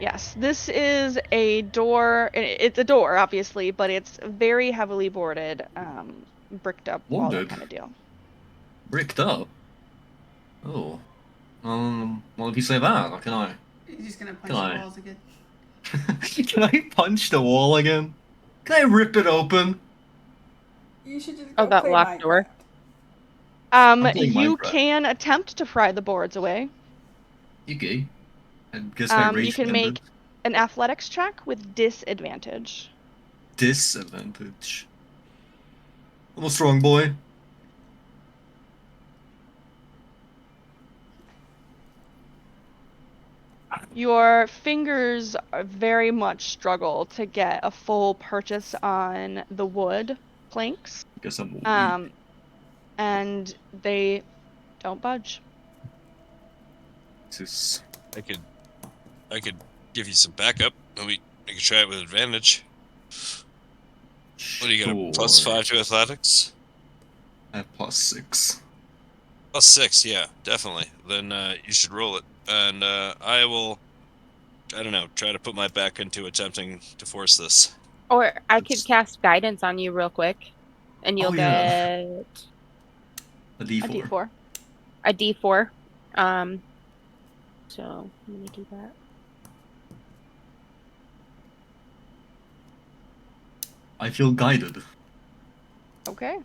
Yes, this is a door. It's a door, obviously, but it's very heavily boarded, bricked up, all that Boarded? kind of deal. Bricked up? Oh. Well, if you say that, can I? You're just gonna punch Can I? the walls again. Can I punch the wall again? Can I rip it open? You should just Oh, go that play locked door? Minecraft. playing You Minecraft. can attempt to pry the boards away. Okay. I guess my rage You can ended. make an athletics check with disadvantage. Disadvantage. I'm a strong boy. Your fingers very much struggle to get a full purchase on the wood planks, I guess I'm weak. and they don't budge. Jesus. I could give you some backup. We could try it with advantage. What do you got? A +5 to athletics? I have +6. +6, yeah, definitely. Then you should roll it, and I will. I don't know. Try to put my back into attempting to force this. Or I could cast guidance on you real quick, and you'll Oh, yeah. get A A D4. D4. a D4. So I'm gonna do that. I feel guided. Okay.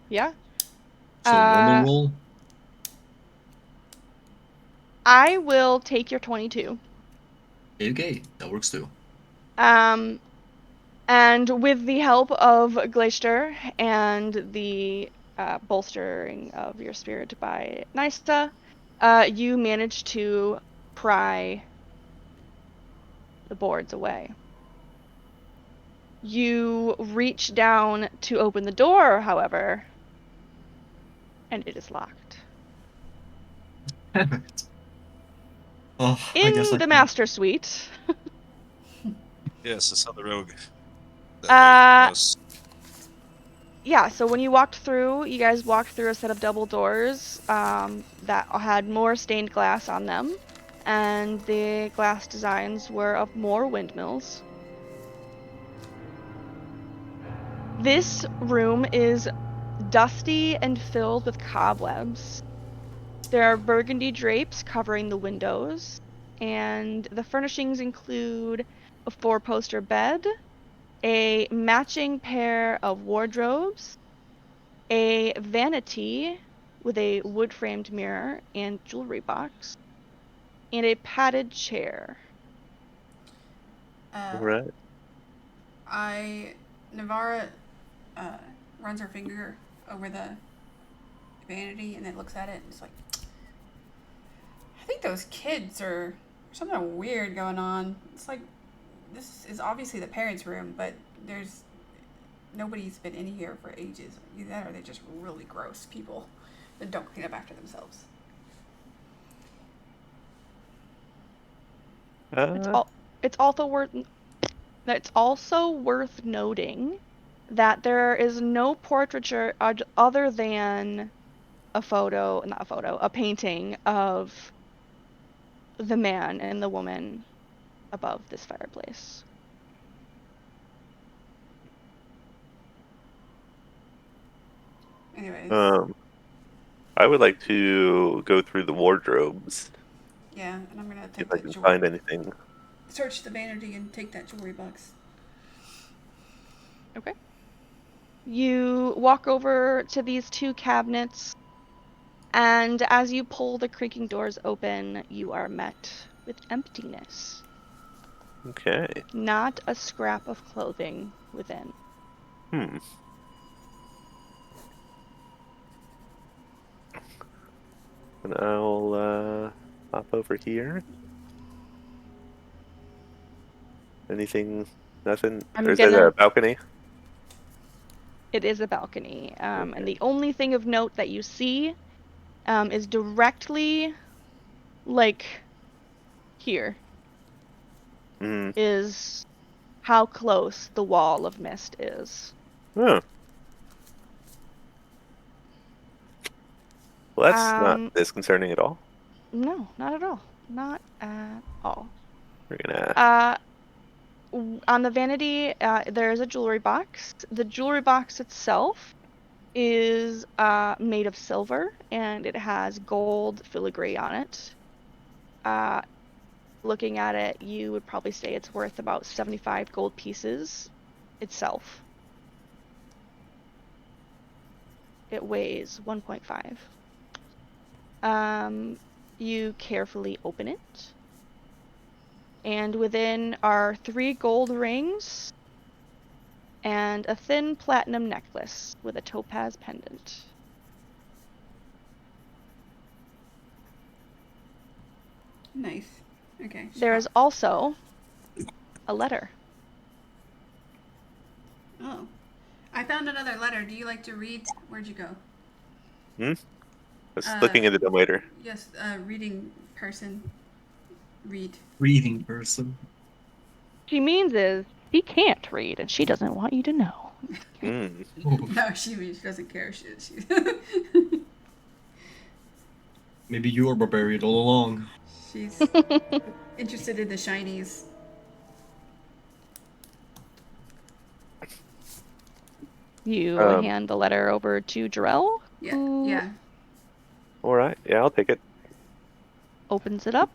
Yeah. So normal Uh, roll. I will take your 22. Okay, that works too. And with the help of Glacier and the bolstering of your spirit by Nysta, you manage to pry the boards away. You reach down to open the door, however, and it is locked. Damn it. Oh, I guess I In the can't. master suite, Yes, I saw the rogue that way. uh, Yes. yeah, so when you walked through, you guys walked through a set of double doors that had more stained glass on them, and the glass designs were of more windmills. This room is dusty and filled with cobwebs. There are burgundy drapes covering the windows, and the furnishings include a four-poster bed, a matching pair of wardrobes, a vanity with a wood-framed mirror and jewelry box, and a padded chair. All Uh, right. Navarra uh, runs her finger over the vanity and then looks at it and it's like, I think those kids are something weird going on. It's like this is obviously the parents' room, but there's nobody's been in here for ages. Either that or they're just really gross people that don't clean up after themselves. It's Uh, all it's also worth it's also worth noting that there is no portraiture other than a painting of the man and the woman above this fireplace. Anyways, um, I would like to go through the wardrobes, yeah, and I'm gonna see if take I the can jewelry, find anything. search the vanity and take that jewelry box. Okay. You walk over to these two cabinets, and as you pull the creaking doors open, you are met with emptiness. Okay. Not a scrap of clothing within. Hmm. And I'll hop over here. Anything? Nothing? Or I'm is it a gonna. balcony? It is a balcony, and Okay. the only thing of note that you see is directly, like, here, Hmm. is how close the wall of mist is. Oh, well, that's not Um, disconcerting at all. no, not at all. Not at all. We're gonna. Uh, on the vanity, there is a jewelry box. The jewelry box itself is made of silver, and it has gold filigree on it. Uh, Looking at it, you would probably say it's worth about 75 gold pieces itself. It weighs 1.5. You carefully open it, and within are 3 gold rings and a thin platinum necklace with a topaz pendant. Nice. Okay. There is also a letter. Oh, I found another letter. Do you like to read? Where'd you go? Hmm. I was Uh, looking into them later. yes. Reading person. Read. Reading person. She means is she can't read and she doesn't want you to know. Hmm. No, she doesn't care. She Maybe you were barbarian all along. she's interested in the shinies. You Um. hand the letter over to Jarell, Yeah. who Yeah. All right. Yeah, I'll take it. opens it up.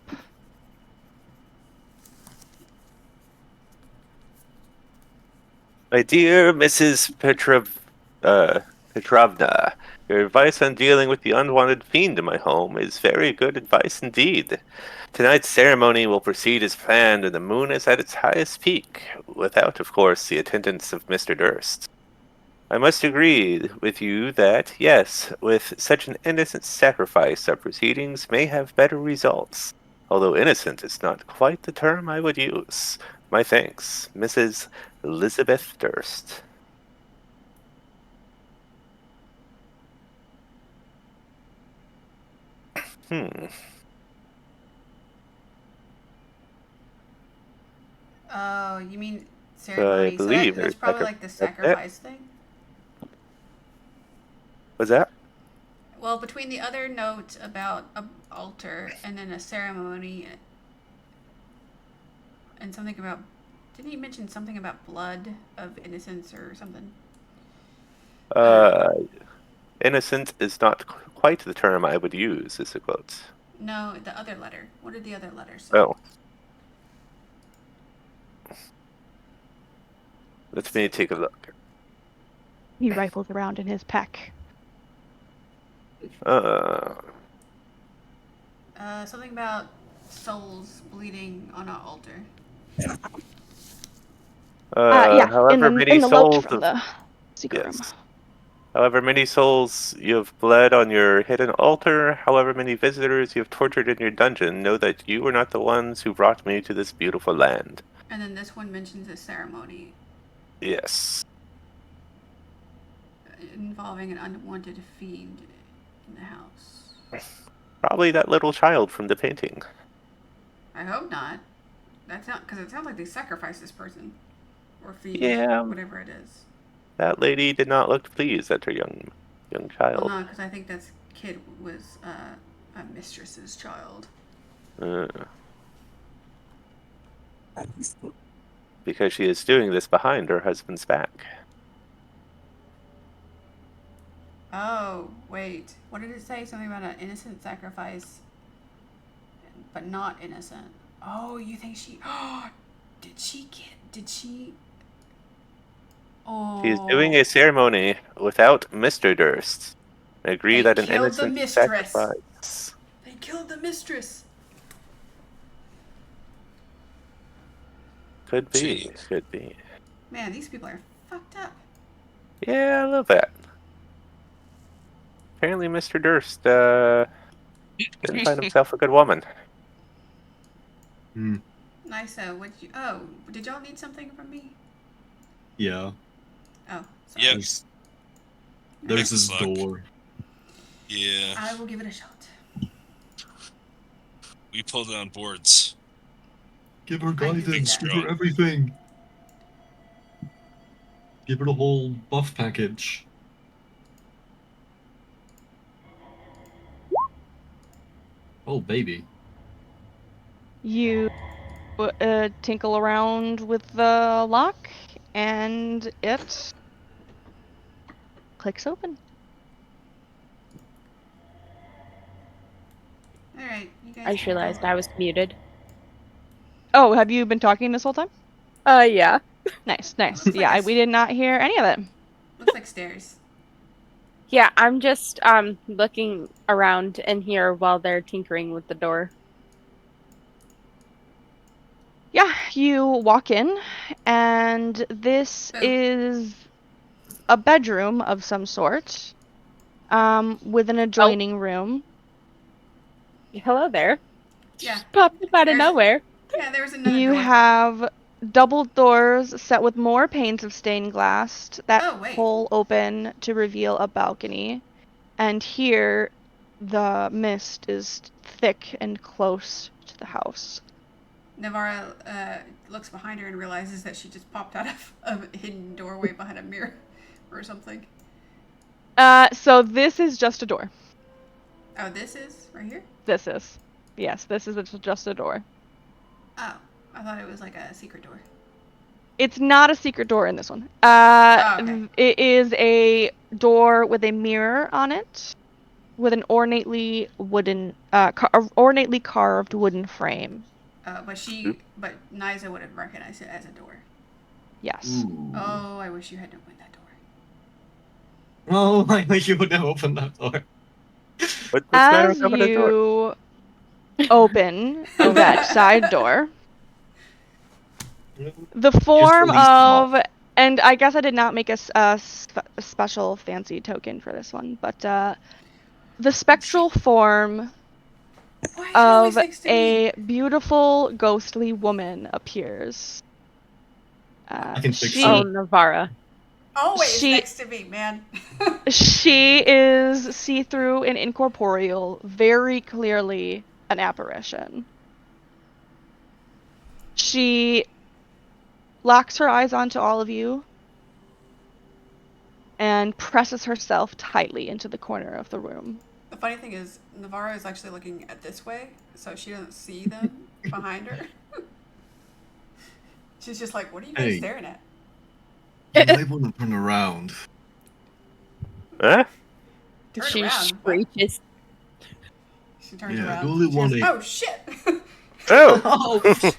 My dear Mrs. Petrov, Petrovna, your advice on dealing with the unwanted fiend in my home is very good advice indeed. Tonight's ceremony will proceed as planned, and the moon is at its highest peak, without, of course, the attendance of Mr. Durst. I must agree with you that, yes, with such an innocent sacrifice, our proceedings may have better results. Although innocent is not quite the term I would use. My thanks, Mrs. Elizabeth Durst. Hmm. Oh, you mean So I ceremony? So believe that's there's probably like the that's it. sacrifice thing. What's that? Well, between the other note about a altar and then a ceremony and something about, didn't he mention something about blood of innocence or something? Uh, innocent is not quite the term I would use, is the quote. No, the other letter. What did the other letter say? Oh, let me take a look. He rifles around in his pack. Uh, Something about souls bleeding on an altar. Yeah, however in many the note souls from of the secret room. yes, however many souls you have bled on your hidden altar, however many visitors you have tortured in your dungeon, know that you are not the ones who brought me to this beautiful land. And then this one mentions a ceremony Yes, involving an unwanted fiend in the house. probably that little child from the painting. I hope not. That's not because it sounds like they sacrificed this person or fiend, Yeah, whatever it is. that lady did not look pleased at her young Well, child. no, because I think this kid was a mistress's child. Uh, because she is doing this behind her husband's back. Oh, wait. What did it say? Something about an innocent sacrifice, but not innocent. Oh, you think she. Oh, did she get. Did she. She is doing Oh. a ceremony without Mr. Durst. I agree They that an killed the innocent mistress. sacrifice They killed the mistress. could be. Jeez. Could be. Man, these people are fucked up. Yeah, I love that. Apparently, Mr. Durst didn't find himself a good woman. Hmm. Nice. What you? Oh, did y'all need something from me? Yeah. Oh, sorry. Yep. There's Make there's this this luck. door. Yeah, I will give it a shot. we pulled down boards. Give her I can see guidance. that. Give her everything. Give her the whole buff package. Oh, baby. You tinkle around with the lock, and it clicks open. All right, you guys. I just can go. realized I was muted. Oh, have you been talking this whole time? Yeah. Nice. Looks like Yeah, we did not hear any of it. Looks like stairs. Yeah, I'm just looking around in here while they're tinkering with the door. Yeah, you walk in, and this Boo. is a bedroom of some sort, with an adjoining room. Hello there. Yeah. Just popped up out of There's- nowhere. Yeah, there was another You door. have double doors set with more panes of stained glass that Oh, wait. pull open to reveal a balcony. And here, the mist is thick and close to the house. Navarra looks behind her and realizes that she just popped out of a hidden doorway behind a mirror or something. So this is just a door. Oh, this is right here? This is. Yes, this is just a door. Oh, I thought it was like a secret door. It's not a secret door in this one. Okay. It is a door with a mirror on it, with an ornately carved wooden frame. But Niza would have recognized it as a door. Yes. Ooh. Oh, I wish you hadn't opened that door. Oh, I wish you would have opened that door. What's the matter As with opening the door? you open that side door, the form Usually small. of, and I guess I did not make a special fancy token for this one, but the spectral form Why is it always of next to me? a beautiful ghostly woman appears. I can fix Oh, She that. Navara. Always she next to me, man. she is see-through and incorporeal, very clearly an apparition. She locks her eyes onto all of you and presses herself tightly into the corner of the room. The funny thing is, Navarro is actually looking at this way, so she doesn't see them behind her. She's just like, what are you guys Hey. staring at? You might want to turn around. Huh? Turn She around. What? screeches. She turns Yeah, around. the only She one goes, they- oh shit! Oh!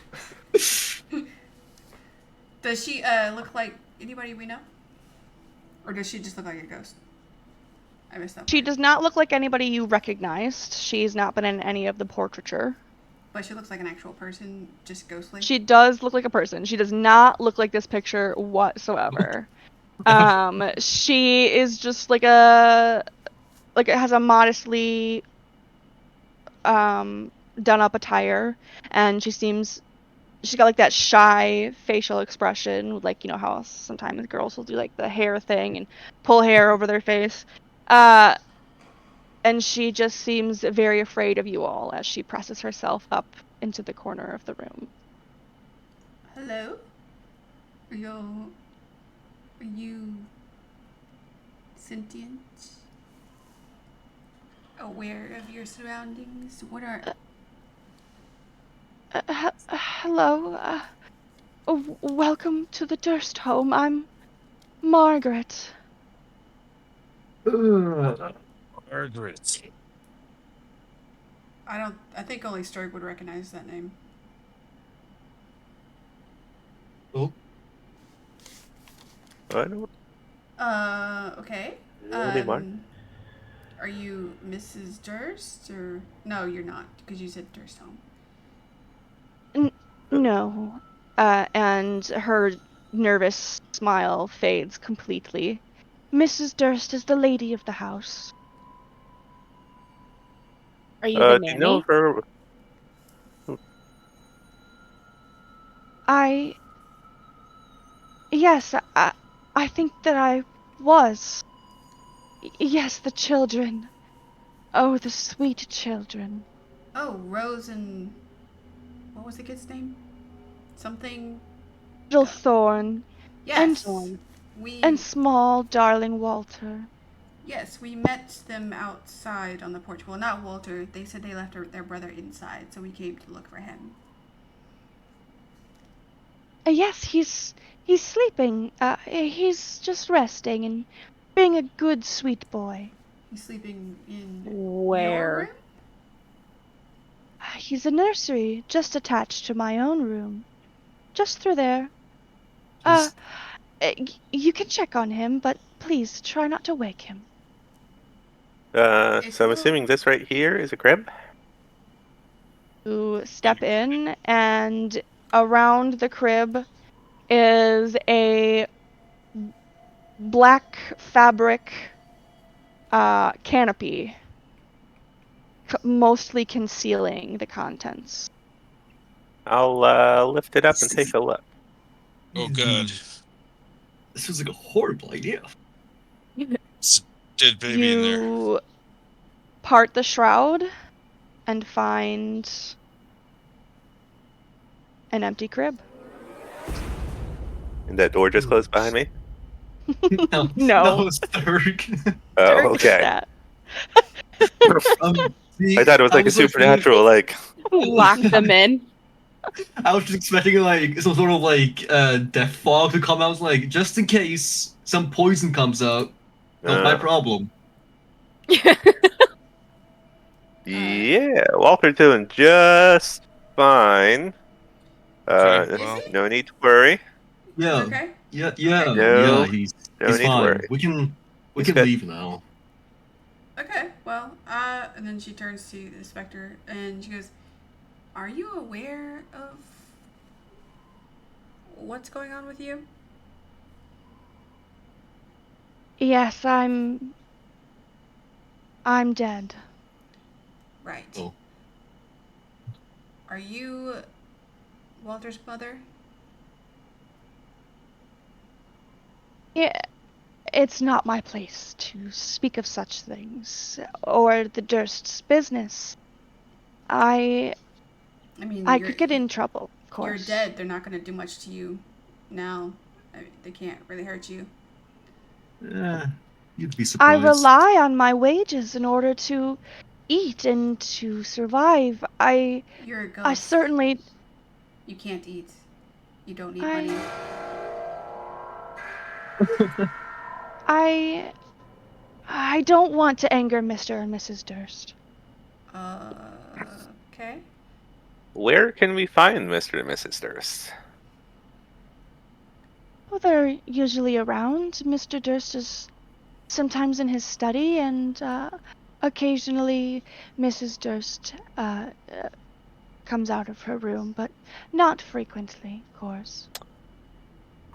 Does she look like anybody we know? Or does she just look like a ghost? I missed that part. She does not look like anybody you recognized. She's not been in any of the portraiture. But she looks like an actual person, just ghostly. She does look like a person. She does not look like this picture whatsoever. She is just like it has a modestly done up attire, and she's got like that shy facial expression, like, you know how sometimes girls will do like the hair thing and pull hair over their face. And she just seems very afraid of you all as she presses herself up into the corner of the room. Hello? Are you sentient? Aware of your surroundings? What are... Hello. Welcome to the Durst home. I'm Margaret. Margaret. I think only Strahd would recognize that name. Oh, I don't Okay. know anymore. Are you Mrs. Durst, or... No, you're not, because you said Durst home. No. And her nervous smile fades completely. Mrs. Durst is the lady of the house. Are you the Do you know nanny? her? Yes, I think that I was. Yes, the children. Oh, the sweet children. Oh, Rose and... What was the kid's name? Something... Little Thorn Yes! and small darling Walter. Yes, we met them outside on the porch. Well, not Walter. They said they left their brother inside, so we came to look for him. Yes, he's sleeping. He's just resting and being a good, sweet boy. He's sleeping in your Where? room? He's a nursery just attached to my own room. Just through there. Just- You can check on him, but please try not to wake him. It's So I'm a assuming this right here is a crib? You step in, and around the crib is a black fabric canopy, mostly concealing the contents. I'll lift it up and take a look. Oh, God. This was like a horrible idea. It's a dead baby in there. You part the shroud and find an empty crib. And that door just closed behind me? No, No. that was Dirk. Oh, Dirk did okay. that. I thought it was like a was, like, supernatural, like... Lock them in. I was just expecting like some sort of like death fog to come out, like just in case some poison comes out. Not my Uh, problem. yeah, Walter's doing just fine. Okay, well. No need to worry. Yeah, Okay. yeah. No, He's no need to fine. worry. We can We He's can good. leave now. Okay, well, and then she turns to the inspector and she goes, "Are you aware of what's going on with you?" Yes, I'm dead. Right. Oh. Are you Walter's mother? Yeah, it's not my place to speak of such things, or the Durst's business. I I mean, could get in trouble, of you're course. dead. They're not going to do much to you now. I mean, they can't really hurt you. You'd be I surprised. rely on my wages in order to eat and to survive. You're a I ghost. certainly You can't eat. You don't need I money. I don't want to anger Mr. and Mrs. Durst. Uh, okay. Where can we find Mr. and Mrs. Durst? Well, they're usually around. Mr. Durst is sometimes in his study, and occasionally Mrs. Durst comes out of her room, but not frequently, of course.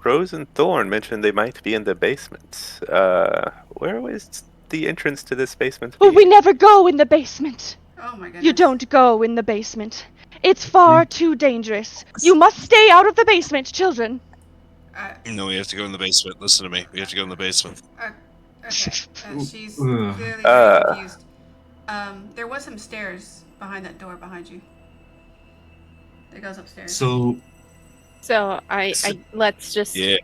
Rose and Thorn mentioned they might be in the basement. Where was the entrance to this basement Well, we be? never go in the basement. Oh my goodness. You don't go in the basement. It's far too dangerous. You must stay out of the basement, children. No, we have to go in the basement. Listen to me. We have to go in the basement. Okay. She's Ugh. clearly very confused. There was some stairs behind that door behind you. It goes upstairs. So, So I let's just Yeah.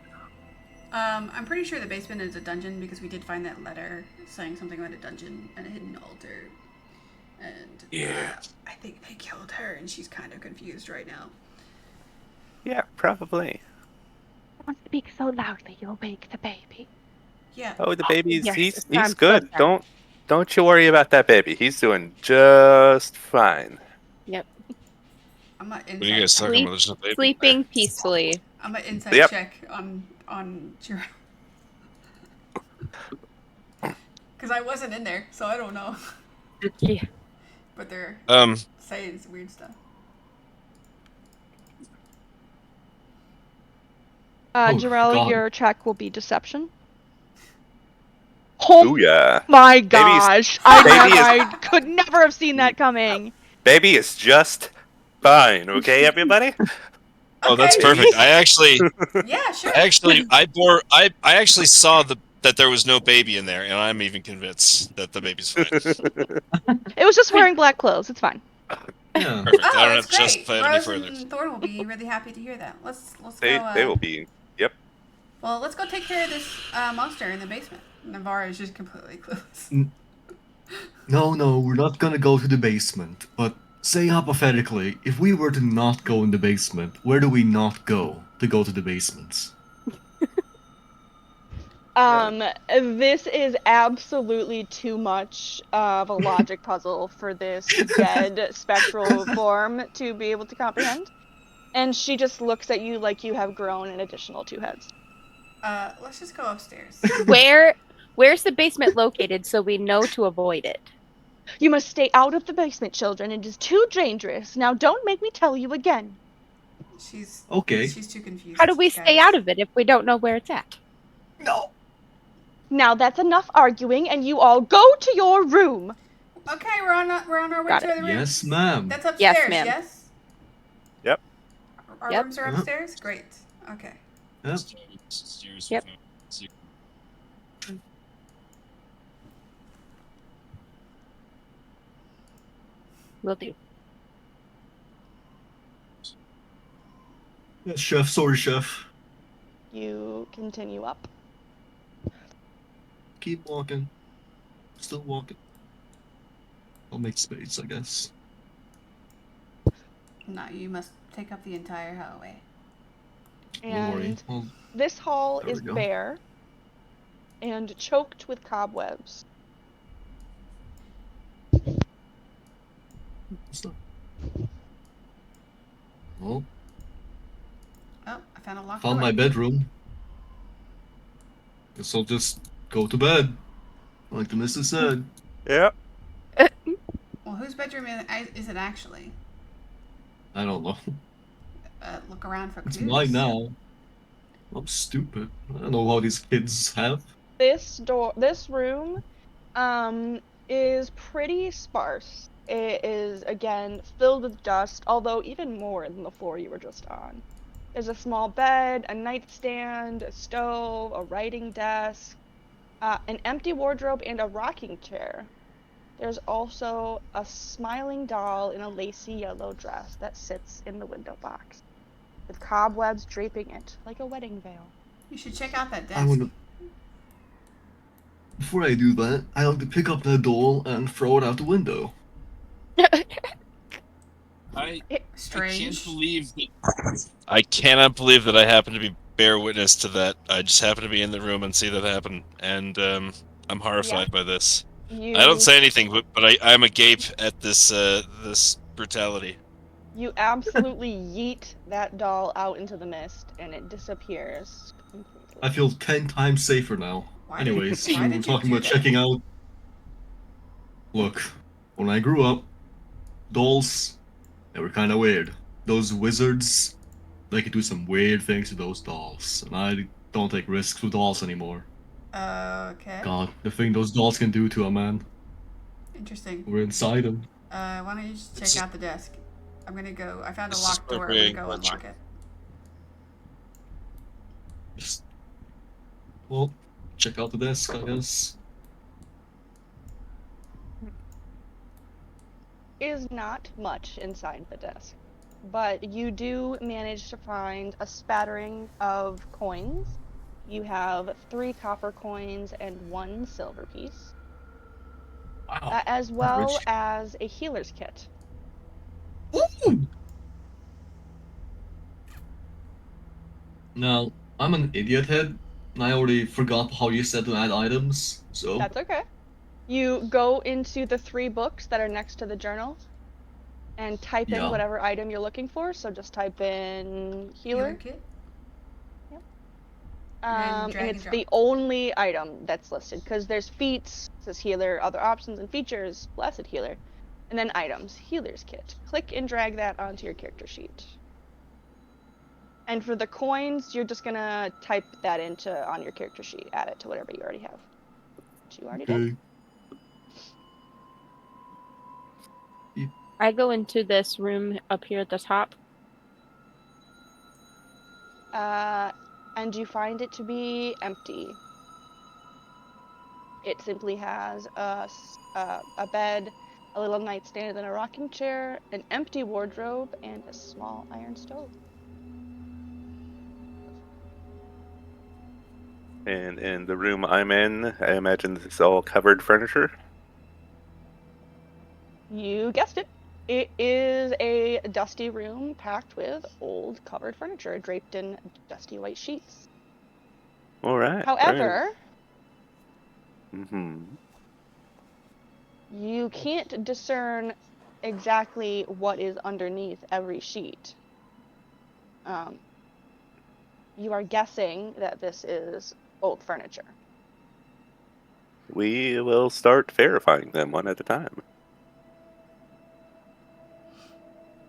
I'm pretty sure the basement is a dungeon because we did find that letter saying something about a dungeon and a hidden altar. And Yeah. I think they killed her and she's kind of confused right now. Yeah, probably. Don't speak so loudly, you'll wake the baby. Yeah. Oh, the baby's yes, he's I'm so good. sorry. Don't you worry about that baby. He's doing just fine. Yep. I'm an What are you guys inside. talking about? There's no baby in Sleeping there. peacefully. I'm an inside Yep. check on Jiro. Because I wasn't in there, so I don't know. Yeah. But they're saying some weird stuff. Jarell, God. your check will be deception. Oh yeah. My Baby's- gosh! baby is- I could never have seen that coming. Baby is just fine, okay, everybody? Oh, that's Okay. perfect. I actually Yeah, sure. I actually saw that there was no baby in there, and I'm even convinced that the baby's fine. It was just wearing black clothes. It's fine. yeah. Perfect. Oh, I don't that's have to great. justify it any Rose further. and Thorn will be really happy to hear that. Let's they go. will be. Yep. Well, let's go take care of this monster in the basement. Navarra is just completely clueless. No, we're not gonna go to the basement. But say hypothetically, if we were to not go in the basement, where do we not go to go to the basements? This is absolutely too much of a logic puzzle for this dead spectral form to be able to comprehend. And she just looks at you like you have grown an additional 2 heads. Let's just go upstairs. Where's the basement located so we know to avoid it? You must stay out of the basement, children. It is too dangerous. Now don't make me tell you again. She's Okay. She's too confused. How do we stay out of it if we don't know where it's at? No. Now that's enough arguing, and you all go to your room. Okay, we're on our way Got to it. the room. Yes, ma'am. That's upstairs. Yes, ma'am. Yes. Yep. Our Yep. rooms are upstairs. Great. Okay. Yep. Yep. Will do. Yes, chef. Sorry, chef. You continue up. Keep walking. Still walking. I'll make space, I guess. No, you must take up the entire hallway. Don't worry. And I'll... this hall There we is go. bare and choked with cobwebs. Stop. Well, Oh, I found a locked found door. my bedroom. Guess I'll just go to bed. Like the missus said. Yeah. Well, whose bedroom is it actually? I don't know. Look around for It's clues. mine now. I'm stupid. I don't know how these kids have. This room, is pretty sparse. It is, again, filled with dust, although even more than the floor you were just on. There's a small bed, a nightstand, a stove, a writing desk, an empty wardrobe, and a rocking chair. There's also a smiling doll in a lacy yellow dress that sits in the window box, with cobwebs draping it like a wedding veil. You should check out that I desk. wanna. Before I do that, I like to pick up that doll and throw it out the window. I Strange. I cannot believe that I happen to be bear witness to that. I just happen to be in the room and see that happen, and I'm horrified by this. I don't You say anything, but I'm agape at this brutality. You absolutely yeet that doll out into the mist, and it disappears completely. I feel 10 times safer now. Why Anyways, why you were did you talking do about that? checking out. Look, when I grew up, dolls, they were kind of weird. Those wizards, they could do some weird things to those dolls, and I don't take risks with dolls anymore. Okay. God, the thing those dolls can do to a man. Interesting. We're inside them. Why don't you just check out the desk? I'm gonna go. I found a This is locked door. I'm gonna go unlock it. Just, well, check out the desk, I guess. Is not much inside the desk, but you do manage to find a spattering of coins. You have 3 copper coins and 1 silver piece, Wow. as well Rich. as a healer's kit. Ooh! Now, I'm an idiot head, and I already forgot how you said to add items, so. That's okay. You go into the 3 books that are next to the journal and type in Yeah. whatever item you're looking for. So just type in healer. kit. And drag and it's drop. the only item that's listed, because there's feats, says healer, other options and features, blessed healer, and then items, healer's kit. Click and drag that onto your character sheet. And for the coins, you're just gonna type that on your character sheet, add it to whatever you already have. Which you already did. I go into this room up here at the top. And you find it to be empty. It simply has a bed, a little nightstand, and then a rocking chair, an empty wardrobe, and a small iron stove. And in the room I'm in, I imagine this is all covered furniture. You guessed it. It is a dusty room packed with old covered furniture draped in dusty white sheets. All right. However, Mm-hmm. you can't discern exactly what is underneath every sheet. You are guessing that this is old furniture. We will start verifying them one at a time.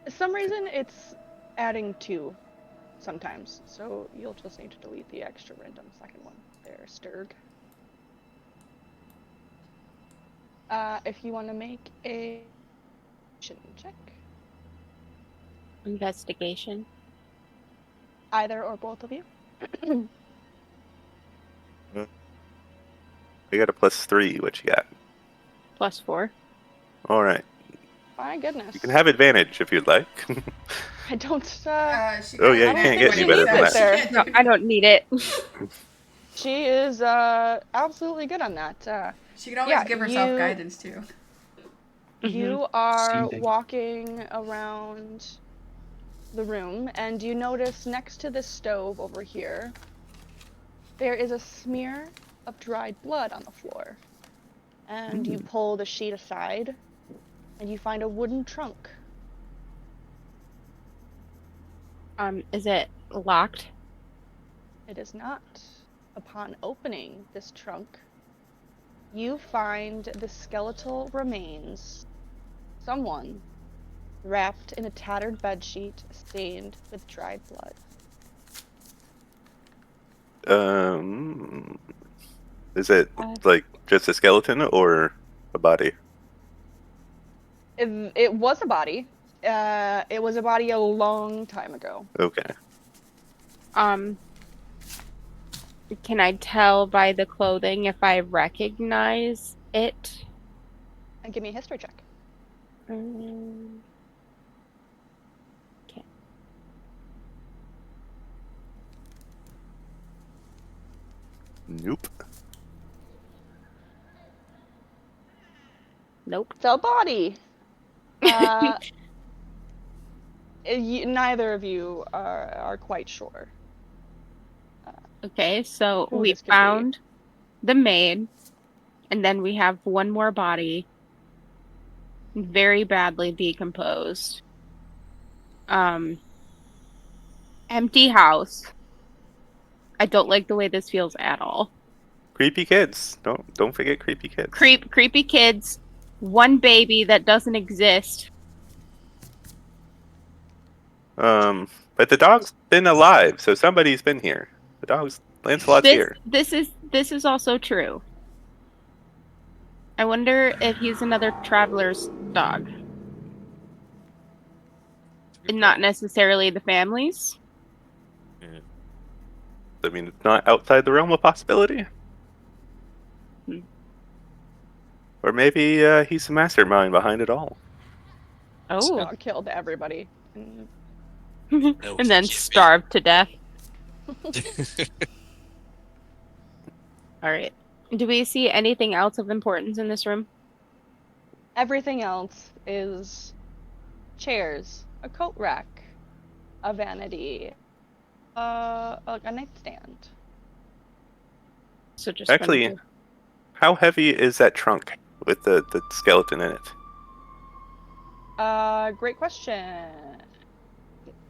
For some reason, it's adding 2 sometimes, so you'll just need to delete the extra random second one there, Strahd. If you want to make a check. Investigation. Either or both of you. We got a +3. What you got? +4. All right. My goodness. You can have advantage if you'd like. I don't. Oh yeah, you can't get she any better needs than it that. there. No, I don't need it. She is absolutely good on that. She can always give herself guidance too. You are Same. walking around the room, and you notice next to the stove over here, there is a smear of dried blood on the floor. And you pull the sheet aside, and you find a wooden trunk. Is it locked? It is not. Upon opening this trunk, you find the skeletal remains. Someone wrapped in a tattered bedsheet stained with dried blood. Is it like just a skeleton or a body? It was a body. It was a body a long time ago. Okay. Can I tell by the clothing if I recognize it? And give me a history check. Okay. Nope. Nope. It's a body. Neither of you are quite sure. Okay, so Who we this could be. found the maid, and then we have one more body, very badly decomposed. Empty house. I don't like the way this feels at all. Creepy kids. Don't forget creepy kids. Creepy kids. One baby that doesn't exist. But the dog's been alive, so somebody's been here. The dog's Lancelot's here. This is also true. I wonder if he's another traveler's dog. And not necessarily the family's. I mean, it's not outside the realm of possibility. Or maybe he's the mastermind behind it all. Oh. Dog killed everybody. And then starved to death. All right. Do we see anything else of importance in this room? Everything else is chairs, a coat rack, a vanity, a nightstand. So just Actually, how heavy is that trunk with the skeleton in it? Great question.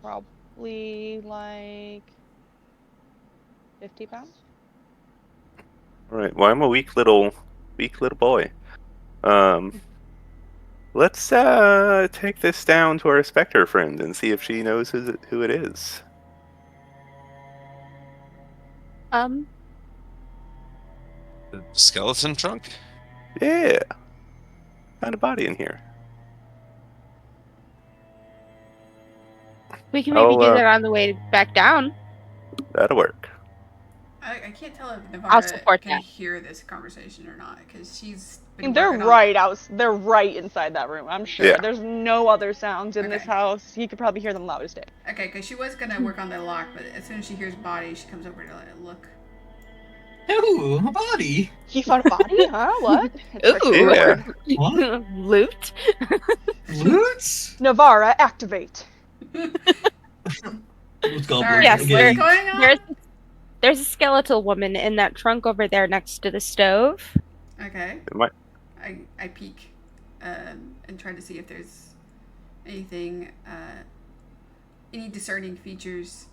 Probably like 50 pounds. All right. Well, I'm a weak little boy. Let's take this down to our Spectre friend and see if she knows who it is. The skeleton trunk? Yeah. Found a body in here. we can maybe I'll, do that on the way back down. That'll work. I can't tell if I'll Navarra support can that. hear this conversation or not because she's I been mean, they're working on right they're right inside that room, I'm sure. Yeah. There's no other sounds in this Okay. house. You could probably hear them loud as day. Okay, because she was gonna work on the lock, but as soon as she hears body, she comes over to look. Ooh, a body. He found a body? Huh? What? It's Ooh. Yeah. What? Loot. Loot? Navarra, activate. What's going Sorry, Yes, what's again? going on? There's a skeletal woman in that trunk over there next to the stove. Okay. It might- I peek and try to see if there's anything, any discerning features,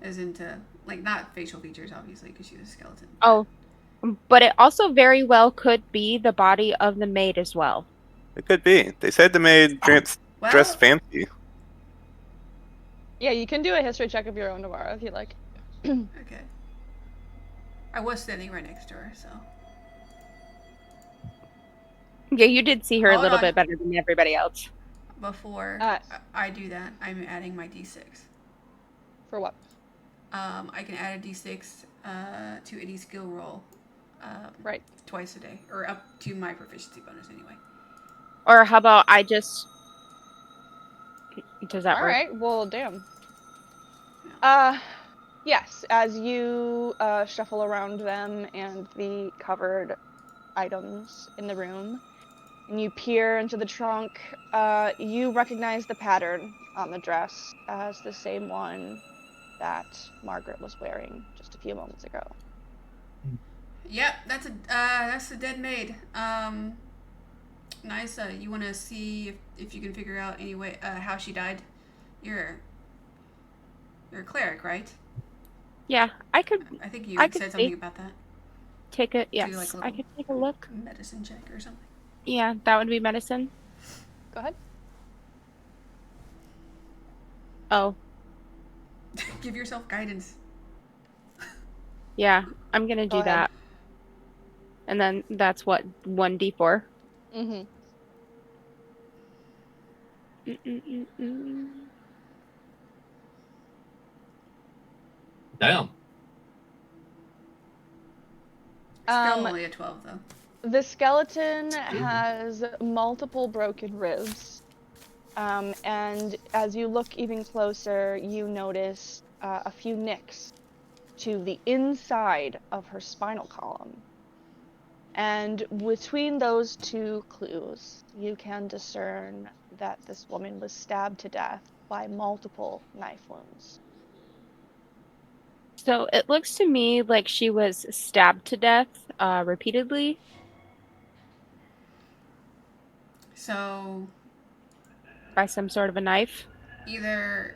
as into, like, not facial features, obviously, because she's a skeleton. Oh, but it also very well could be the body of the maid as well. It could be. They said the maid dressed fancy. Yeah, you can do a history check of your own, Navarra, if you like. Okay. I was standing right next to her, so. Yeah, you did see her a Hold little on. bit better than everybody else. Before I do that, I'm adding my d6. For what? I can add a d6 to any skill roll. Right. Twice a day, or up to my proficiency bonus anyway. Or how about I just... Does that work? Alright, well, damn. Yes, as you shuffle around them and the covered items in the room, and you peer into the trunk, you recognize the pattern on the dress as the same one that Margaret was wearing just a few moments ago. Yep, that's the dead maid. Nice. You want to see if you can figure out any way how she died? You're a cleric, right? Yeah, I could... I think you I had could said something see. about that. take a like, yes. a I little could take a look. medicine check or something. Yeah, that would be medicine. Go ahead. Oh, Give yourself guidance. yeah. I'm gonna Go do ahead. that. And then that's what 1d4. Mm-hmm. Mm-mm-mm-mm. Damn. Still only a 12 though. The skeleton has multiple broken ribs. And as you look even closer, you notice a few nicks to the inside of her spinal column. And between those two clues, you can discern that this woman was stabbed to death by multiple knife wounds. So it looks to me like she was stabbed to death repeatedly. So By some sort of a knife. either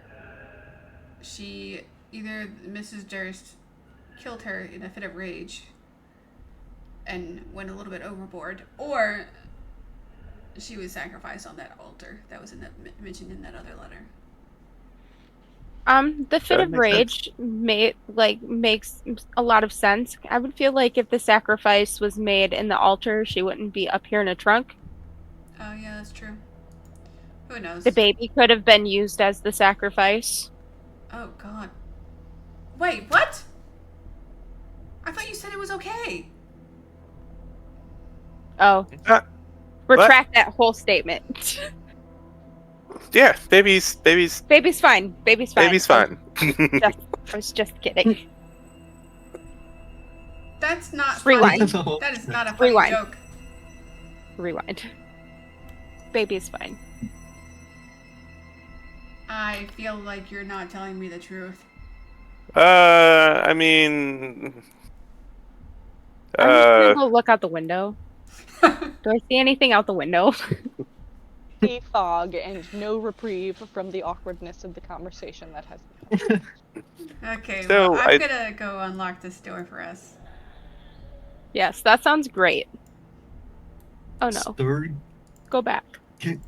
either Mrs. Durst killed her in a fit of rage and went a little bit overboard, or she was sacrificed on that altar that was mentioned in that other letter. The fit That of makes sense. rage makes a lot of sense. I would feel like if the sacrifice was made in the altar, she wouldn't be up here in a trunk. Oh yeah, that's true. Who knows? The baby could have been used as the sacrifice. Oh god. Wait, what? I thought you said it was okay. Oh, Uh, retract that whole statement. Yeah, baby's Baby's fine. Baby's fine. baby's fine. I was just kidding. That's not Rewind. funny. That is not a funny Rewind. joke. Rewind. Baby's fine. I feel like you're not telling me the truth. I mean, I'm just gonna go look out the window. Do I see anything out the window? The fog and no reprieve from the awkwardness of the conversation that has been. Okay, So, well, I'm gonna go unlock this door for us. Yes, that sounds great. Oh no, Sturg, go back. can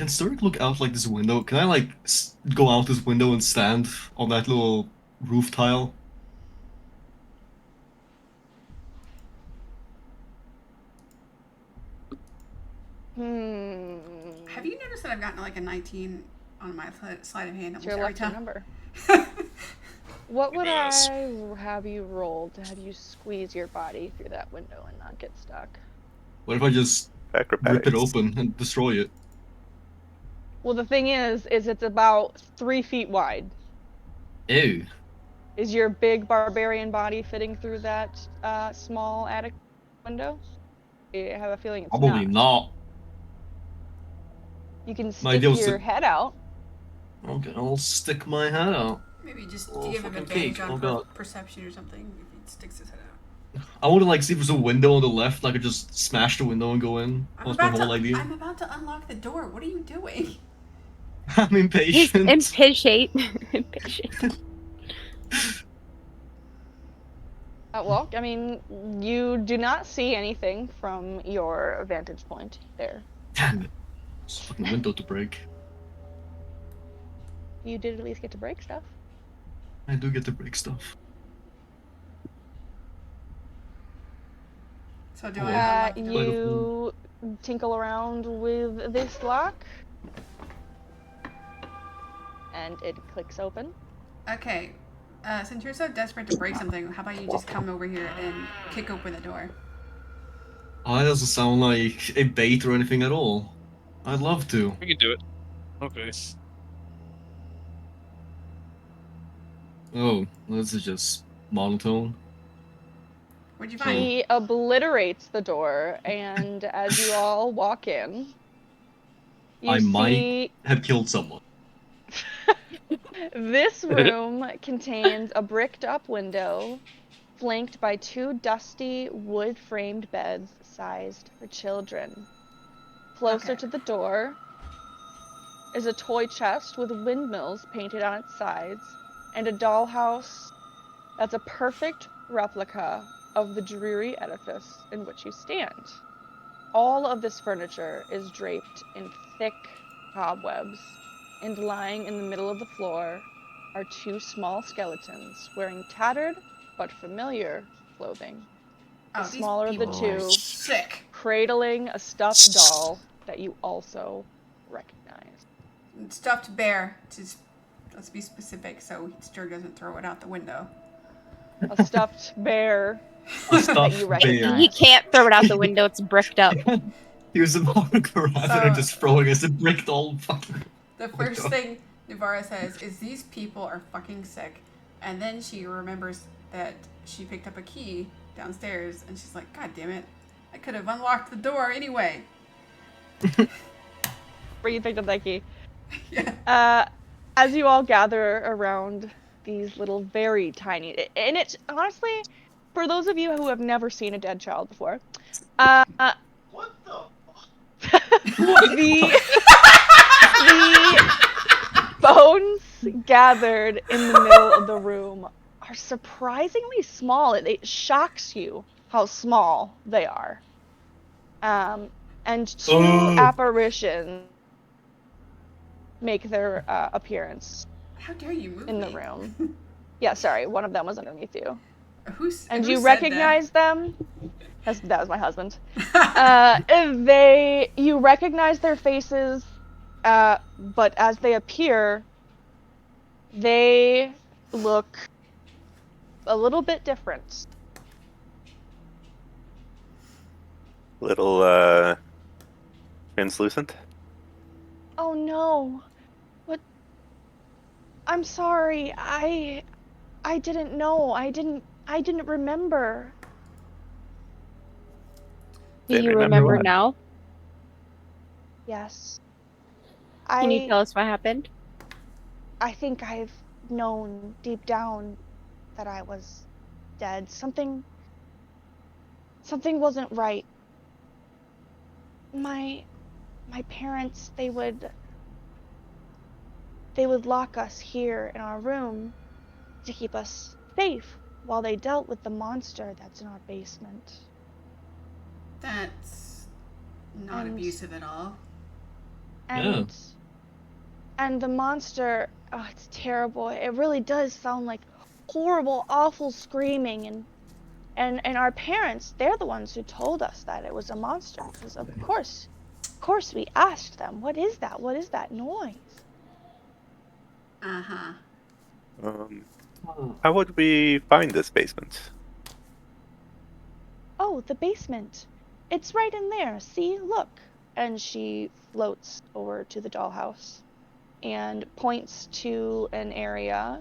Sturg look out like this window? Can I like go out this window and stand on that little roof tile? Have you noticed that I've gotten like a 19 on my sleight of hand It's almost your every lucky time? number. What would Yes. I have you roll to have you squeeze your body through that window and not get stuck? What if I just rip it acrobatics. open and destroy it? Well, the thing is it's about 3 feet wide. Ew. Is your big barbarian body fitting through that small attic window? I have a feeling it's Probably not. You can My stick idea was your to- head out. Okay, I'll stick my head out. Maybe just Oh, give him fucking advantage cake. on Oh, God. perception or something if he sticks his head out. I want to like see if there's a window on the left, and I could just smash the window and go in. That's my whole idea. I'm about to unlock the door. What are you doing? I'm He's impatient. impatient. Well, I mean, you do not see anything from your vantage point there. Damn it. It's a fucking window to break. You did at least get to break stuff. I do get to break stuff. So do Oh, I well. unlock the door? You tinkle around with this lock, and it clicks open. Okay. Since you're so desperate to break something, how about you just come over here and kick open the door? Oh, that doesn't sound like a bait or anything at all. I'd love to. We can do it. Okay. Oh, this is just monotone. What'd you find? He obliterates the door, and as you all walk in, you I see might have killed someone. this room contains a bricked up window flanked by 2 dusty wood framed beds sized for children. Closer Okay. to the door is a toy chest with windmills painted on its sides and a dollhouse that's a perfect replica of the dreary edifice in which you stand. All of this furniture is draped in thick cobwebs, and lying in the middle of the floor are two small skeletons wearing tattered but familiar clothing. The Oh, these smaller of the people are two, sick. cradling a stuffed doll that you also recognize. Stuffed bear. Let's be specific so Strahd doesn't throw it out the window. A stuffed bear A that stuffed you bear. He recognize. can't throw it out the window. It's bricked up. He was about to grab it and just throwing as a brick doll. The first thing Navara says is these people are fucking sick. And then she remembers that she picked up a key downstairs and she's like, God damn it. I could have unlocked the door anyway. Where you picked up that key. Yeah. As you all gather around these little very tiny, and it's honestly, for those of you who have never seen a dead child before, What the? the bones gathered in the middle of the room are surprisingly small. It shocks you how small they are. And two apparitions make their appearance How dare you move in the me? room. Yeah, sorry, one of them was underneath you. And Who you said recognize them. That was my husband. You recognize their faces, but as they appear, they look a little bit different. Little translucent. Oh no. What? I'm sorry. I didn't know. I didn't remember. Do Didn't you remember remember what? now? Yes. Can you tell us what happened? I think I've known deep down that I was dead. Something wasn't right. My parents, they would lock us here in our room to keep us safe while they dealt with the monster that's in our basement. That's not abusive at all. And the monster, oh, it's terrible. It really does sound like horrible, awful screaming, and our parents, they're the ones who told us that it was a monster, because of course we asked them, what is that noise? Uh-huh. How would we find this basement? Oh, the basement. It's right in there. See, look. And she floats over to the dollhouse and points to an area,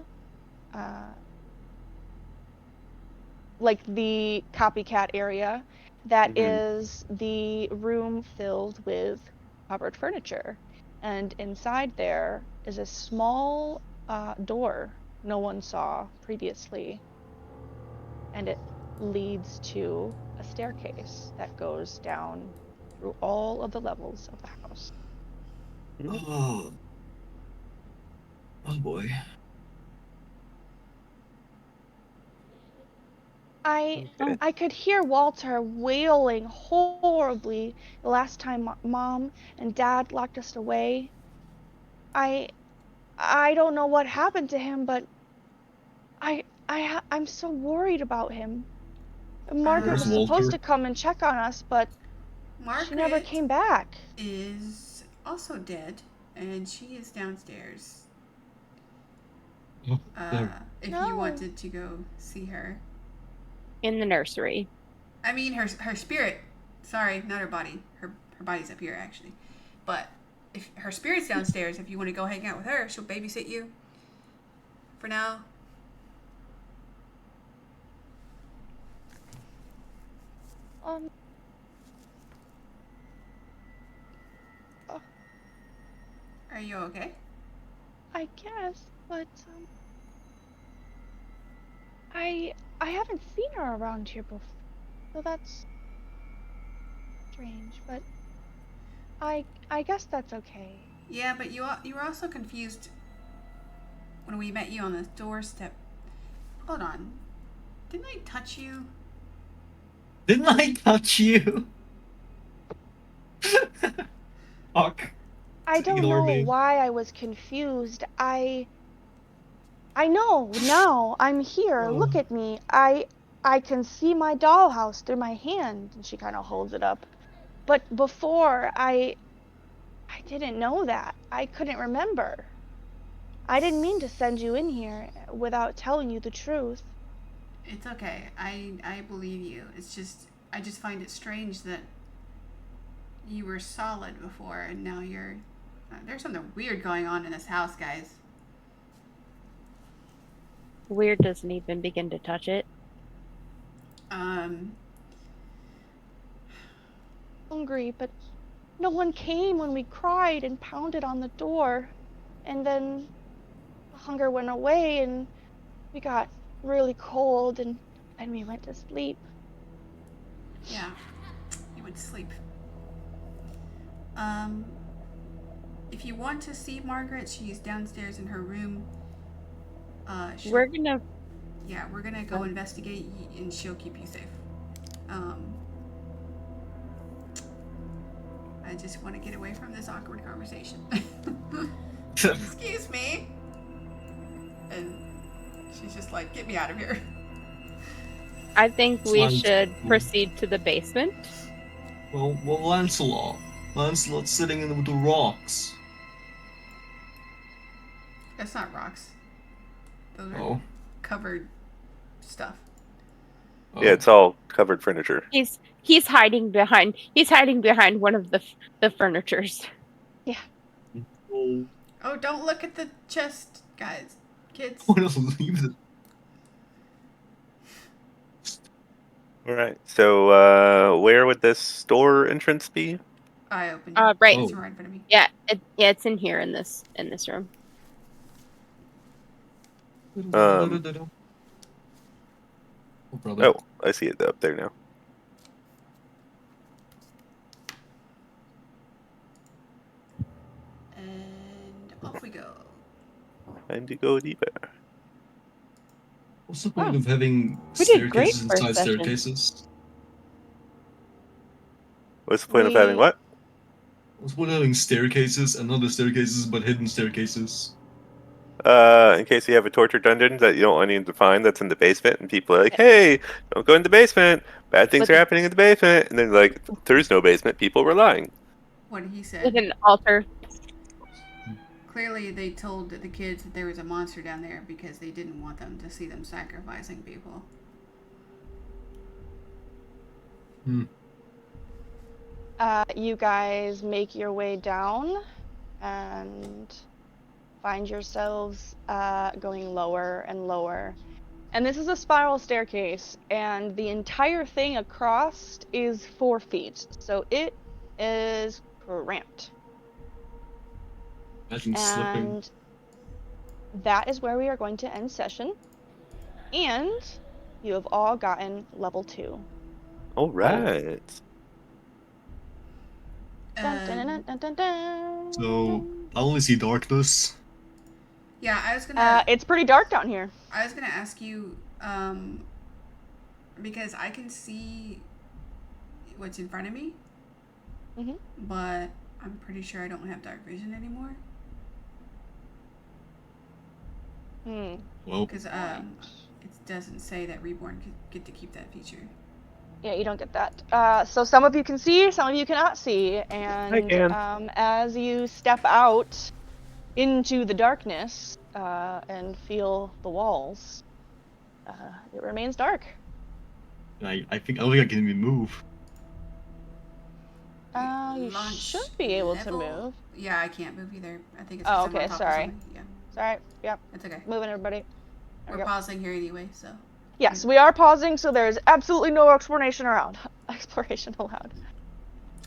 like the copycat area, that is the room filled with covered furniture. And inside there is a small door no one saw previously. And it leads to a staircase that goes down through all of the levels of the house. Oh boy. I could hear Walter wailing horribly the last time Mom and Dad locked us away. I don't know what happened to him, but I'm so worried about him. Margaret was supposed to come and check on us, but she never came back. Is also dead, and she is downstairs. If you wanted to go see her. In the nursery. I mean, her spirit. Sorry, not her body. Her body's up here, actually. But if her spirit's downstairs, if you want to go hang out with her, she'll babysit you. For now. Are you okay? I guess, but I haven't seen her around here before, so that's strange. But I guess that's okay. Yeah, but you were also confused when we met you on the doorstep. Hold on, didn't I touch you? Didn't I touch you? Fuck. I don't Ignore know me. why I was confused. I know now. I'm here. Look Oh. at me. I can see my dollhouse through my hand, and she kind of holds it up. But before I didn't know that. I couldn't remember. I didn't mean to send you in here without telling you the truth. It's okay. I believe you. It's just I just find it strange that you were solid before and now you're. There's something weird going on in this house, guys. Weird doesn't even begin to touch it. Um. Hungry, but no one came when we cried and pounded on the door. And then the hunger went away and we got really cold and we went to sleep. Yeah. You went to sleep. Um. If you want to see Margaret, she's downstairs in her room. We're gonna. Yeah, we're gonna go investigate, and she'll keep you safe. Um, I just want to get away from this awkward conversation. Excuse me. And she's just like, get me out of here. I think we Sounds should cool. proceed to the basement. Well, Lancelot. Lancelot's sitting in the rocks. That's not rocks. Those are Oh. covered stuff. Oh. Yeah, it's all covered furniture. He's hiding behind one of the furnitures. Oh. Oh, don't look at the chest, guys. Kids. I want to leave it. All right. So, where would this store entrance be? I opened Right. It's right in front of me. Yeah, it's in here in this room. Oh, probably. Oh, I see it up there now. And off we go. Time to go deeper. What's the point Oh. of having We did great staircases first inside session. staircases? What's the point of having what? What's the point of having staircases and not the staircases but hidden staircases? In case you have a torture dungeon that you don't want anyone to find that's in the basement, and people are like, hey, don't go in the basement. Bad things But- are happening in the basement. And then, like, there's no basement. People were lying. What he said. With an altar. Clearly, they told the kids that there was a monster down there because they didn't want them to see them sacrificing people. You guys make your way down and find yourselves going lower and lower. And this is a spiral staircase, and the entire thing across is 4 feet. So it is cramped. Imagine slipping. And that is where we are going to end session. And you have all gotten level 2. All right. Dun, dun, dun, dun, dun, dun, So, I only see darkness. Yeah, I was gonna. it's pretty dark down here. I was gonna ask you, because I can see what's in front of me, Mhm. but I'm pretty sure I don't have dark vision anymore. Well, Because it doesn't say that Reborn get to keep that feature. Yeah, you don't get that. So some of you can see, some of you cannot see, and can. as you step out into the darkness and feel the walls, it remains dark. I don't think I can even move. You Launch should be able to level? move. Yeah, I can't move either. I think it's Oh, 'cause I'm on okay, top of sorry. something. Yeah, Sorry, yep, that's okay. moving everybody. There we We're go. pausing here anyway, so. Yes, we are pausing, so there's absolutely no exploration allowed. Exploration allowed.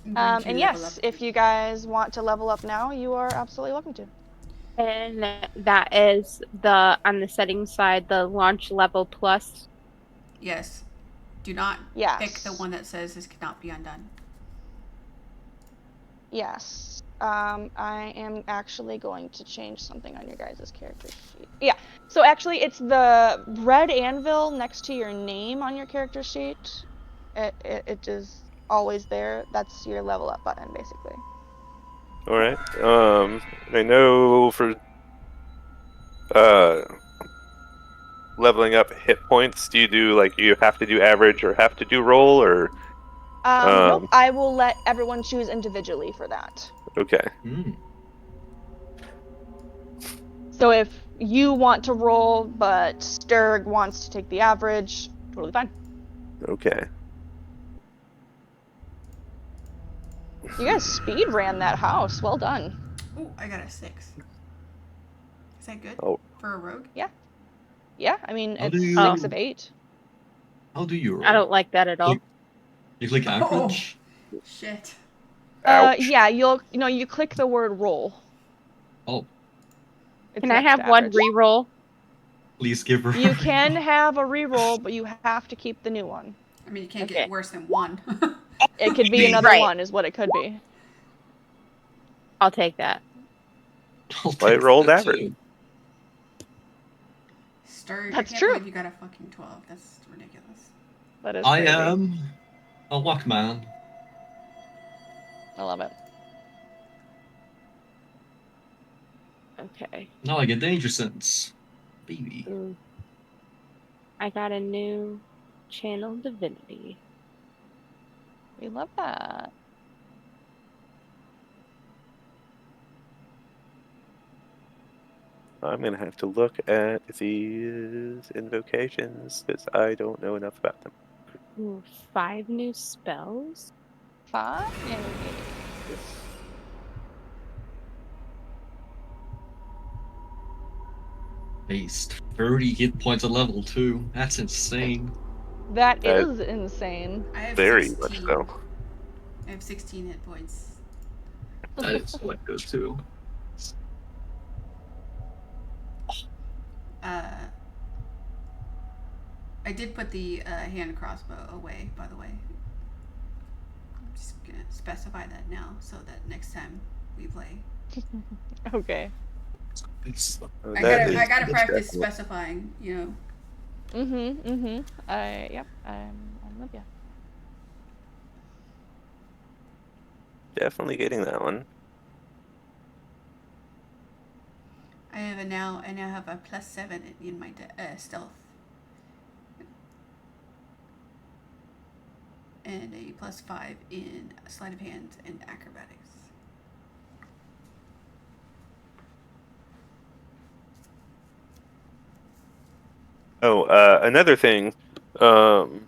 I'm going to And level yes, up. if you guys want to level up now, you are absolutely welcome to. And that is on the settings side, the launch level plus. Yes. Do not Yes. pick the one that says this cannot be undone. Yes. I am actually going to change something on your guys' character sheet. Yeah. So actually, it's the red anvil next to your name on your character sheet. It is always there. That's your level up button, basically. All right. I know for uh leveling up hit points, do you do like you have to do average or have to do roll or Nope. I will let everyone choose individually for that. okay. Hmm. So if you want to roll, but Sturg wants to take the average, totally fine. Okay. You guys speed ran that house. Well done. Oh, I got a 6. Is that good Oh, for a rogue? Yeah, I mean, How do it's you 6 of 8. how do you roll? I don't like that at all. Click, you click average? Shit. ouch. Yeah, you click the word roll. Oh, It's Can I next to have one average. reroll? please give her. You can have a reroll, but you have to keep the new one. I mean, you can't Okay. get worse than 1. It could be Me. another Right. one, is what it could be. I'll take that. I'll Well, it take rolled that average. too. Sturg, I That's can't true. believe you got a fucking 12. That's ridiculous. That is I crazy. am a luck man. I love it. Okay. Now I get danger sense. Baby. Ooh. I got a new channel divinity. We love that. I'm gonna have to look at these invocations because I don't know enough about them. Ooh, 5 new spells? 5? Yay. Based 30 hit points a level 2. That's insane. That That is insane. I have very 16. much so. I have 16 hit points. That is quite good too. Uh, I did put the hand crossbow away, by the way. I'm just gonna specify that now so that next time we play. Okay. It's, I That gotta is practice definitely- specifying, you know. Yep, I'm with you. definitely getting that one. I now have a +7 in my stealth. And a +5 in sleight of hand and acrobatics. Oh, another thing, for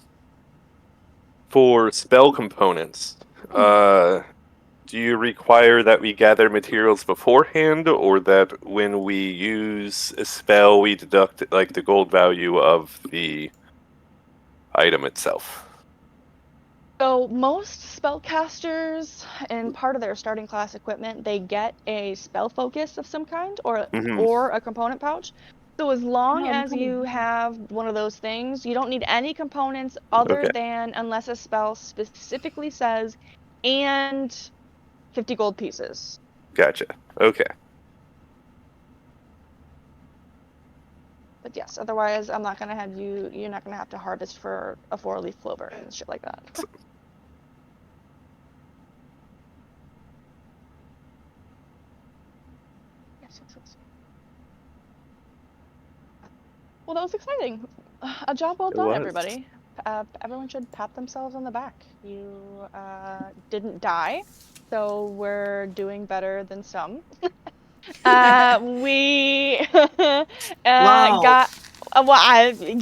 spell components, do you require that we gather materials beforehand, or that when we use a spell, we deduct like the gold value of the item itself? So most spellcasters, and part of their starting class equipment, they get a spell focus of some kind Mm-hmm. or a component pouch. So as long Oh, as nice. you have one of those things, you don't need any components other Okay. than, unless a spell specifically says, and 50 gold pieces. Gotcha. Okay. But yes, otherwise I'm not gonna have you're not gonna have to harvest for a 4-leaf clover and shit like that. Yes. Well, that was exciting. A job well It done, was. everybody. Everyone should pat themselves on the back. You didn't die, so we're doing better than some. We wow. got.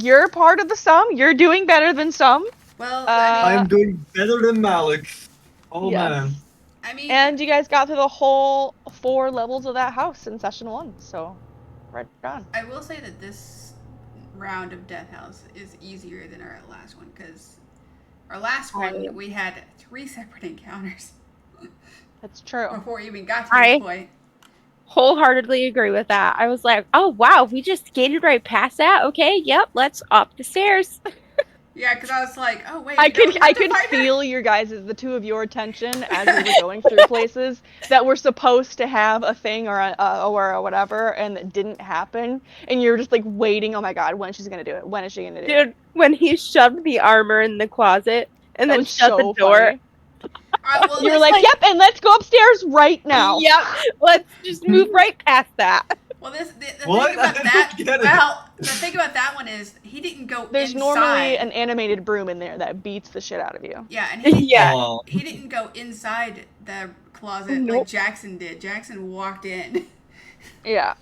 You're part of the sum. You're doing better than some. Well, I Uh, am doing better than Malik. Oh yes. man. I mean, And you guys got through the whole 4 levels of that house in session 1, so right on. I will say that this round of Death House is easier than our last one because our last one we had 3 separate encounters That's true. before we even got to this point. Wholeheartedly agree with that. I was like, oh wow, we just skated right past that. Okay, yep, let's up the stairs. Yeah, because I was like, oh wait, I we don't could have I to could fight her? feel your guys, the two of your tension as we were going through places that were supposed to have a thing or a whatever, and it didn't happen, and you're just like waiting. Oh my god, when she's gonna do it? When is she gonna do it? Dude, when he shoved the armor in the closet and That then was shut so the door. funny. All right, well, You were this, like, yep, and let's go upstairs right now. Yep. Let's just move right past that. well, the What? thing about I that, don't get it. well, the thing about that one is he didn't go There's inside. normally an animated broom in there that beats the shit out of you. Yeah, and he didn't, Yeah. Oh, he didn't go inside the closet Nope. like Jackson did. Jackson walked in. Yeah.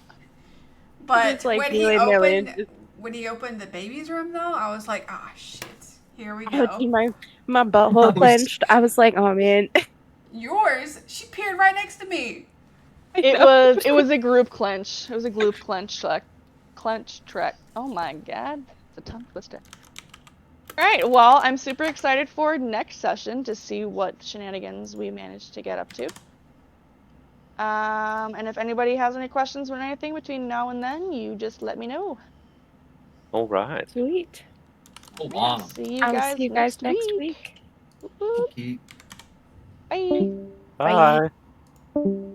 But It's like when willy-nilly, he opened the baby's room though, I was like, ah, shit. Here we I would go. see my butthole I was- clenched. I was like, oh man. Yours? She peered right next to me. It was a group clench. It was a group clench trek. Oh my god. It's a tongue twister. Alright, well, I'm super excited for next session to see what shenanigans we managed to get up to. And if anybody has any questions or anything between now and then, you just let me know. All right. Sweet. oh Yeah, wow. see you I will guys see you guys next week. week. Woo-hoo. Okay. Bye. Bye. Bye.